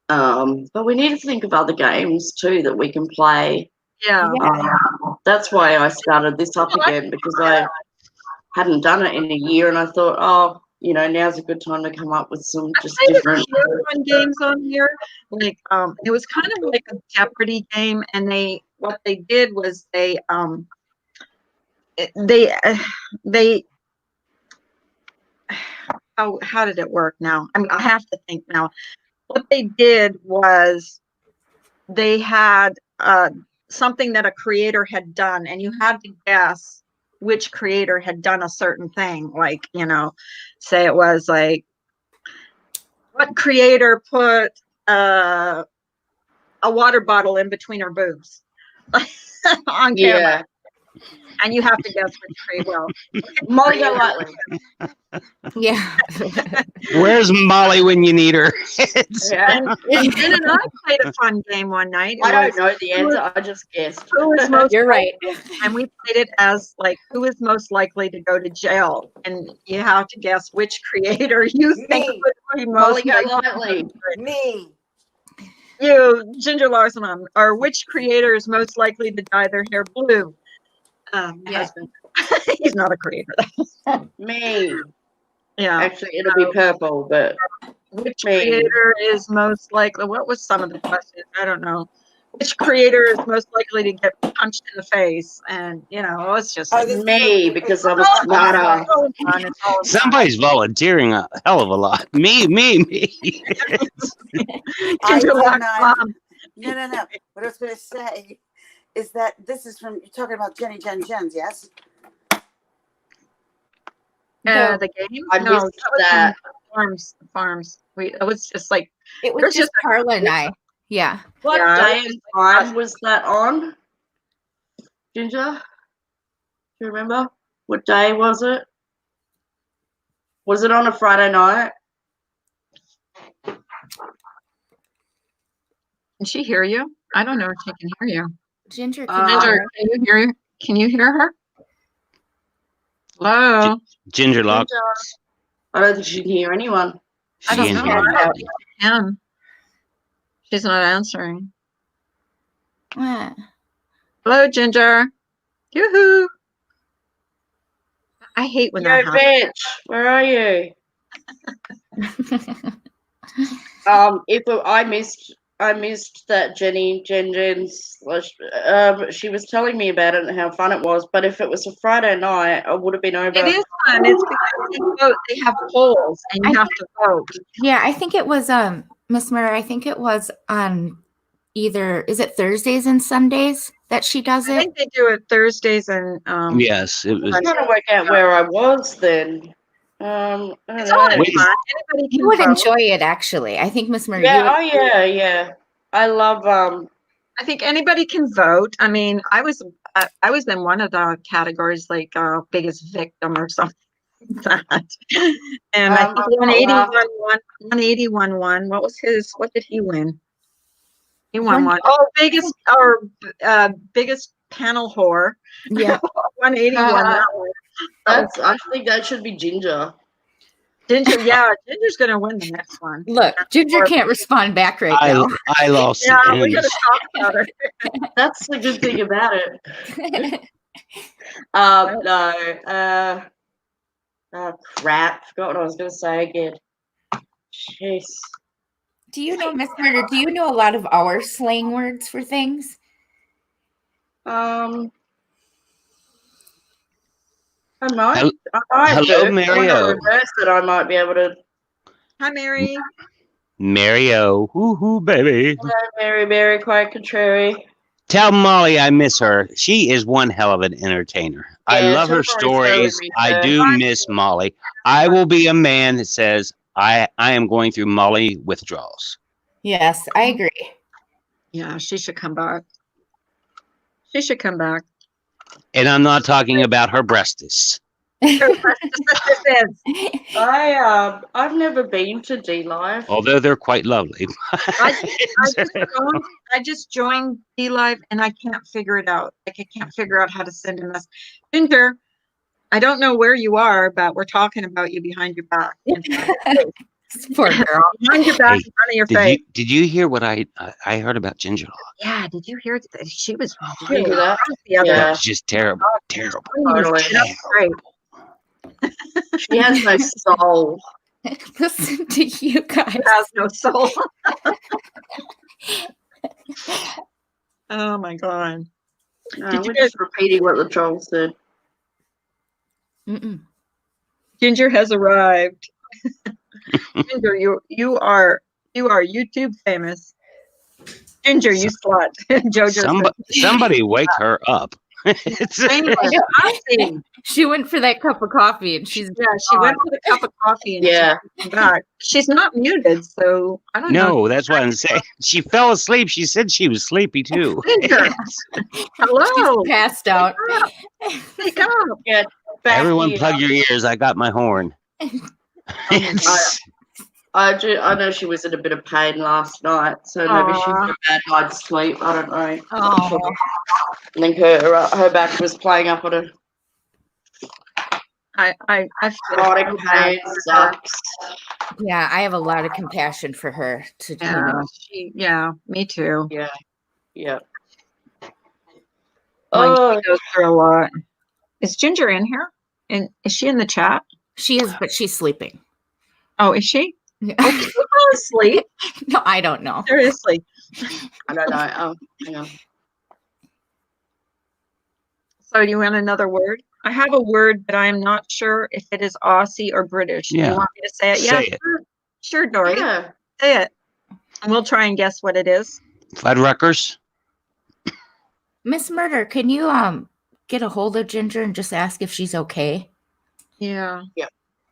S2: But we need to think of other games too that we can play.
S1: Yeah.
S2: That's why I started this up again, because I hadn't done it in a year, and I thought, oh, you know, now's a good time to come up with some just
S1: I played
S2: different.
S1: a few fun games on here. Like it was kind of like a Jeopardy game, and what they did was they how did it work now? I mean, I have to think now. What they did was they had something that a creator had done, and you had to guess which creator had done a certain thing. Like, you know, say it was like, what creator put a water bottle in between her boobs on camera?
S2: Yeah.
S1: And you have to guess which creator. Well,
S2: Molly Golightly.
S5: Yeah.
S3: Where's Molly when you need her?
S2: Yeah.
S1: and Jen and I played a fun game one night. It
S2: I don't
S1: was
S2: know the answer. I just guessed.
S1: who is most
S5: You're right.
S1: and we played it as like who is most likely to go to jail, and you have to guess which creator you think
S6: Me.
S1: would be
S2: Molly
S1: most
S2: Golightly.
S6: Me.
S1: you, Ginger Larson, or which creator is most likely to dye their hair blue? My
S5: Yeah.
S1: husband. He's not a creator.
S2: Me.
S1: Yeah.
S2: Actually, it'll be purple, but
S1: Which
S2: me.
S1: creator is most likely? What was some of the questions? I don't know. Which creator is most likely to get punched in the face? And you know, it's just
S6: Oh, this-
S2: Me, because I'm a
S1: Oh,
S2: smarter.
S1: it's all fun, it's all fun.
S3: Somebody's volunteering a hell of a lot. Me.
S6: I
S1: Ginger
S6: did
S1: Larson,
S6: not-
S1: Mom.
S6: No. What I was going to say is that this is from, you're talking about Jens, yes?
S5: No,
S1: The game?
S2: I
S1: No,
S2: missed
S1: was
S2: that.
S1: Farms. It was just like
S5: it was
S1: There's
S5: just
S1: just
S5: Carla and I. Yeah.
S2: What
S1: Yeah.
S2: day and time was that on? Ginger? Do you remember? What day was it? Was it on a Friday night?
S1: can she hear you? I don't know if she can hear you.
S5: Ginger,
S1: Ginger, can you hear you? Can you hear her? Hello?
S3: Ginger lock.
S2: Ginger. I don't think she can hear anyone.
S1: I don't
S3: She in
S1: know.
S3: here.
S1: I don't think she can. She's not answering.
S5: What?
S1: Hello, Ginger. Yoo-hoo. I hate when
S2: Yo,
S1: that happens.
S2: bitch, where are you? I missed that Jen's. She was telling me about it and how fun it was. But if it was a Friday night, I would have been over.
S1: It is fun. It's because they have polls and you have to vote.
S5: Yeah, I think it was Miss Murray, I think it was on either, is it Thursdays and Sundays that she does
S1: I
S5: it?
S1: think they do it Thursdays and
S3: Yes, it was.
S2: I'm trying to work out where I was then. I don't
S1: it's
S2: know.
S1: all fun.
S3: Wait.
S1: Anybody can
S5: You would
S1: vote.
S5: enjoy it actually. I think Miss Murray, you
S2: Yeah,
S5: would-
S2: yeah. I love
S1: I think anybody can vote. I mean, I was in one of the categories like biggest victim or something like that. And I think 181 won. What was his? What did he win? He won one. Oh, biggest panel whore.
S5: yeah.
S1: 181. that one.
S2: I think that should be Ginger.
S1: Ginger, yeah, Ginger's gonna win the next one.
S5: Look, Ginger can't respond back right now.
S3: I lost
S1: Yeah,
S3: the
S1: we gotta
S3: interest.
S1: talk about it.
S2: That's the good thing about it. Crap. Forgot what I was going to say again. Jeez.
S5: Do you know, Miss Murder, do you know a lot of our slang words for things?
S2: I might.
S3: Hel-
S2: I
S3: hello,
S2: do.
S3: Mario.
S2: Reverse it, I might be able to.
S1: Hi, Mary.
S3: Mario, hoo baby.
S2: Hello, Mary, quite contrary.
S3: Tell Molly I miss her. She is one hell of an entertainer. I
S2: Yeah,
S3: love her
S2: she'll probably tell
S3: stories.
S2: me
S3: I
S2: so.
S3: do miss Molly. I will be a man that says I am going through Molly withdrawals.
S5: Yes, I agree.
S1: Yeah, she should come back. She should come back.
S3: And I'm not talking about her breastis.
S2: I've never been to D Live.
S3: Although they're quite lovely.
S1: I just joined DLive and I can't figure it out. Like I can't figure out how to send a message. Ginger, I don't know where you are, but we're talking about you behind your back.
S5: Poor girl.
S1: Behind your back,
S3: Hey,
S1: in front of your face.
S3: Did you hear what I heard about Ginger Log?
S1: Yeah, did you hear that? She was
S2: Did you hear
S1: really
S2: that?
S1: rough the other
S2: Yeah.
S3: That
S1: day.
S3: was just terrible. Terrible.
S2: Totally.
S1: Sit up straight.
S2: She has no soul.
S5: Listen to you guys.
S1: She has no soul. Oh my god.
S2: No,
S1: Did you
S2: we're just repeating what the troll said.
S5: Mm-mm.
S1: Ginger has arrived. Ginger, you are YouTube famous. Ginger, you slut. Jojo said.
S3: Somebody wake her up. It's-
S1: Anyway, Ozzy.
S5: She went for that cup of coffee and she's
S1: Yeah, she went with a cup of coffee and
S2: Yeah.
S1: she came back. She's not muted, so I don't know.
S3: no, that's what I'm saying. She fell asleep. She said she was sleepy too.
S1: Ginger, hello.
S5: she's passed out.
S1: Wake up.
S2: Back
S3: Everyone
S2: here.
S3: plug your ears. I got my horn. It's-
S2: I know she was in a bit of pain last night, so maybe she had a bad night's sleep. I don't know.
S1: Oh,
S2: I think her back was playing up on her.
S1: I feel
S2: Chronic
S1: so bad
S2: pain
S1: for her.
S2: sucks.
S5: Yeah, I have a lot of compassion for her. To
S1: Yeah, me too.
S2: Yeah. Yeah.
S1: Like,
S2: Oh,
S1: she goes through a lot. Is Ginger in here? And is she in the chat?
S5: she is, but she's sleeping.
S1: Oh, is she?
S5: no,
S1: Oh, she fell asleep.
S5: I don't know.
S1: Seriously.
S2: I don't know. Oh, hang on.
S1: So do you want another word? I have a word, but I am not sure if it is Aussie or British. Do
S3: Yeah.
S1: you want me to say it?
S3: Say
S1: Yeah,
S3: it.
S1: sure, Dory.
S2: Yeah.
S1: Say it. And we'll try and guess what it is.
S3: Fuddruckers.
S5: Miss Murder, can you get a hold of Ginger and just ask if she's okay?
S1: Yeah.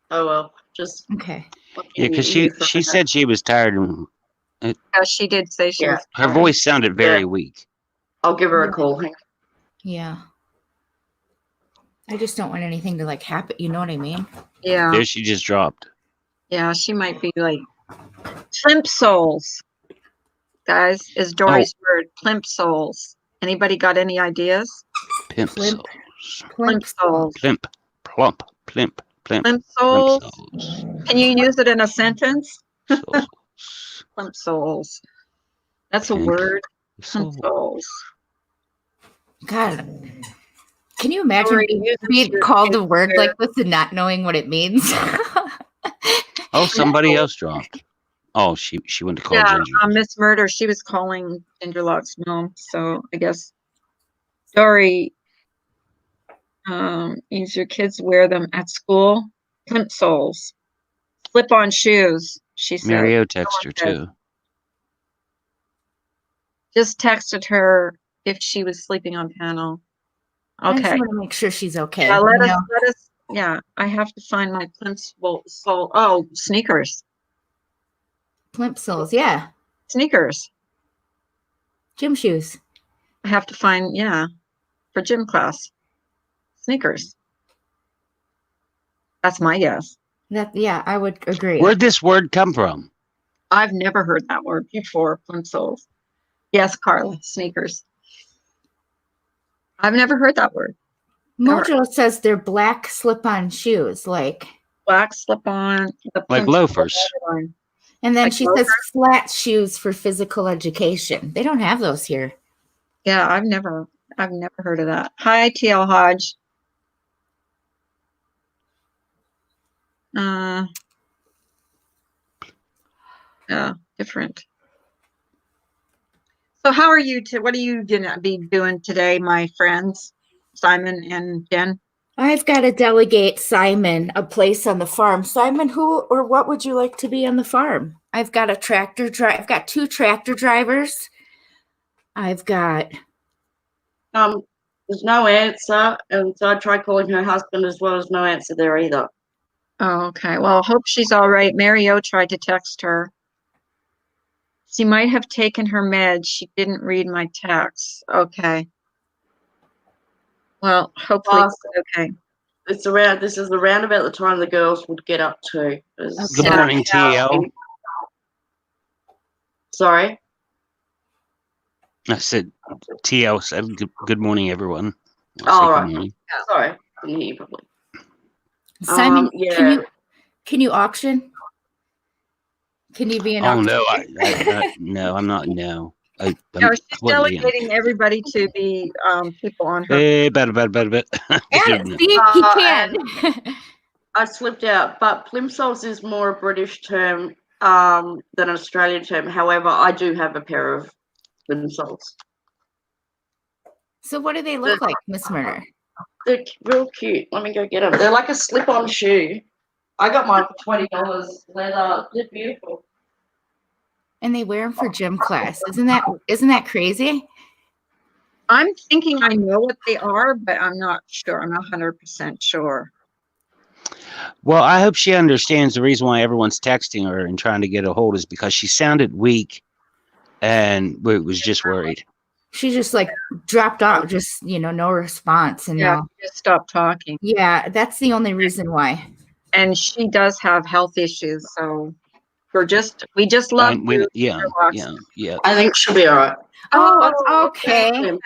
S2: Oh well. Just
S5: Okay.
S3: Yeah, because she said she was tired and
S1: Yeah, she did say she
S2: Yeah.
S1: was.
S3: her voice sounded very weak.
S2: I'll give her a call. Hang on.
S5: Yeah. I just don't want anything to like happen. You know what I mean?
S1: Yeah.
S3: There she just dropped.
S1: Yeah, she might be like plimp souls. Guys, is Dory's word plimp souls. Anybody got any ideas?
S3: Pimp
S5: Plimp.
S3: souls.
S1: Plimp souls.
S3: Plimp. Plump. Plimp. Plimp.
S1: Plimp
S3: Plimp
S1: souls.
S3: souls.
S1: Can you use it in a sentence?
S3: Souls.
S1: Plimp souls. That's a
S3: Plimp
S1: word. Plimp
S3: souls.
S1: souls.
S5: God. Can you imagine
S1: Dory,
S5: being
S1: use it to your
S5: called a word
S1: fair.
S5: like this and not knowing what it means?
S3: Oh, somebody else dropped. Oh, she went to call
S1: Yeah,
S3: Ginger.
S1: Miss Murder, she was calling Ginger Locke's mom. So I guess Dory, use your kids wear them at school. Plimp soles. Slip on shoes, she said.
S3: Mario texted her
S1: said.
S3: too.
S1: Just texted her if she was sleeping on panel.
S5: I just
S1: Okay.
S5: want to make sure she's okay.
S1: Yeah,
S5: you
S1: let
S5: know?
S1: us, yeah, I have to find my plimp sole. Oh, sneakers.
S5: Plimp soles. Yeah.
S1: Sneakers.
S5: Gym shoes.
S1: I have to find, yeah, for gym class. Sneakers. That's my guess.
S5: Yeah, I would agree.
S3: Where'd this word come from?
S1: I've never heard that word before, plimp soles. Yes, Carla, sneakers. I've never heard that word.
S5: Mojo says they're black slip-on shoes, like,
S1: Black slip-on. the
S3: Like
S1: plimp sole
S3: loafers.
S1: line.
S5: and then
S1: Like
S5: she says flat shoes for physical education. They don't have those here.
S1: Yeah, I've never heard of that. Hi, TL Hodge. Yeah, different. So how are you what are you gonna be doing today, my friends, Simon and Jen?
S5: I've got to delegate Simon a place on the farm. Simon, who or what would you like to be on the farm? I've got a tractor drive. I've got 2 tractor drivers. I've got
S2: There's no answer, and so I tried calling her husband as well. As no answer there either.
S1: Oh, okay. Well, hope she's all right. Mary O tried to text her. She might have taken her meds. She didn't read my text. Okay. Well, hopefully it's okay.
S2: it's around. This is around about the time the girls would get up to. It's,
S3: Good
S5: Okay.
S3: morning, TL.
S2: Sorry.
S3: I said TL said good morning, everyone. I
S2: Oh,
S3: said good
S2: right.
S3: morning.
S2: Sorry, didn't hear you properly.
S5: Simon,
S2: Yeah.
S5: can you auction? Can you be an
S3: Oh
S5: auction?
S3: no, no, I'm not. No, I'm
S1: No, she's
S3: completely.
S1: delegating everybody to be people on her.
S3: Hey, better.
S5: Yeah,
S3: No.
S5: see, he can.
S2: I slipped out, but plimsolls is more a British term than an Australian term. However, I do have a pair of plimsolls.
S5: So what do they look like, Miss Murder?
S2: They're real cute. Let me go get them. They're like a slip-on shoe. I got mine for $20. They're beautiful.
S5: And they wear them for gym class. Isn't that crazy?
S1: I'm thinking I know what they are, but I'm not sure. I'm not 100% sure.
S3: Well, I hope she understands the reason why everyone's texting her and trying to get a hold is because she sounded weak, and was just worried.
S5: She just like dropped off, just no response, and
S1: Yeah,
S5: now
S1: just stop talking.
S5: yeah, that's the only reason why.
S1: And she does have health issues, so we just love you.
S3: Yeah.
S2: I think she'll be all right.
S5: Oh, okay.
S1: Okay,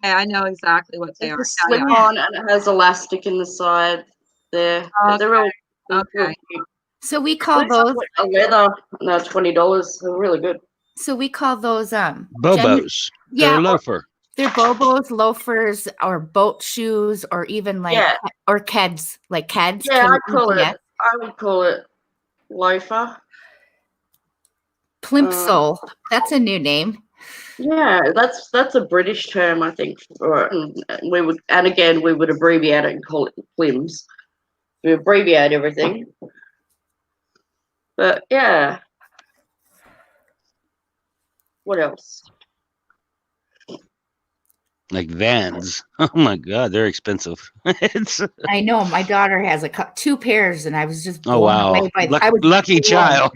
S1: I know exactly what they are.
S2: It's a
S1: Yeah, yeah.
S2: slip-on and it has elastic in the side there. But they're real
S1: Okay.
S2: cute.
S5: So we call
S2: These
S5: those.
S2: are a leather, and they're $20. They're really good.
S5: So we call those
S3: Bobos. They're
S5: yeah,
S3: a loafer.
S5: they're bobos, loafers, or boat shoes, or even like
S2: Yeah.
S5: or keds, like keds.
S2: Yeah,
S5: K-E-D-S.
S2: I would call it loafer.
S5: Plimsoll. That's a new name.
S2: Yeah, that's a British term, I think. We would abbreviate it and call it plims. We abbreviate everything. But yeah. What else?
S3: Like Vans. Oh my God, they're expensive. It's
S5: I know my daughter has two pairs, and I was just blown
S3: oh wow,
S5: away by. I was
S3: lucky
S5: blown-
S3: child.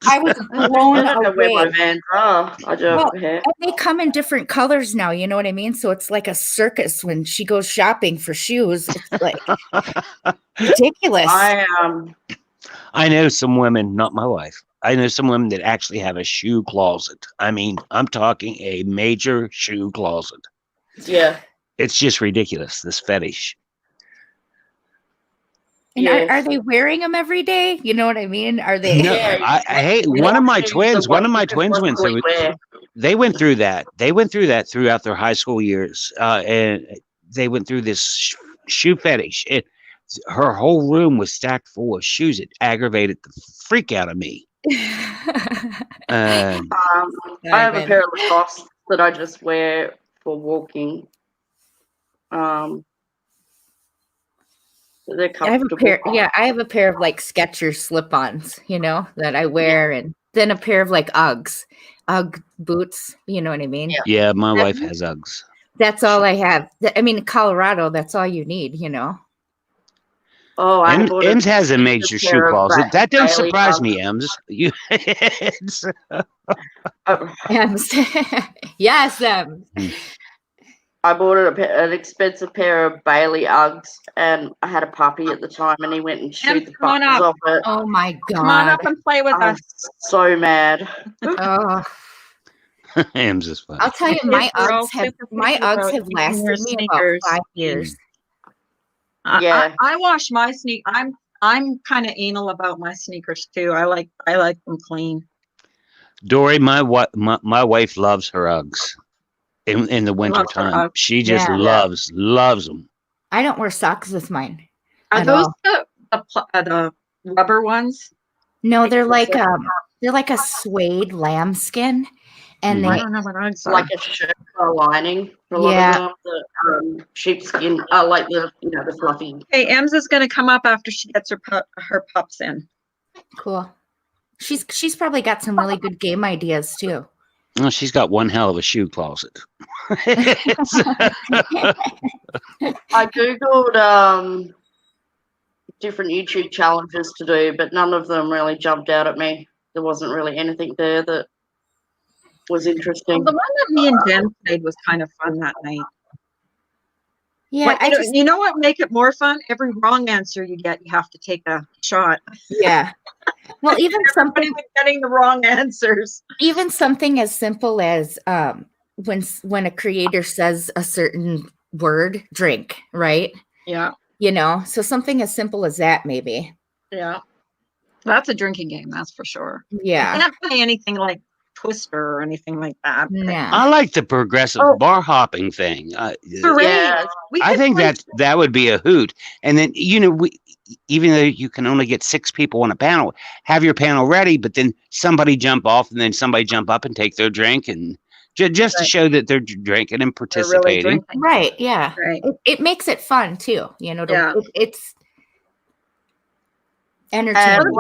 S5: I was
S2: I
S5: blown
S2: don't know where
S5: away.
S2: my Vans are. I do have a pair.
S5: And they come in different colors now, you know what I mean? So it's like a circus when she goes shopping for shoes. It's like ridiculous.
S3: I know some women, not my wife. I know some women that actually have a shoe closet. I mean, I'm talking a major shoe closet.
S2: Yeah.
S3: It's just ridiculous, this fetish.
S5: And
S2: Yes.
S5: are they wearing them every day? You know what I mean? Are they?
S3: No, hey, one of my twins went through it. They went through that. They went through that throughout their high school years. And they went through this shoe fetish. Her whole room was stacked full of shoes. It aggravated the freak out of me.
S2: I have a pair of Lacoste that I just wear for walking. They're
S5: I have
S2: comfortable.
S5: I have a pair of like Skechers slip-ons, that I wear, and then a pair of like Ugg boots. You know what I mean?
S3: Yeah, my wife has Uggs.
S5: That's all I have. I mean, Colorado, that's all you need,
S2: Oh,
S3: Ems has a major shoe closet. That don't
S2: Bailey
S3: surprise
S2: Uggs.
S3: me, Ems.
S5: Yes,
S2: I bought an expensive pair of Bailey Uggs, and I had a puppy at the time, and he went and chewed the
S1: come on
S2: buttons
S1: up.
S2: off it.
S5: Oh my
S1: Come on
S5: God.
S1: up and play with
S2: I'm
S1: us.
S2: so mad.
S5: Oh,
S3: Ems is funny.
S5: I'll tell you, my
S1: We're all
S5: Uggs have
S1: super picky
S5: have
S1: about using
S5: lasted
S1: your
S5: me
S1: sneakers.
S5: about 5 years.
S2: Yeah.
S1: I wash my I'm kind of anal about my sneakers too. I like them clean.
S3: Dory, my wife loves her Uggs in the winter
S1: loves her
S3: time.
S1: Uggs.
S3: She just
S5: Yeah.
S3: loves them.
S5: I don't wear socks with mine.
S1: Are
S5: At
S1: those
S5: all.
S1: the rubber ones?
S5: No, they're like
S1: Like-
S5: they're like a suede lambskin, and
S1: I
S5: they
S1: don't know what Uggs are.
S2: Like a shirt lining for a lot
S5: Yeah.
S2: of them. The sheepskin, like the fluffy.
S1: Hey, Ems is going to come up after she gets her pups in.
S5: cool. She's probably got some really good game ideas too.
S3: Well, she's got one hell of a shoe closet.
S2: I googled different YouTube challenges to do, but none of them really jumped out at me. There wasn't really anything there that was interesting.
S1: Well, the one that me and Jen played was kind of fun that night.
S5: Yeah,
S1: What,
S5: I
S1: you know,
S5: just
S1: you know what make it more fun? Every wrong answer you get, you have to take a shot.
S5: yeah. Well,
S1: Everybody was getting the wrong answers.
S5: even something as simple as when a creator says a certain word, drink, right?
S1: Yeah,
S5: You know, so something as simple as that, maybe.
S1: yeah. That's a drinking game, that's for sure. You
S5: Yeah.
S1: can't play anything like Twister or anything like that. but
S5: Yeah.
S3: I like the progressive
S1: Oh.
S3: bar hopping thing.
S1: Charades.
S2: Yeah.
S1: We
S3: I
S1: could
S3: think
S1: play
S3: that would be a hoot. And then even though you can only get 6 people on a panel, have your panel ready, but then somebody jump off and then somebody jump up and take their drink, and just to
S1: Right.
S3: show that they're drinking and
S1: they're really
S3: participating.
S1: drinking.
S5: Right. Yeah.
S1: Right.
S5: It makes it fun too, you know,
S1: Yeah.
S5: it's entertaining.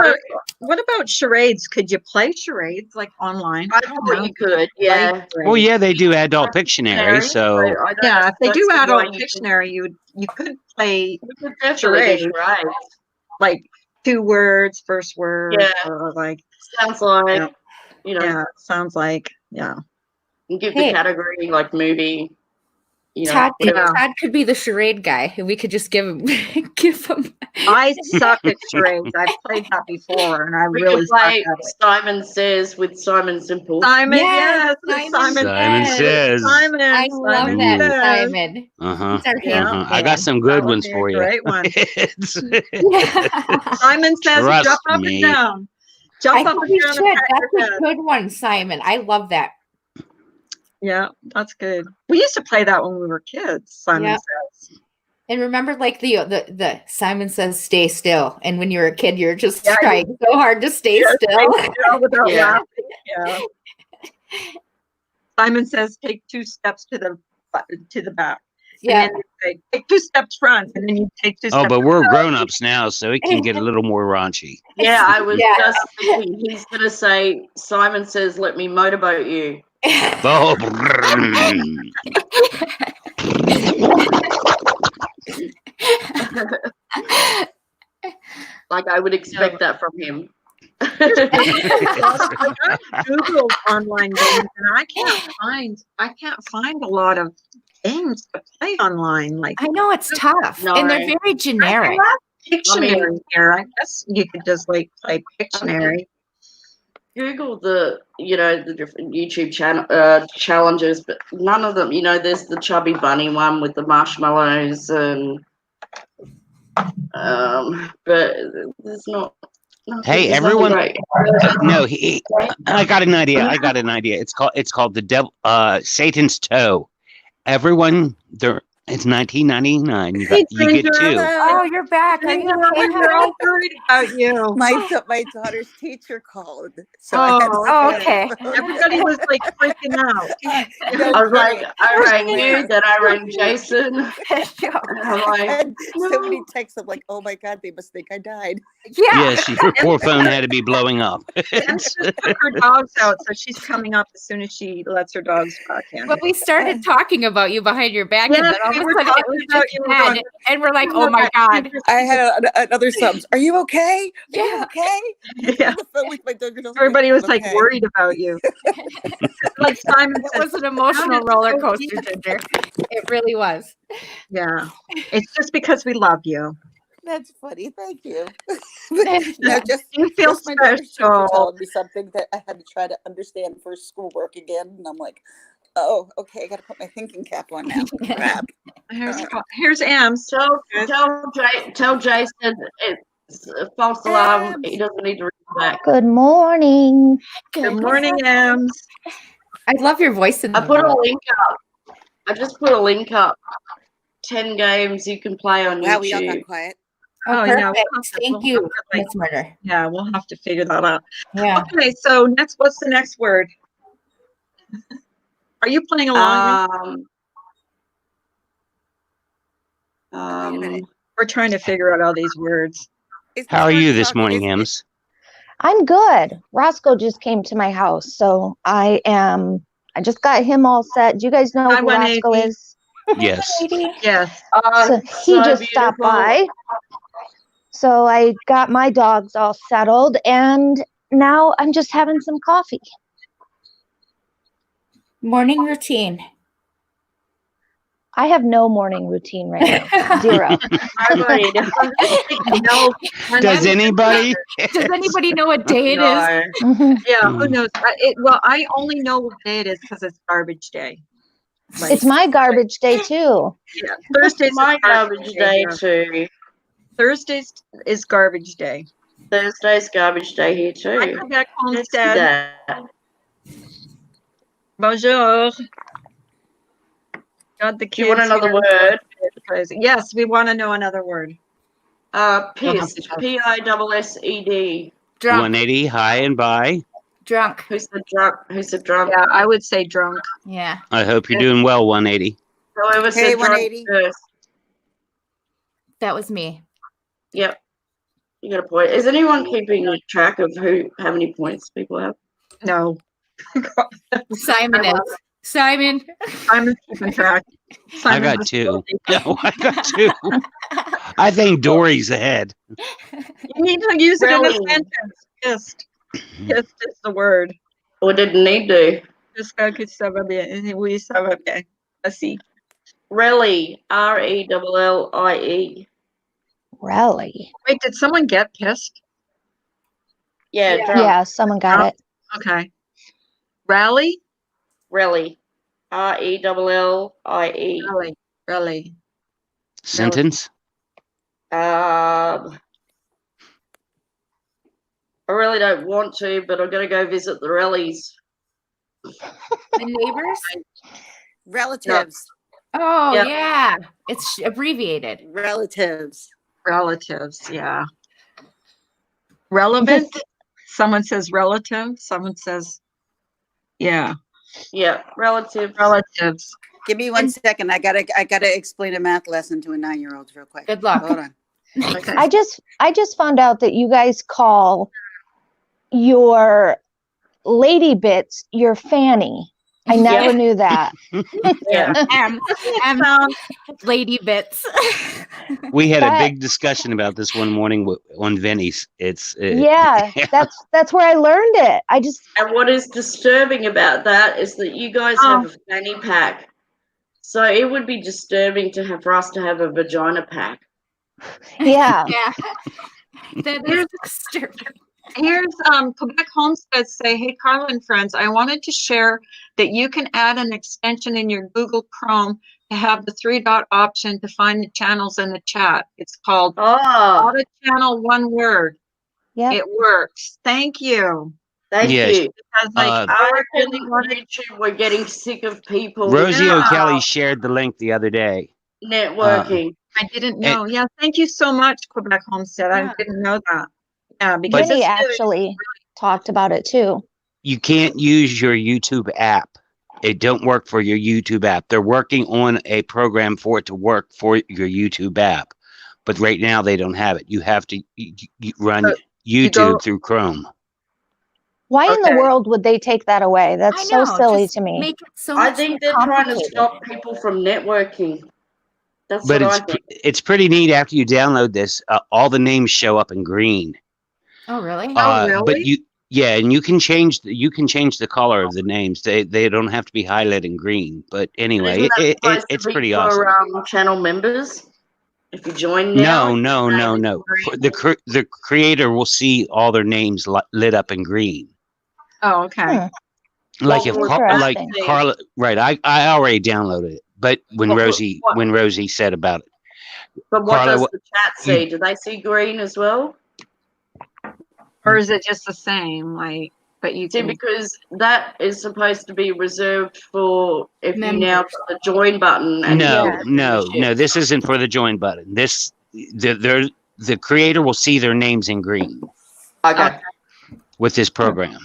S1: What about charades? Could you play charades like online?
S2: I thought you could. Yeah.
S3: Well, yeah, they do adult Pictionary, so
S2: I don't
S1: Yeah, if they
S2: don't
S1: do
S2: see why
S1: adult
S2: you
S1: Pictionary, you could play
S2: could definitely do
S1: charades.
S2: charades.
S1: like 2 words, first word,
S2: Yeah.
S1: or like
S2: Sounds like,
S1: Yeah.
S2: you know,
S1: yeah, sounds like yeah.
S2: and give
S5: Hey.
S2: the category like movie, you know,
S5: Todd,
S2: whatever.
S5: Todd could be the charade guy, and we could just give him give him.
S1: I suck at charades. I've played that before, and I
S2: We
S1: really
S2: could
S1: suck
S2: play
S1: at it.
S2: Simon Says with Simon Simple.
S1: Simon,
S5: Yes,
S1: yes,
S5: Simon
S3: Simon Says.
S1: Simon,
S5: I love
S1: Simon
S5: that,
S1: Says.
S5: Simon.
S3: Uh-huh.
S5: He's our
S1: Yeah.
S5: handy
S3: I got
S5: man.
S3: some good
S1: That would
S3: ones
S1: be a
S3: for you.
S1: great one.
S3: It's-
S5: Yeah.
S1: Simon Says,
S3: Trust
S1: jump up
S3: me.
S1: and down.
S5: I
S1: Jump up
S5: think
S1: and
S5: we
S1: down.
S5: should.
S1: And pat
S5: That's
S1: your
S5: a
S1: head.
S5: good one, Simon. I love that.
S1: Yeah, that's good. We used to play that when we were kids. Simon
S5: Yeah.
S1: Says.
S5: And remember, like the Simon Says, "Stay still," and when you're a kid, you're just
S1: Yeah,
S5: trying so hard to stay
S1: Yeah,
S5: still.
S1: stay still without
S2: Yeah.
S1: laughing. Yeah. Simon Says, take 2 steps to the back.
S5: Yeah.
S1: And then you say, take 2 steps front, and then you take 2
S3: Oh,
S1: steps.
S3: but we're grown-ups now, so it can get a little more raunchy.
S2: Yeah, I was
S5: Yeah.
S2: just thinking he's gonna say Simon Says let me motorboat you.
S3: Oh,
S2: Like I would expect that from him.
S1: I Googled online games, and I can't find a lot of games to play online. Like
S5: I know it's tough, and they're
S2: No.
S5: very generic.
S1: Pictionary here. I guess you could just like play Pictionary.
S2: Google the different YouTube challenges, but none of them. There's the Chubby Bunny one with the marshmallows, and but there's not.
S3: Hey,
S2: there's
S3: everyone-
S2: nothing great.
S3: no, I got an idea. It's called the devil, Satan's Toe. Everyone, it's $19.99. You get 2.
S5: Oh, you're back. Are you okay,
S1: We're all
S5: honey?
S1: worried about you.
S4: My daughter's teacher called. So I had to
S5: Oh,
S4: pick
S5: okay.
S4: up.
S1: Everybody was like freaking out.
S4: No,
S2: I was like,
S4: really.
S2: I rang you, then I rang Jason. And I'm like,
S4: And somebody
S2: no.
S4: texts them like, "Oh my God, they must think I died."
S5: Yeah.
S3: Yes, your poor phone had to be blowing up.
S1: And she just took her dogs out, so she's coming up as soon as she lets her dogs back in.
S5: But we started talking about you behind your back, and
S1: Yes,
S5: then all
S1: we
S5: of a
S1: were
S5: sudden it
S1: talking
S5: was
S1: about
S5: just
S1: you.
S5: Ted, and we're like, "Oh my God!"
S4: I had another subs. Are you okay? Are you
S5: Yeah.
S4: okay?
S1: Yeah.
S4: On the phone with my dog, and I
S1: Everybody was like
S4: "Okay."
S1: worried about you. Like Simon
S5: It
S1: said,
S5: was an emotional
S1: "Sounded
S5: roller
S1: so
S5: coaster,
S1: deep."
S5: Ginger. It really was.
S1: Yeah, it's just because we love you.
S4: That's funny. Thank you.
S5: Yeah.
S4: Just
S1: You feel
S4: just my daughter's teacher
S1: special.
S4: telling me something that I had to try to understand for schoolwork again, and I'm like, "Oh, okay, I got to put my thinking cap on now." Crap.
S1: Here's Ams.
S2: Tell Jason it's a false alarm. He doesn't need to read back.
S7: Good morning.
S1: Good morning, Ams.
S5: I love your voice in
S2: I
S5: the
S2: put a
S5: world.
S2: link up. I just put a link up. 10 games you can play on
S4: Wow, we all
S2: YouTube.
S4: got quiet.
S5: Oh,
S1: Oh, yeah,
S5: perfect.
S1: we'll have to-
S5: Thank
S1: we'll
S5: you,
S1: have to, like-
S5: Miss Murder.
S1: Yeah, we'll have to figure that out.
S5: Yeah.
S1: Okay, so what's the next word? Are you playing along?
S4: Wait a minute.
S1: We're trying to figure out all these words.
S4: Is
S3: How are
S4: Miss
S3: you
S4: Martin
S3: this
S4: talking?
S3: morning,
S4: Is-
S3: Ems?
S7: I'm good. Roscoe just came to my house, so I just got him all set. Do you guys know
S1: Hi,
S7: who Roscoe
S1: 180.
S7: is?
S3: Yes.
S1: Yes.
S7: So he just stopped by. So I got my dogs all settled, and now I'm just having some coffee.
S5: Morning routine.
S7: I have no morning routine right now. Zero.
S3: Does anybody?
S5: Does anybody know what day it is?
S2: No.
S7: Mhm.
S1: Yeah, who
S3: Mm.
S1: knows? Well, I only know what day it is because it's garbage day. Like,
S7: It's my garbage day too.
S1: yeah, Thursday's
S2: My
S1: is
S2: garbage day
S1: here.
S2: too.
S1: Thursdays is garbage day.
S2: Thursday's garbage day here
S1: I
S2: too.
S1: come back
S2: Let's do
S1: homestead.
S2: that.
S1: Bonjour. Got the
S2: Do you want
S1: kids
S2: another
S1: here.
S2: word?
S1: Crazy. Yes, we want to know another word.
S2: Pissed. Pissed.
S5: Drunk.
S3: 180, high and by.
S5: Drunk.
S2: Who's the drunk? Who's the drunk?
S1: Yeah, I would say drunk.
S5: Yeah.
S3: I hope you're doing well, 180.
S2: Whoever
S6: Hey,
S2: said drunk
S6: 180.
S2: first.
S5: That was me.
S2: Yep. You got a point. Is anyone keeping a track of how many points people have?
S1: No.
S5: Simon is. Simon.
S1: I'm keeping track.
S3: I
S1: Simon
S3: got
S1: was
S3: 2.
S1: guilty.
S3: No, I got 2. I think Dory's ahead.
S1: You need to use it in a
S2: Really?
S1: sentence. Pissed. Pissed is the word.
S2: Or didn't need to?
S1: J'espère que ça va bien. Oui, ça va bien. Merci.
S2: Relly. Rellie.
S7: Rally.
S1: Wait, did someone get pissed?
S2: Yeah,
S1: Yeah.
S2: drunk.
S7: Yeah, someone got it.
S1: Okay. Rally?
S2: Relly. Rellie.
S1: Rally. Rally.
S3: Sentence?
S2: I really don't want to, but I'm going to go visit the Rellies.
S5: The neighbors?
S6: Relatives.
S5: Oh,
S2: Yep.
S5: yeah. It's abbreviated.
S6: Relatives.
S1: Relatives, yeah. Relevant? Someone says relative. Someone says, yeah,
S2: Yeah, relative.
S1: relatives.
S6: Give me 1 second. I gotta explain a math lesson to a 9-year-old real quick.
S5: Good luck.
S6: Hold on.
S2: Okay.
S7: I just found out that you guys call your lady bits your fanny. I never knew that.
S2: Yeah.
S5: Lady bits.
S3: We had a
S7: That-
S3: big discussion about this one morning on Vinny's. It's
S7: Yeah, that's where I learned it. I just
S2: And what is disturbing about that is that you guys have a fanny pack. So it would be disturbing for us to have a vagina pack.
S7: yeah.
S5: Yeah. That is disturbing.
S1: Here's Quebec Homestead say, hey, Carla and friends, I wanted to share that you can add an extension in your Google Chrome to have the 3-dot option to find the channels in the chat. It's called
S2: Oh,
S1: Auto Channel One Word.
S7: Yeah.
S1: It works. Thank you.
S2: thank
S3: Yes.
S2: you.
S1: Because, like,
S2: I
S1: I
S2: reckon
S1: really wanted
S2: YouTube, we're getting sick of people
S3: Rosie
S1: Yeah.
S3: O'Kelly shared the link the other day.
S2: networking.
S1: I didn't know. Yeah, thank you so much, Quebec Homestead.
S5: Yeah.
S1: I didn't know that. Yeah, because
S7: Vinny
S1: it's
S7: actually talked about it too.
S3: You can't use your YouTube app. It don't work for your YouTube app. They're working on a program for it to work for your YouTube app. But right now they don't have it. You have to run
S1: So
S3: YouTube
S1: go-
S3: through Chrome.
S7: Why in the
S1: Okay.
S7: world would they take that away? That's
S5: I
S7: so
S5: know,
S7: silly
S5: just
S7: to me.
S5: Make it so
S2: I
S5: much
S2: think
S5: more
S2: they're trying to
S5: complicated.
S2: stop people from networking. That's
S3: But
S2: what I think.
S3: it's pretty neat after you download this. All the names show up in green.
S5: Oh, really?
S1: Oh,
S3: But
S1: really?
S3: and you can change the color of the names. They don't have to be highlighted in green. But anyway,
S2: Isn't that supposed to
S3: it's
S2: be
S3: pretty
S2: for,
S3: awesome.
S2: channel members. If you join now,
S3: No. The creator will see all their names lit up in green.
S1: Oh, okay.
S3: Like
S2: Well,
S3: if like
S7: interesting.
S3: Carla, right? I already downloaded it, but when
S2: What-
S3: Rosie said about it,
S2: But what
S3: Carla,
S2: does
S3: what-
S2: the chat see? Do they see green as well?
S1: Or is it just the same? Like, but you
S2: See,
S1: can.
S2: because that is supposed to be reserved for if you now
S5: Members.
S2: put the join button. And
S3: no. This isn't for the join button. The creator will see their names in green
S2: Okay.
S3: with this program.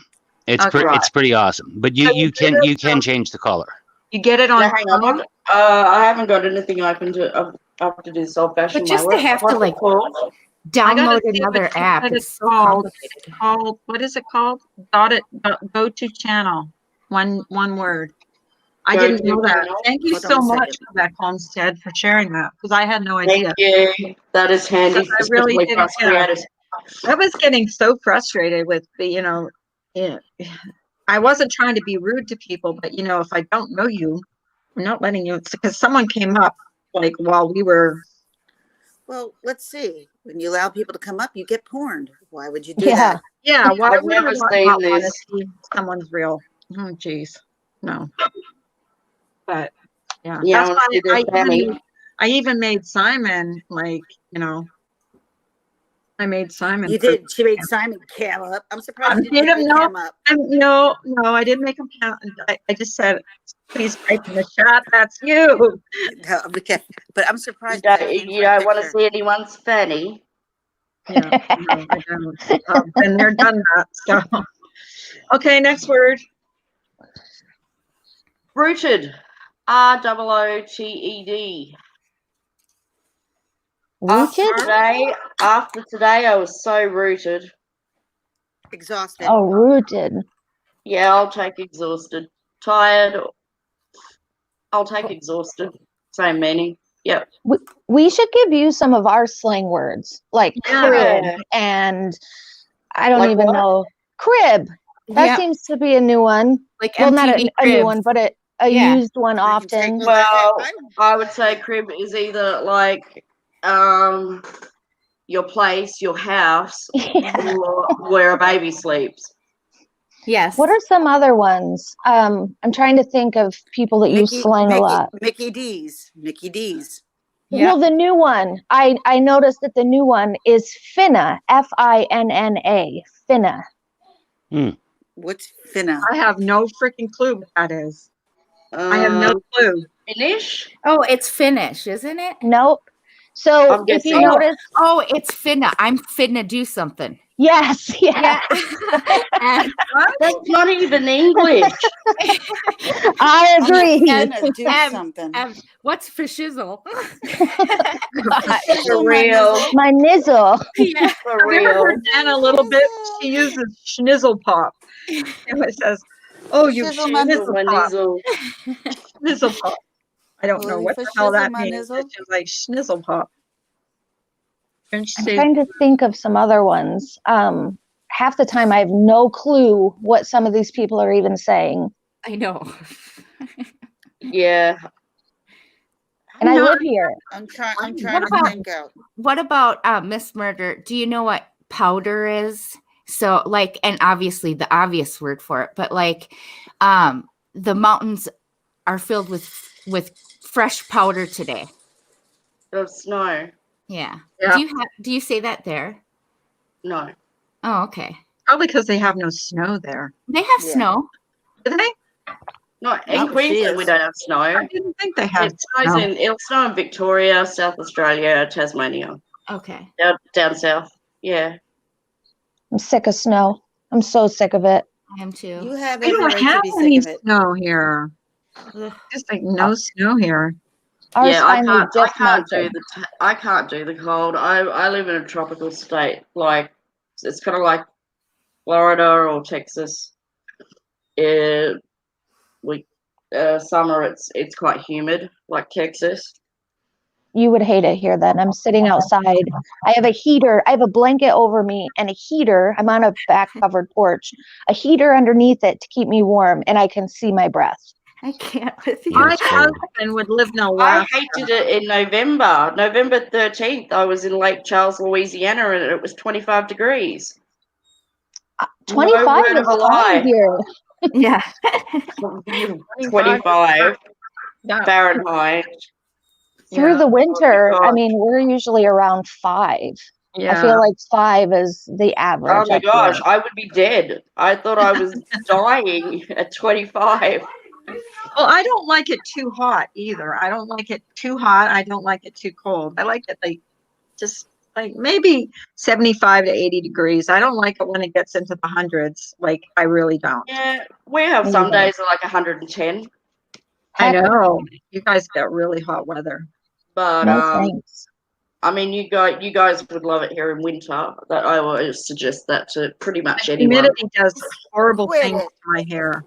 S3: It's
S1: Okay.
S3: it's pretty awesome. But
S1: So
S3: you can change the color.
S1: You get it on.
S2: Now, hang on. I haven't got anything open to up to this old fashioned.
S5: But just to have to, like,
S1: I
S5: Download
S1: gotta see
S5: another
S1: what
S5: app.
S1: it's
S5: It's so
S1: called.
S5: complicated.
S1: Called, what is it called? Go to channel. One word. I
S2: Go
S1: didn't
S2: to
S1: know that.
S2: channel.
S1: Thank you
S6: Hold on
S1: so
S6: a
S1: much,
S6: second.
S1: Quebec Homestead, for sharing that because I had no idea.
S2: Thank you. That is handy.
S1: I really
S2: especially for
S1: didn't
S2: us
S1: know.
S2: creators.
S1: I was getting so frustrated with the, yeah, I wasn't trying to be rude to people, but if I don't know you, I'm not letting you, because someone came up like while we were,
S6: Well, let's see. When you allow people to come up, you get porned. Why would you do
S7: Yeah.
S6: that?
S1: yeah, why
S2: I've
S1: would I
S2: never
S1: not
S2: seen
S1: want to
S2: this.
S1: see someone's real? Oh, geez, no. But yeah,
S2: Yeah, I
S1: that's
S2: want to see
S1: why
S2: their fanny.
S1: I even made Simon like, you know, I made Simon.
S6: You
S1: prove
S6: did. She made
S1: it.
S6: Simon cam up. I'm
S1: I
S6: surprised you
S1: made
S6: didn't
S1: him
S6: make
S1: know.
S6: cam up.
S1: No, I didn't make him count. I just said, please type in the chat. That's you.
S6: No, okay. But I'm surprised
S2: You
S6: because
S2: don't,
S6: I changed
S2: you
S6: my
S2: don't want to
S6: picture.
S2: see anyone's fanny.
S1: Yeah, no, I don't. And they're done that. So, okay, next word.
S2: Rooted. ROOTED.
S7: Rooted?
S2: After today, I was so rooted.
S6: Exhausted.
S7: Oh, rooted.
S2: Yeah, I'll take exhausted. Tired. I'll take exhausted. Same meaning. Yep.
S7: We should give you some of our slang words, like
S1: Yeah.
S7: crib, and I don't
S2: Like
S7: even
S2: what?
S7: know. Crib. That
S5: Yeah,
S7: seems to be a new one.
S5: like
S7: Well, not
S5: MTV
S7: a new
S5: Cribs.
S7: one, but a
S5: Yeah.
S7: used one
S6: I can take
S7: often.
S6: one.
S2: Well,
S6: I-
S2: I would say crib is either like your place, your house, or where a baby sleeps.
S5: Yes.
S7: What are some other ones? I'm trying to think of people that use slang a lot.
S6: Mickey D's. Mickey D's.
S5: Yeah.
S7: Well, the new one, I noticed that the new one is finna, Finna, finna.
S6: What's finna?
S1: I have no freaking clue what that is. I have no clue.
S2: Finish.
S5: Oh, it's Finnish, isn't it?
S7: Nope. So
S2: I'm
S7: if you
S2: guessing.
S7: notice,
S5: Oh, it's finna. I'm finna do something.
S7: yes,
S5: Yeah.
S7: yes.
S2: That's not even English.
S7: I agree.
S6: Finna do
S5: Em,
S6: something.
S5: What's for shizzle?
S6: Shizzle my
S2: real.
S6: nizzle.
S7: My nizzle.
S5: Yeah.
S2: For
S1: I've ever
S2: real.
S1: heard Anna a little bit. She uses schnizzle pop. And it says, oh, you
S6: Shizzle my
S1: schnizzle
S2: My
S1: pop.
S2: nizzle.
S1: Schnizzle pop. I don't know
S6: Will you
S1: what
S6: for
S1: the hell that
S6: shizzle my
S1: means.
S6: nizzle?
S1: It's just like schnizzle pop. And
S7: I'm
S1: she,
S7: trying to think of some other ones. Half the time I have no clue what some of these people are even saying.
S5: I know.
S2: Yeah.
S7: And I
S1: No,
S7: live here.
S6: I'm trying
S5: What
S6: to
S5: about-
S6: think out.
S5: What about Miss Murder? Do you know what powder is? So like, and obviously the obvious word for it, but like the mountains are filled with fresh powder today.
S2: Of snow.
S5: Yeah.
S1: Yeah.
S5: Do you say that there?
S2: No.
S5: Oh, okay.
S1: probably because they have no snow there.
S5: They have
S6: Yeah.
S5: snow.
S1: Do they?
S2: Not in
S6: Not where she
S2: Queensland. We
S6: is.
S2: don't have snow.
S1: I didn't think they had snow.
S2: It'll snow in Victoria, South Australia, Tasmania,
S5: Okay.
S2: down south. Yeah.
S7: I'm sick of snow. I'm so sick of it.
S5: I am too.
S6: You have
S1: We
S6: every
S1: don't
S6: right to
S1: have
S6: be
S1: any
S6: sick of it.
S1: snow here.
S5: Ugh.
S1: Just like no snow here.
S7: Ours
S2: Yeah, I
S7: finally
S2: can't. I
S7: just
S2: can't do
S7: melted.
S2: I can't do the cold. I live in a tropical state. Like it's kind of like Florida or Texas. Summer it's quite humid, like Texas.
S7: You would hate it here then. I'm sitting outside. I have a heater. I have a blanket over me and a heater. I'm on a back covered porch. A heater underneath it to keep me warm, and I can see my breath.
S5: I can't with you.
S3: Yeah,
S1: My
S3: it's cold.
S1: husband would live in
S2: I
S1: Alaska.
S2: hated it in November. November 13th, I was in Lake Charles, Louisiana, and it was 25 degrees.
S7: 25
S2: word
S7: is
S2: of a lie.
S7: fine here.
S5: Yeah.
S2: 25
S1: Yeah.
S2: Fahrenheit.
S7: Through
S1: Yeah.
S7: the winter, I
S2: gosh.
S7: mean, we're usually around 5.
S1: Yeah.
S7: I feel like 5 is the average.
S2: Oh my
S7: up here.
S2: gosh, I would be dead. I thought I was dying at 25.
S1: Well, I don't like it too hot either. I don't like it too hot. I don't like it too cold. I like it like just like maybe 75 to 80 degrees. I don't like it when it gets into the hundreds. Like I really don't.
S2: Yeah, we have
S7: Me
S2: some
S7: either.
S2: days of like 110,
S1: I
S7: Heck,
S1: know. You guys get really hot weather.
S2: but
S7: no thanks.
S2: I mean, you guys would love it here in winter. That I always suggest that to pretty much anyone.
S1: Humidity does horrible
S6: Quit
S1: things
S6: it.
S1: to my hair.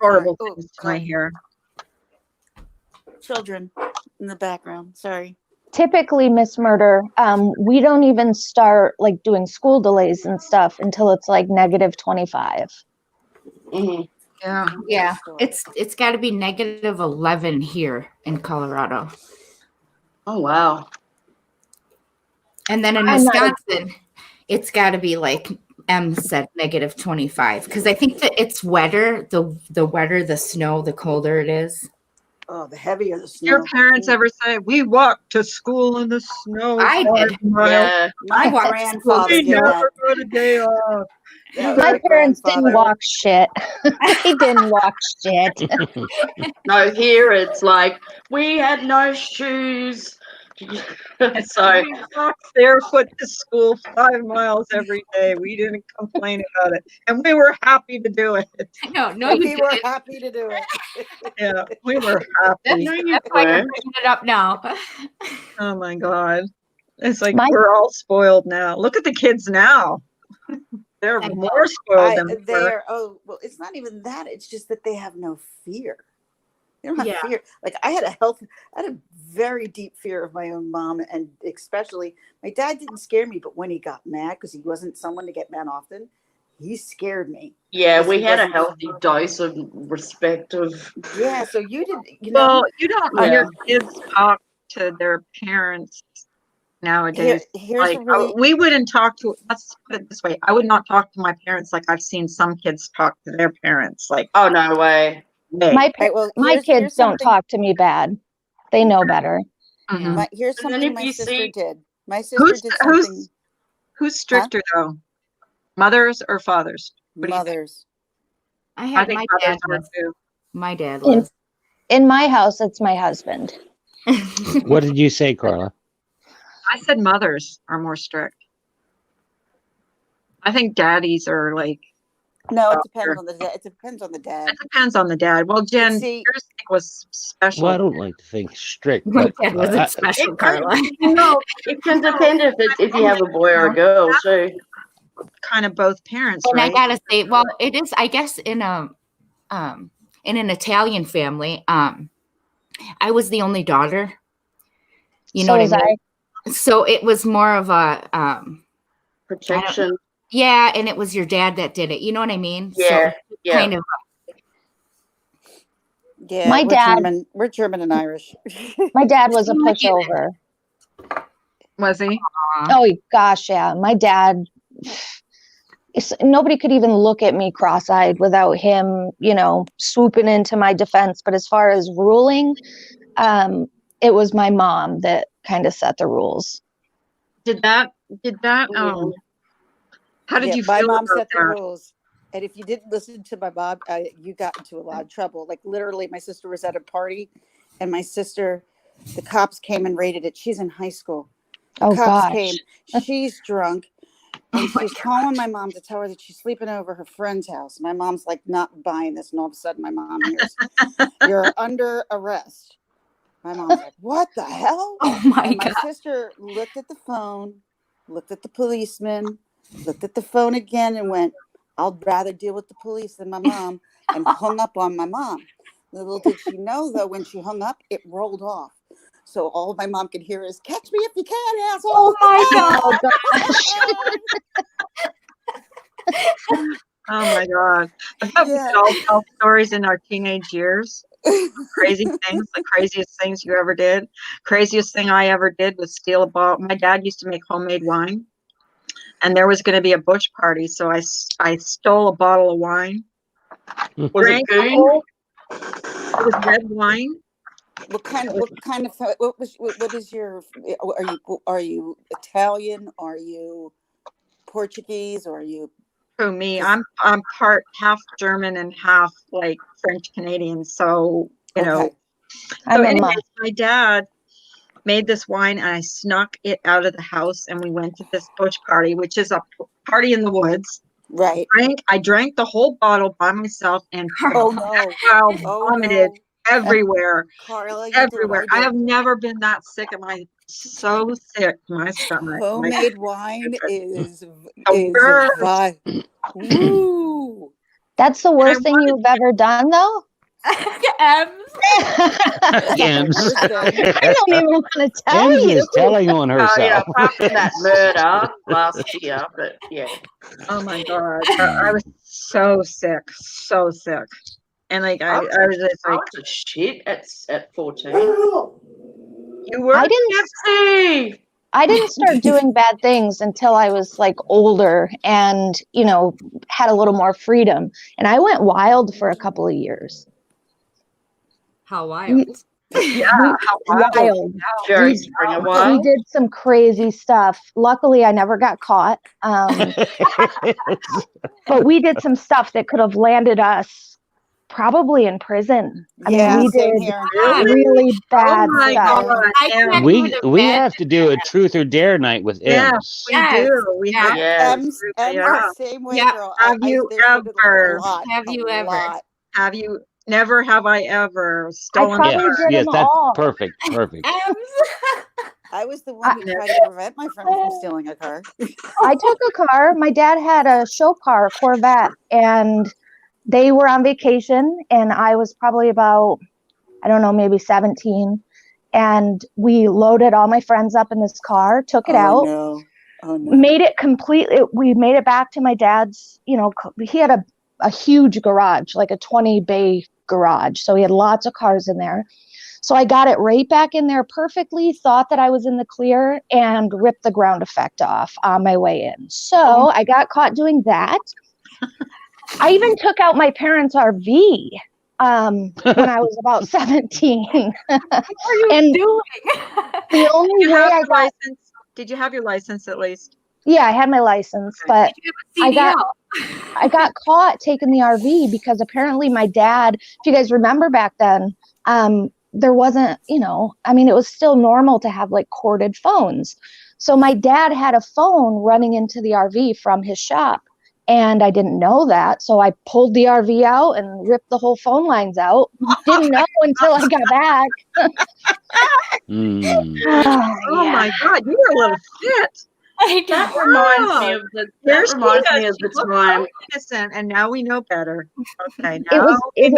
S1: Horrible
S6: Sorry. Oh,
S1: things to my
S6: sorry.
S1: hair.
S6: Children in the background. Sorry.
S7: Typically, Miss Murder, we don't even start like doing school delays and stuff until it's like -25.
S2: Mhm.
S1: Yeah.
S5: Yeah,
S4: Store.
S5: it's got to be -11 here in Colorado,
S2: Oh wow.
S5: and then in
S7: I'm not a-
S5: Wisconsin, it's got to be like M said -25 because I think that it's wetter. The wetter the snow, the colder it is.
S6: Oh, the heavier the snow.
S1: Your parents
S6: Ooh.
S1: ever say, we walked to school in the snow?
S5: I
S1: 5
S5: did.
S1: miles.
S2: Yeah.
S6: My
S5: watched
S6: grandfather
S1: We
S6: did
S1: never
S6: that.
S1: got a day off.
S6: That was
S7: My parents didn't
S6: grandfather.
S7: walk shit. They didn't walk shit.
S2: No, here it's like we had no shoes. So
S1: We walked barefoot to school 5 miles every day. We didn't complain about it. And we were happy to do it.
S5: No,
S6: We
S5: you
S6: were
S5: didn't.
S6: happy to do it.
S1: Yeah, we were happy.
S2: no, you
S5: That's why you're
S2: weren't.
S5: bringing it up now.
S1: Oh my God. It's like
S7: My-
S1: we're all spoiled now. Look at the kids now. They're
S5: I know.
S1: more spoiled than we were.
S6: They're well, it's not even that. It's just that they have no fear. They don't have
S5: Yeah.
S6: fear. Like I had a very deep fear of my own mom, and especially my dad didn't scare me, but when he got mad, because he wasn't someone to get mad often, he scared me.
S2: Yeah,
S6: Because
S2: we
S6: he
S2: had a
S6: wasn't-
S2: healthy dose of respect of
S6: Yeah, so you didn't, you know.
S1: Well, you don't
S2: Yeah.
S1: your kids talk to their parents nowadays.
S6: Here's
S1: Like
S6: a really
S1: we wouldn't talk to. Let's put it this way: I would not talk to my parents like I've seen some kids talk to their parents. Like,
S2: oh no way.
S1: hey,
S7: My
S6: All right, well,
S7: my
S6: here's
S7: kids don't
S6: something-
S7: talk to me bad. They know better.
S1: mhm.
S6: Here's
S2: And then
S6: something
S2: if
S6: my
S2: you
S6: sister
S2: see-
S6: did. My sister
S1: Who's-
S6: did something.
S1: Who's stricter though, mothers or fathers? What do you think?
S6: Mothers.
S5: I
S1: I
S5: had
S1: think
S5: my
S1: mothers
S5: dad
S1: are
S5: was.
S1: too.
S5: My dad
S7: In-
S5: was.
S7: In my house, it's my husband.
S3: What did you say, Carla?
S1: I said mothers are more strict. I think daddies are like.
S6: No, it
S1: Oh,
S6: depends
S1: sure.
S6: on the dad. It depends on the dad.
S1: It depends on the dad. Well, Jen,
S6: see-
S1: yours was special.
S3: Well, I don't like to think strict,
S5: My
S3: but
S5: dad wasn't
S3: I-
S5: special,
S2: It
S5: Carla.
S2: No, it can depend if you have a boy or a girl too.
S1: Kind of both parents,
S5: And I
S1: right?
S5: gotta say, well, it is. I guess in an Italian family, I was the only daughter. You know
S7: So
S5: what
S7: was
S5: I mean? So it was more of a
S2: Protection.
S5: yeah, and it was your dad that did it. You know what I mean?
S2: Yeah,
S5: So
S2: yeah.
S5: kind of.
S6: Yeah,
S7: My dad-
S6: We're German and Irish.
S7: My dad was a
S5: Seemed like you did.
S7: pushover.
S1: Was he?
S7: Oh gosh, yeah. My dad. Nobody could even look at me cross-eyed without him, swooping into my defense. But as far as ruling, it was my mom that kind of set the rules.
S1: Did that?
S2: Yeah.
S1: How did
S6: Yeah,
S1: you
S6: my
S1: feel
S6: mom
S1: about
S6: set the
S1: that?
S6: rules. And if you didn't listen to my mom, you got into a lot of trouble. Like literally, my sister was at a party, and the cops came and raided it. She's in high school. The
S7: Oh
S6: cops
S7: gosh.
S6: came. She's drunk, and
S5: Oh my
S6: she's calling my mom to tell her that she's sleeping over her friend's house. My mom's like not buying this, and all of a sudden, my mom hears, "You're under arrest." My mom's like, "What the hell?"
S5: Oh my
S6: And my
S5: god!
S6: sister looked at the phone, looked at the policeman, looked at the phone again, and went, "I'd rather deal with the police than my mom," and hung up on my mom. Little did she know, though, when she hung up, it rolled off. So all my mom could hear is, "Catch me if you can, asshole."
S5: Oh my god!
S1: Oh my God! I thought we
S6: Yeah.
S1: could all tell stories in our teenage years. Crazy things, the craziest things you ever did. Craziest thing I ever did was steal a bottle. My dad used to make homemade wine, and there was going to be a bush party, so I stole a bottle of wine.
S2: Was it
S1: Drank the
S2: goon?
S1: whole- It was red wine.
S6: What is your, are you Italian? Are you Portuguese? Or are you,
S1: For me, I'm part half German and half like French Canadian. So
S6: okay.
S7: I'm a
S1: anyways,
S7: mom.
S1: my dad made this wine and I snuck it out of the house and we went to this bush party, which is a party in the woods.
S6: Right.
S1: I drank the whole bottle by myself and
S6: Oh no.
S1: child
S6: Oh
S1: vomited
S6: no.
S1: everywhere,
S6: Carla, you did
S1: everywhere.
S6: what I
S1: I
S6: did.
S1: have never been that sick. So sick to my stomach.
S6: Homemade wine is
S1: worst.
S6: Woo.
S7: That's the worst
S1: I
S7: thing
S1: wanted
S7: you've ever done, though.
S5: Ems.
S3: Ems.
S7: I don't even want to tell
S3: Ems
S7: you.
S3: is telling on
S2: Oh yeah,
S3: herself.
S2: apart from that murder last year, but yeah.
S1: Oh my God. I was so sick. So sick. And like I was just
S2: I
S1: like,
S2: was a shit at 14.
S1: you were?
S7: I didn't
S2: Gypsy!
S7: I didn't start doing bad things until I was like older and, had a little more freedom. And I went wild for a couple of years.
S5: How wild.
S1: Yeah.
S7: Wild.
S2: Jerry
S7: We-
S2: Springer
S7: We
S2: wild.
S7: did some crazy stuff. Luckily, I never got caught. But we did some stuff that could have landed us probably in prison. I mean,
S6: Yeah,
S7: we
S6: same
S7: did
S6: here.
S7: really bad
S1: Oh my
S7: stuff.
S1: God.
S5: I
S1: Em,
S5: can't
S3: we
S5: go to
S3: we
S5: bed.
S3: have to do a truth or dare night with
S1: Yeah,
S3: Ems.
S1: we
S5: Yes,
S1: do. We have
S2: yes.
S6: Ems,
S1: Yeah.
S6: same way,
S5: Yeah.
S6: girl.
S1: Have you
S6: there's been
S1: ever-
S6: a lot,
S5: Have you
S6: a
S5: ever?
S6: lot.
S1: Have you never have I ever
S7: I
S1: stolen
S7: probably
S3: Yes,
S7: did
S3: yes,
S7: them
S3: that's
S7: all.
S3: perfect.
S5: Ems.
S6: I was the one who tried to prevent my friend from stealing a car.
S7: I took a car. My dad had a show car, a Corvette, and they were on vacation. And I was probably about, I don't know, maybe 17. And we loaded all my friends up in this car, took it out,
S6: No. Oh no.
S7: made it completely. We made it back to my dad's, he had a huge garage, like a 20 bay garage. So he had lots of cars in there. So I got it right back in there perfectly, thought that I was in the clear, and ripped the ground effect off on my way in. So I got caught doing that. I even took out my parents' RV when I was about 17.
S5: What are you
S7: And
S5: doing?
S7: the only
S1: you
S7: way
S1: have
S7: I
S1: your
S7: got,
S1: license? Did you have your license at least?
S7: yeah, I had my license, but
S5: Did you have a
S7: I
S5: CDL?
S7: I got caught taking the RV because apparently my dad, if you guys remember back then, there wasn't, it was still normal to have like corded phones. So my dad had a phone running into the RV from his shop. And I didn't know that. So I pulled the RV out and ripped the whole phone lines out. Didn't know until I got back.
S3: Mm.
S1: Oh
S7: Yeah.
S1: my God, you were a little shit.
S2: That reminds me of the
S1: Here she
S2: reminds
S1: is.
S2: me of
S1: She
S2: the
S1: looks so
S2: time.
S1: innocent, and now we know better. Okay,
S7: It
S1: now
S7: was
S1: we
S7: it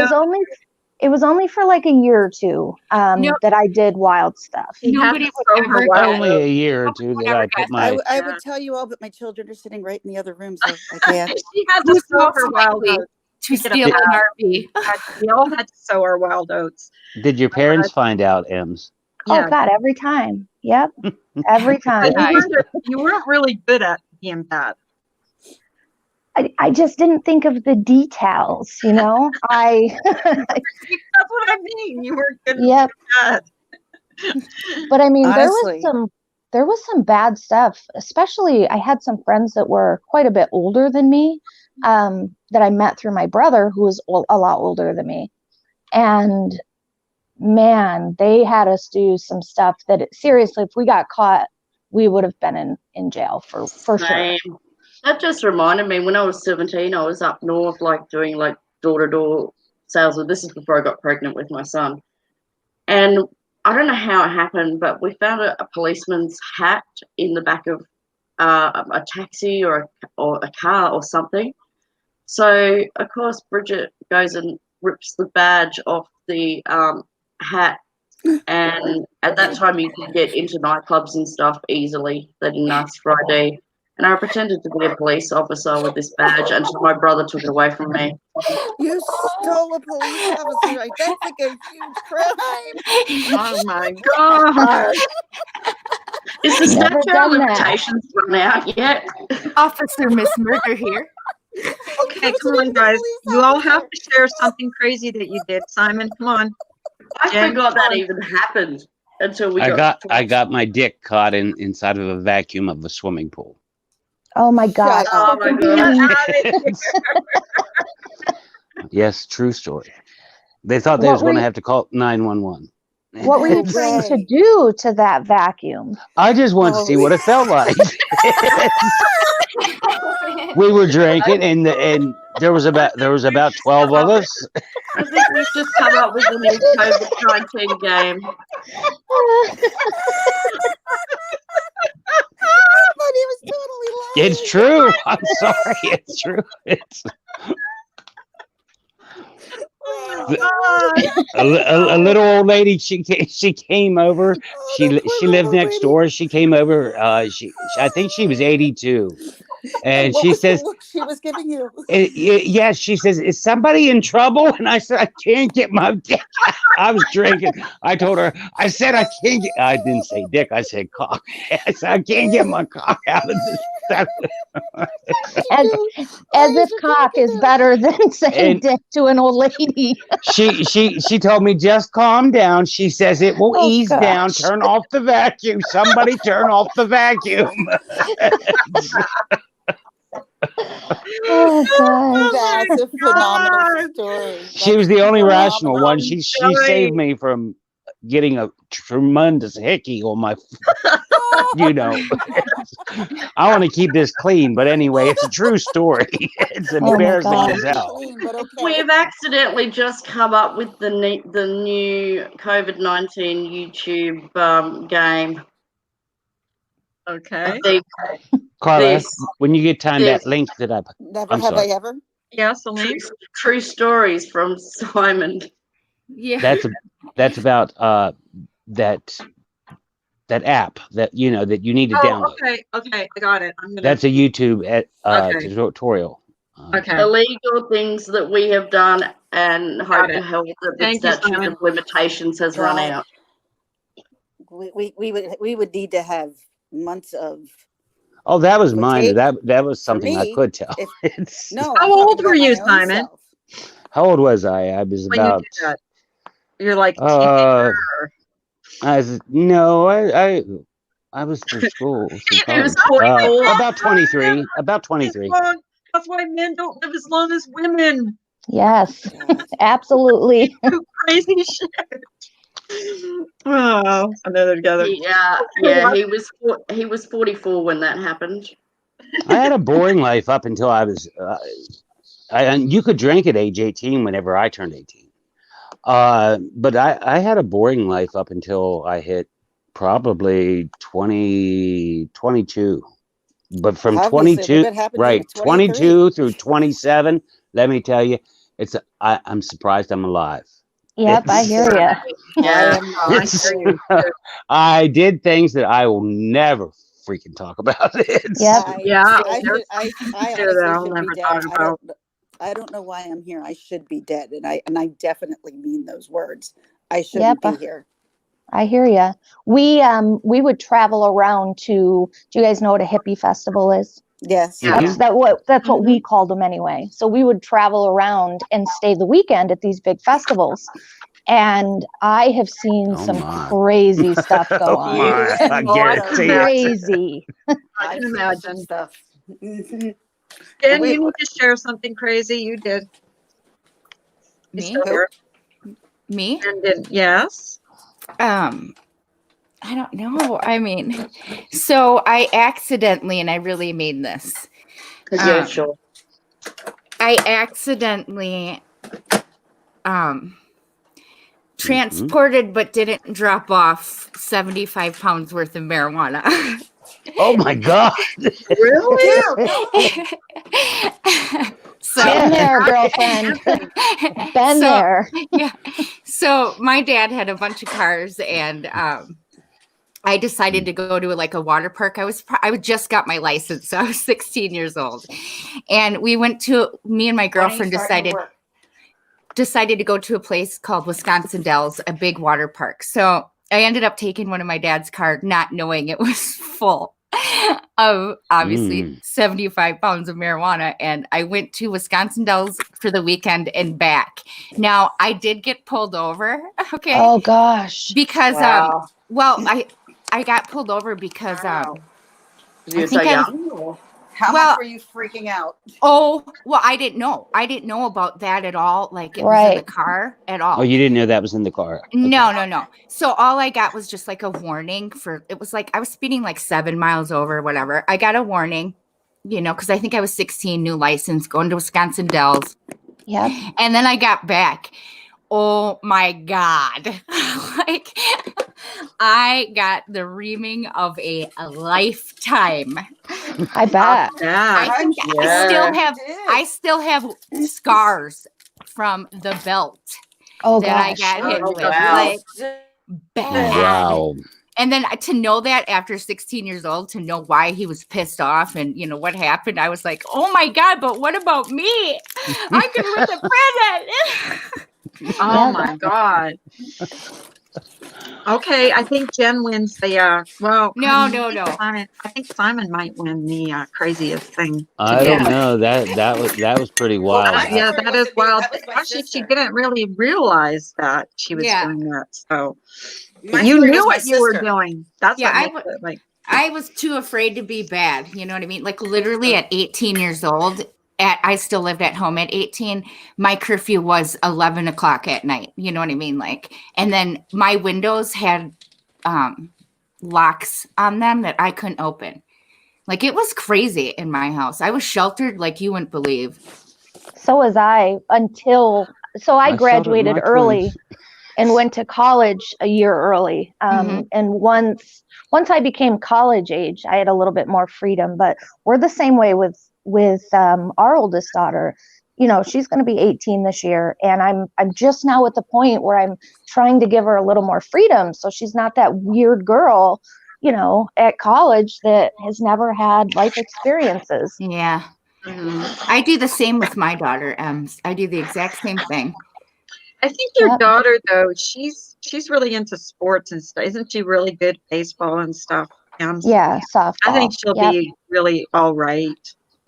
S7: was
S1: know.
S7: only for like a year or two
S5: No.
S7: that I did wild stuff.
S1: She had
S5: Nobody
S1: to
S5: would
S1: sow her
S5: ever
S1: well.
S3: Only a year or two that
S5: Never
S3: I put
S5: guessed.
S3: my.
S6: I would tell you all, but my children are sitting right in the other room, so I can't.
S1: She had to
S5: Who's
S1: sow
S5: more
S1: her wild
S5: likely
S1: oats.
S5: to
S1: Get
S5: steal
S1: up.
S5: an RV?
S1: We all had to sow our wild oats.
S3: Did your parents find out, Ems?
S1: Yeah.
S7: Oh God, every time. Yep. Every time.
S1: You weren't really good at being bad.
S7: I just didn't think of the details, I
S1: That's what I mean. You were good
S7: yep.
S1: at
S7: But I mean,
S6: Honestly.
S7: there was some bad stuff, especially I had some friends that were quite a bit older than me, that I met through my brother, who was a lot older than me. And man, they had us do some stuff that seriously, if we got caught, we would have been in jail for sure.
S2: Same. That just reminded me when I was 17, I was up north, like doing like door-to-door sales. This is before I got pregnant with my son. And I don't know how it happened, but we found a policeman's hat in the back of a taxi or a car or something. So, of course, Bridget goes and rips the badge off the hat. And at that time, you could get into nightclubs and stuff easily. They didn't ask for ID. And I pretended to be a police officer with this badge until my brother took it away from me.
S6: You stole a police officer. That's like a huge crime.
S1: Oh my God.
S2: Is the
S7: Never
S2: statute of
S7: done that.
S2: limitations run out yet?
S5: Officer Miss Murder here.
S1: Okay, come on, guys. You all have to share something crazy that you did. Simon, come on.
S2: I
S1: Jen,
S2: forgot that
S1: come on.
S2: even happened until we
S3: I
S2: got
S3: got my dick caught inside of a vacuum of a swimming pool.
S7: Oh my God.
S6: Shut
S2: Oh
S6: up.
S2: my
S1: Get
S2: god.
S1: out of here.
S3: Yes, true story. They thought they
S7: What
S3: was
S7: were
S3: going to
S7: you-
S3: have to call 911.
S7: What were you
S6: No
S7: trying to
S6: way.
S7: do to that vacuum?
S3: I just wanted to see what it felt like. We were drinking, and there was about 12 of us.
S2: I think we've just come up with a new COVID-19 game.
S6: But he was totally lying.
S3: It's true. I'm sorry. It's true. It's A little old lady. She came over. She lived next door. She came over. I think she was 82, and
S6: What
S3: she
S6: was the
S3: says,
S6: look she was giving you?
S3: yes. She says, "Is somebody in trouble?" And I said, "I can't get my dick." I was drinking. I told her. I said, "I can't get." I didn't say dick. I said cock. I said, "I can't get my cock out of this."
S7: As if cock is better than saying
S3: And-
S7: dick to an old lady.
S3: She told me, just calm down. She says it will
S7: Oh,
S3: ease down.
S7: gosh.
S3: Turn off the vacuum. Somebody turn off the vacuum.
S7: Oh gosh.
S6: That's a phenomenal story.
S3: She was the only rational
S6: phenomenal.
S3: one. She saved me from getting a tremendous hickey on my, you know. I want to keep this clean, but anyway, it's a true story. It's
S7: my
S3: embarrassing
S7: God.
S3: as hell.
S6: Clean, but okay.
S2: We've accidentally just come up with the new COVID-19 YouTube game.
S1: Okay.
S2: I think
S3: Carla,
S2: this
S3: when you get time,
S2: this-
S3: that link that I,
S6: Never
S3: I'm
S6: have
S3: sorry.
S6: I ever.
S1: Yes, Elaine.
S2: true stories from Simon.
S5: Yeah.
S3: that's about that app that you know that you need to download.
S1: Okay, I got it. I'm gonna.
S3: That's a YouTube
S1: Okay.
S3: tutorial.
S1: Okay.
S2: Illegal things that we have done and hope
S1: it.
S2: to help that the
S1: Thank you,
S2: statute
S1: Simon.
S2: of limitations has run
S6: God.
S2: out.
S6: We would need to have months of
S3: Oh, that was
S6: But
S3: mine.
S6: take-
S3: That was something I
S6: me,
S3: could tell.
S6: if-
S3: It's,
S6: no.
S1: How
S6: I'm
S1: old
S6: talking
S1: were
S6: about
S1: you,
S6: my own
S1: Simon?
S6: self.
S3: how old was I? I was
S1: When
S3: about.
S1: you did that, you're like a
S3: Uh,
S1: teenager.
S3: I was no, I was through school.
S2: It was
S3: About 23. About 23.
S1: That's why men don't live as long as women.
S7: Yes,
S6: God.
S7: absolutely.
S1: Do crazy shit. Oh, I know they're together.
S2: He was 44 when that happened.
S3: I had a boring life up until I was. And you could drink at age 18 whenever I turned 18. But I had a boring life up until I hit probably 22. But from
S6: Obviously,
S3: 22,
S6: that happened to
S3: right,
S6: me at 23.
S3: 22 through 27, let me tell you, I'm surprised I'm alive.
S7: Yep, I hear you.
S2: Yeah.
S3: I did things that I will never freaking talk about.
S7: Yep.
S6: I
S1: there's
S6: honestly
S1: that I'll
S6: should
S1: never
S6: be
S1: talk
S6: dead.
S1: about.
S6: I don't know why I'm here. I should be dead, and I definitely mean those words. I
S7: Yep.
S6: shouldn't be here.
S7: I hear you. We would travel around to. Do you guys know what a hippie festival is?
S6: Yes.
S1: Yeah.
S7: That's what we called them anyway. So we would travel around and stay the weekend at these big festivals. And I have seen
S3: Oh
S7: some
S3: my.
S7: crazy stuff go
S3: Oh
S7: on.
S3: my, I
S1: Oh, I
S3: guarantee
S1: can
S3: it.
S7: Crazy.
S1: I
S6: I've
S1: can
S6: seen
S1: imagine.
S6: some stuff. Mhm.
S1: Jen,
S6: We-
S1: you need to share something crazy you did. You
S5: Me?
S1: still here?
S5: Me?
S1: Jen did. Yes.
S5: I don't know. I mean, so I accidentally, and I really mean this,
S2: Yeah, sure.
S5: I accidentally transported but didn't drop off 75 pounds worth of marijuana.
S3: Oh my God.
S1: Really?
S5: So
S7: Been there, girlfriend. Been
S5: So-
S7: there.
S5: yeah. So my dad had a bunch of cars, and I decided to go to like a water park. I just got my license, so I was 16 years old, and me and my girlfriend decided to go to a place called Wisconsin Dells, a big water park. So I ended up taking one of my dad's car, not knowing it was full of obviously 75 pounds of marijuana. And I went to Wisconsin Dells for the weekend and back. Now I did get pulled over. Okay.
S7: Oh gosh.
S5: Because,
S1: Wow.
S5: I got pulled over because,
S2: You were so
S5: think I was-
S2: young. Or?
S6: How
S5: Well-
S6: much were you freaking out?
S5: I didn't know. I didn't know about that at all. Like it was in the
S7: Right.
S5: car at all.
S3: Oh, you didn't know that was in the car? Okay.
S5: No. So all I got was just like a warning it was like I was speeding like 7 miles over, whatever. I got a warning, because I think I was 16, new license, going to Wisconsin Dells.
S7: Yep.
S5: And then I got back. Oh my God. Like I got the reaming of a lifetime.
S7: I bet.
S1: Yeah.
S5: I still have scars from the belt
S7: Oh
S5: that I
S7: gosh.
S5: got hit
S2: Oh,
S5: with.
S2: wow.
S5: Like bad.
S3: Wow.
S5: And then to know that after 16 years old, to know why he was pissed off and what happened, I was like, oh my God, but what about me? I could have went to prison.
S1: Oh
S7: Yeah,
S1: my God. Okay, I think Jen wins the well.
S5: No.
S1: I think Simon might win the craziest thing.
S3: I
S2: Yeah.
S3: don't know. That was pretty wild.
S1: Yeah, that
S4: Actually, it
S1: is
S4: wasn't me,
S1: wild.
S4: that was my
S1: Actually, she
S4: sister.
S1: didn't really realize that she was
S5: Yeah.
S1: doing that. So
S4: My
S1: you
S4: story
S1: knew
S4: was my
S1: what you were
S4: sister.
S1: doing. That's
S5: Yeah,
S1: what
S5: I
S1: makes
S5: w-
S1: it like.
S5: I was too afraid to be bad. You know what I mean? Like literally at 18 years old, I still lived at home at 18. My curfew was 11 o'clock at night. You know what I mean? Like, and then my windows had locks on them that I couldn't open. Like it was crazy in my house. I was sheltered like you wouldn't believe.
S7: So was I until I
S3: I felt it in
S7: graduated
S3: my
S7: early
S3: 20s.
S7: and went to college a year early.
S5: Mhm.
S7: And once I became college age, I had a little bit more freedom. But we're the same way with our oldest daughter. She's going to be 18 this year, and I'm just now at the point where I'm trying to give her a little more freedom, so she's not that weird girl, at college that has never had life experiences.
S5: Yeah.
S1: Mhm.
S5: I do the same with my daughter, I do the exact same thing.
S1: I think your
S7: Yep.
S1: daughter, though, she's really into sports and stuff. Isn't she really good at baseball and stuff?
S7: Yeah, softball.
S1: I think she'll
S7: Yep.
S1: be really all right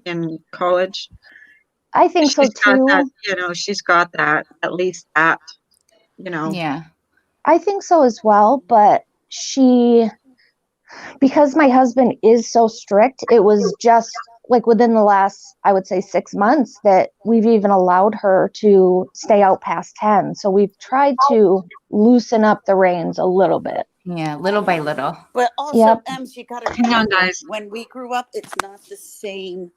S1: in college.
S7: I think so
S1: She's got
S7: too.
S1: that, she's got that, at least that,
S5: Yeah.
S7: I think so as well, but because my husband is so strict, it was just like within the last, I would say 6 months that we've even allowed her to stay out past 10. So we've tried to loosen up the reins a little bit.
S5: Yeah, little by little.
S6: But also,
S7: Yep.
S6: Ems, you got to
S1: Hang on,
S6: remember,
S1: guys.
S6: when we grew up, it's not the same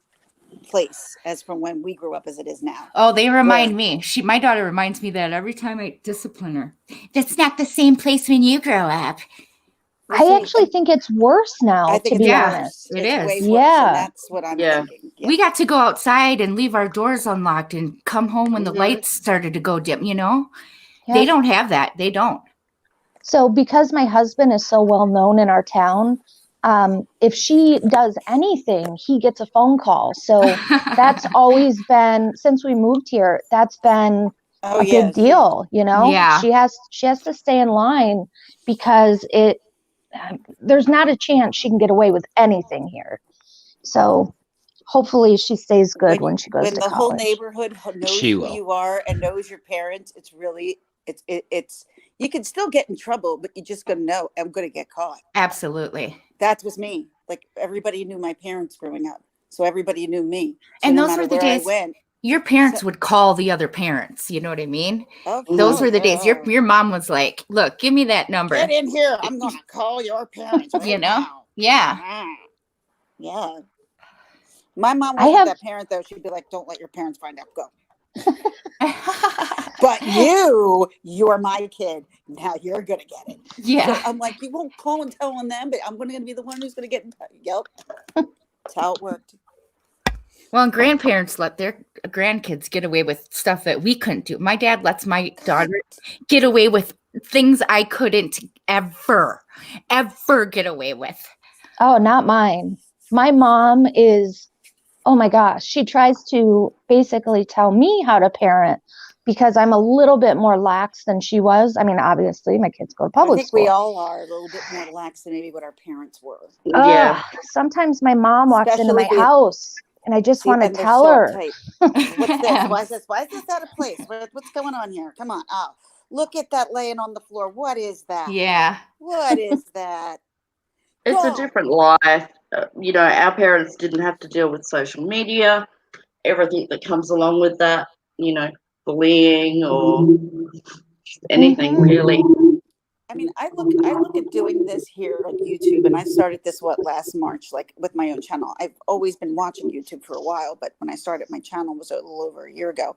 S6: place as from when we grew up as it is now.
S5: Oh, they remind me. My daughter reminds me that every time I discipline her. That's not the same place when you grow up.
S7: I actually think it's worse now,
S6: I think
S7: to be
S5: yeah,
S7: honest.
S5: it
S6: it's
S5: is.
S6: way worse,
S7: Yeah.
S6: and that's what I'm
S2: Yeah.
S6: thinking. Yeah.
S5: We got to go outside and leave our doors unlocked and come home when the
S2: Mhm.
S5: lights started to go dim,
S7: Yep.
S5: They don't have that. They don't.
S7: So because my husband is so well known in our town, if she does anything, he gets a phone call. So that's always been, since we moved here, that's been
S6: Oh,
S7: a
S6: yeah,
S7: big deal,
S5: Yeah.
S7: She has to stay in line because there's not a chance she can get away with anything here. So hopefully she stays good when she goes
S6: when
S7: to
S6: the whole
S7: college.
S6: neighborhood knows
S3: She
S6: who
S3: will.
S6: you are and knows your parents. It's really it's you can still get in trouble, but you're just gonna know I'm gonna get caught.
S5: Absolutely.
S6: That was me. Like everybody knew my parents growing up, so everybody knew me. So
S5: And
S6: no
S5: those
S6: matter
S5: were the
S6: where I
S5: days
S6: went,
S5: your parents would call the other parents. You know what I mean?
S6: of
S5: Those were
S6: course,
S5: the days your mom was like, look, give me that number.
S6: get in here. I'm gonna call your parents right now.
S5: Yeah.
S6: Ah, yeah. My mom
S7: I
S6: wasn't
S7: have-
S6: that parent though. She'd be like, "Don't let your parents find out. Go." But you're my kid. Now you're gonna get it.
S5: Yeah.
S6: So I'm like, you won't call and tell on them, but I'm gonna be the one who's gonna get. Yep. That's how it worked.
S5: Well, and grandparents let their grandkids get away with stuff that we couldn't do. My dad lets my daughter get away with things I couldn't ever get away with.
S7: Oh, not mine. My mom is, oh my gosh, she tries to basically tell me how to parent because I'm a little bit more lax than she was. I mean, obviously, my kids go to
S6: I
S7: public
S6: think
S7: school.
S6: we all are a little bit more lax than maybe what our parents were.
S2: Yeah.
S7: Sometimes my mom walks into
S6: Especially
S7: my
S6: with-
S7: house and I just
S6: See,
S7: want to
S6: and they're
S7: tell
S6: so
S7: her.
S6: uptight. What's this? Why is this? Why is this out of place? What's going on here? Come on. Oh, look at that laying on the floor. What is that?
S5: Yeah.
S6: What is that?
S2: It's a
S6: Go.
S2: different life. Our parents didn't have to deal with social media, everything that comes along with that, bullying or anything really.
S6: I mean, I look at doing this here on YouTube, and I started this last March, like with my own channel. I've always been watching YouTube for a while, but when I started my channel was a little over a year ago.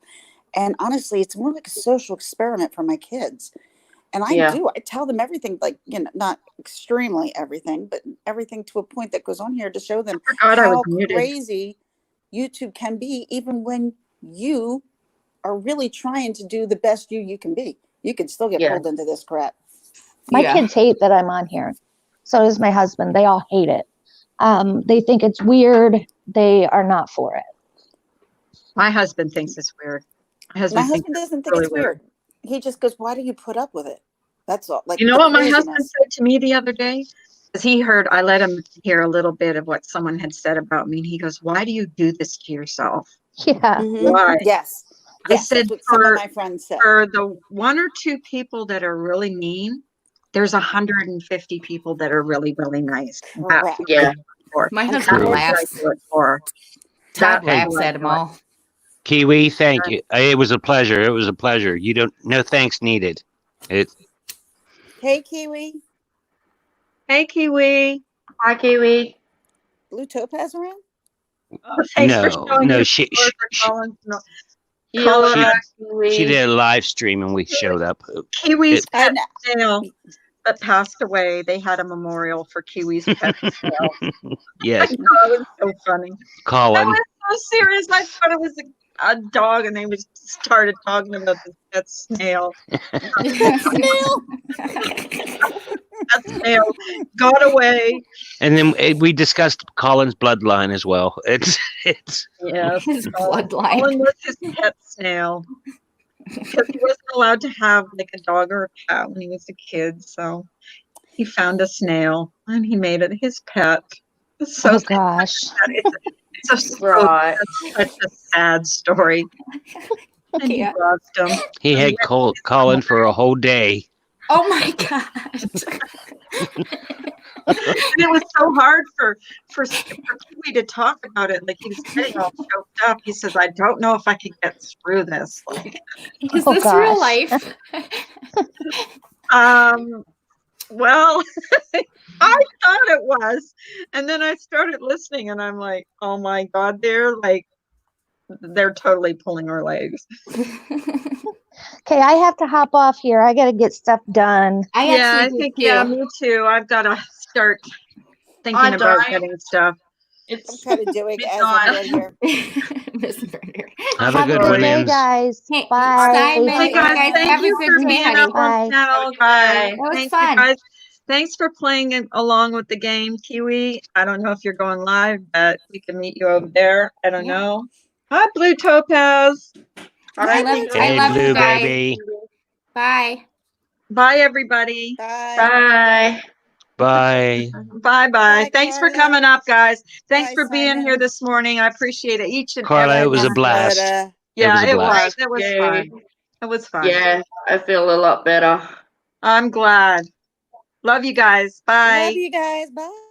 S6: And honestly, it's more like a social experiment for my kids. And I tell them everything, like, not extremely everything, but everything to a point that goes on here to show them
S1: I
S6: how
S1: was muted.
S6: crazy YouTube can be, even when you are really trying to do the best you can be. You can still get
S2: Yeah.
S6: pulled into this crap.
S7: My
S5: Yeah.
S7: kids hate that I'm on here. So does my husband. They all hate it. They think it's weird. They are not for it.
S1: My husband thinks it's weird. My
S6: My
S1: husband thinks
S6: husband doesn't think
S1: really
S6: it's weird. He just goes, "Why do you put up with it?" That's all. Like,
S1: You know
S6: the
S1: what my husband
S6: craziness.
S1: said to me the other day? Because he heard, I let him hear a little bit of what someone had said about me. And he goes, "Why do you do this to yourself?"
S7: Yeah.
S6: Mhm.
S1: Why?
S6: Yes.
S1: I
S6: Yes,
S1: said
S6: that's what some of
S1: for
S6: my friends said.
S1: for the 1 or 2 people that are really mean, there's 150 people that are really, really nice. That's
S6: Correct.
S1: what I
S2: Yeah.
S1: do it for.
S5: My
S6: And
S1: That's
S5: husband
S1: what
S7: True.
S1: I
S5: laughs.
S1: do it for.
S5: Todd
S1: That's
S5: laughs
S1: who I
S5: at them
S1: do it.
S5: all.
S3: Kiwi, thank you. It was a pleasure. It was a pleasure. You don't, no thanks needed. It,
S6: Hey, Kiwi.
S1: Hey, Kiwi.
S2: Hi, Kiwi.
S6: Blue Topaz around?
S1: Thanks for
S3: no,
S1: showing
S3: no,
S1: your
S3: she,
S1: support for
S3: she,
S1: Colin. No,
S2: You
S1: Colin,
S2: are
S3: she
S2: Kiwi.
S3: did a live stream and we showed up.
S1: Kiwi's
S3: It-
S1: pet
S6: know.
S1: snail that passed away. They had a memorial for Kiwi's pet snail.
S3: Yes,
S1: It was so funny. I
S3: Colin.
S1: was so serious. I thought it was a dog, and they started talking about the pet snail.
S6: Snail.
S1: That snail got away.
S3: And then we discussed Colin's bloodline as well. It's
S1: Yes,
S5: His
S1: Colin
S5: bloodline.
S1: was his pet snail because he wasn't allowed to have like a dog or a cat when he was a kid. So he found a snail and he made it his pet. It's so
S7: Oh
S1: sad.
S7: gosh.
S1: It's
S2: Right.
S1: such a sad story. And he
S5: Yeah.
S1: lost him.
S3: he had Colin for a whole day.
S5: Oh my god.
S1: And it was so hard for Kiwi to talk about it. Like he was getting all choked up. He says, "I don't know if I can get through this." Like,
S5: Is
S7: Oh,
S5: this real
S7: gosh.
S5: life?
S1: well, I thought it was, and then I started listening, and I'm like, "Oh my God, they're totally pulling our legs."
S7: Okay, I have to hop off here. I got to get stuff done.
S5: I
S1: Yeah, I
S5: actually
S1: think
S5: do too.
S1: me too. I've got to start thinking
S2: I'm
S1: about
S2: dying.
S1: getting stuff.
S6: I'm
S2: It's
S6: kind of doing as I'm right here.
S5: Miss Burner.
S3: Have a
S7: Have
S3: good
S7: a good
S3: one,
S7: day,
S3: Ems.
S7: guys.
S5: Hey,
S7: Bye.
S5: Simon,
S1: Hey
S5: you
S1: guys,
S5: guys
S1: thank
S5: have a
S1: you
S5: good
S1: for
S5: day,
S1: being
S5: honey.
S1: up on
S7: Bye.
S1: channel,
S2: Okay.
S1: guys.
S5: That was
S1: Thank
S5: fun.
S1: you guys. Thanks for playing along with the game, Kiwi. I don't know if you're going live, but we can meet you over there. I don't
S5: Yeah.
S1: know. Hi, Blue Topaz.
S5: I love
S3: Hey,
S5: you
S3: Blue
S5: guys.
S3: baby.
S5: Bye.
S1: Bye, everybody.
S6: Bye.
S2: Bye.
S3: Bye.
S1: Bye-bye.
S6: Bye,
S1: Thanks for
S6: Carla.
S1: coming up, guys. Thanks
S6: Bye,
S1: for being
S6: Simon.
S1: here this morning. I appreciate it. Each and
S3: Carla,
S1: every
S3: it was a
S1: one.
S3: blast.
S6: But,
S1: Yeah,
S3: was a
S1: it
S3: blast.
S1: was. It was
S2: Yay.
S1: fun. It was fun.
S2: Yeah, I feel a lot better.
S1: I'm glad. Love you guys. Bye.
S6: love you guys. Bye.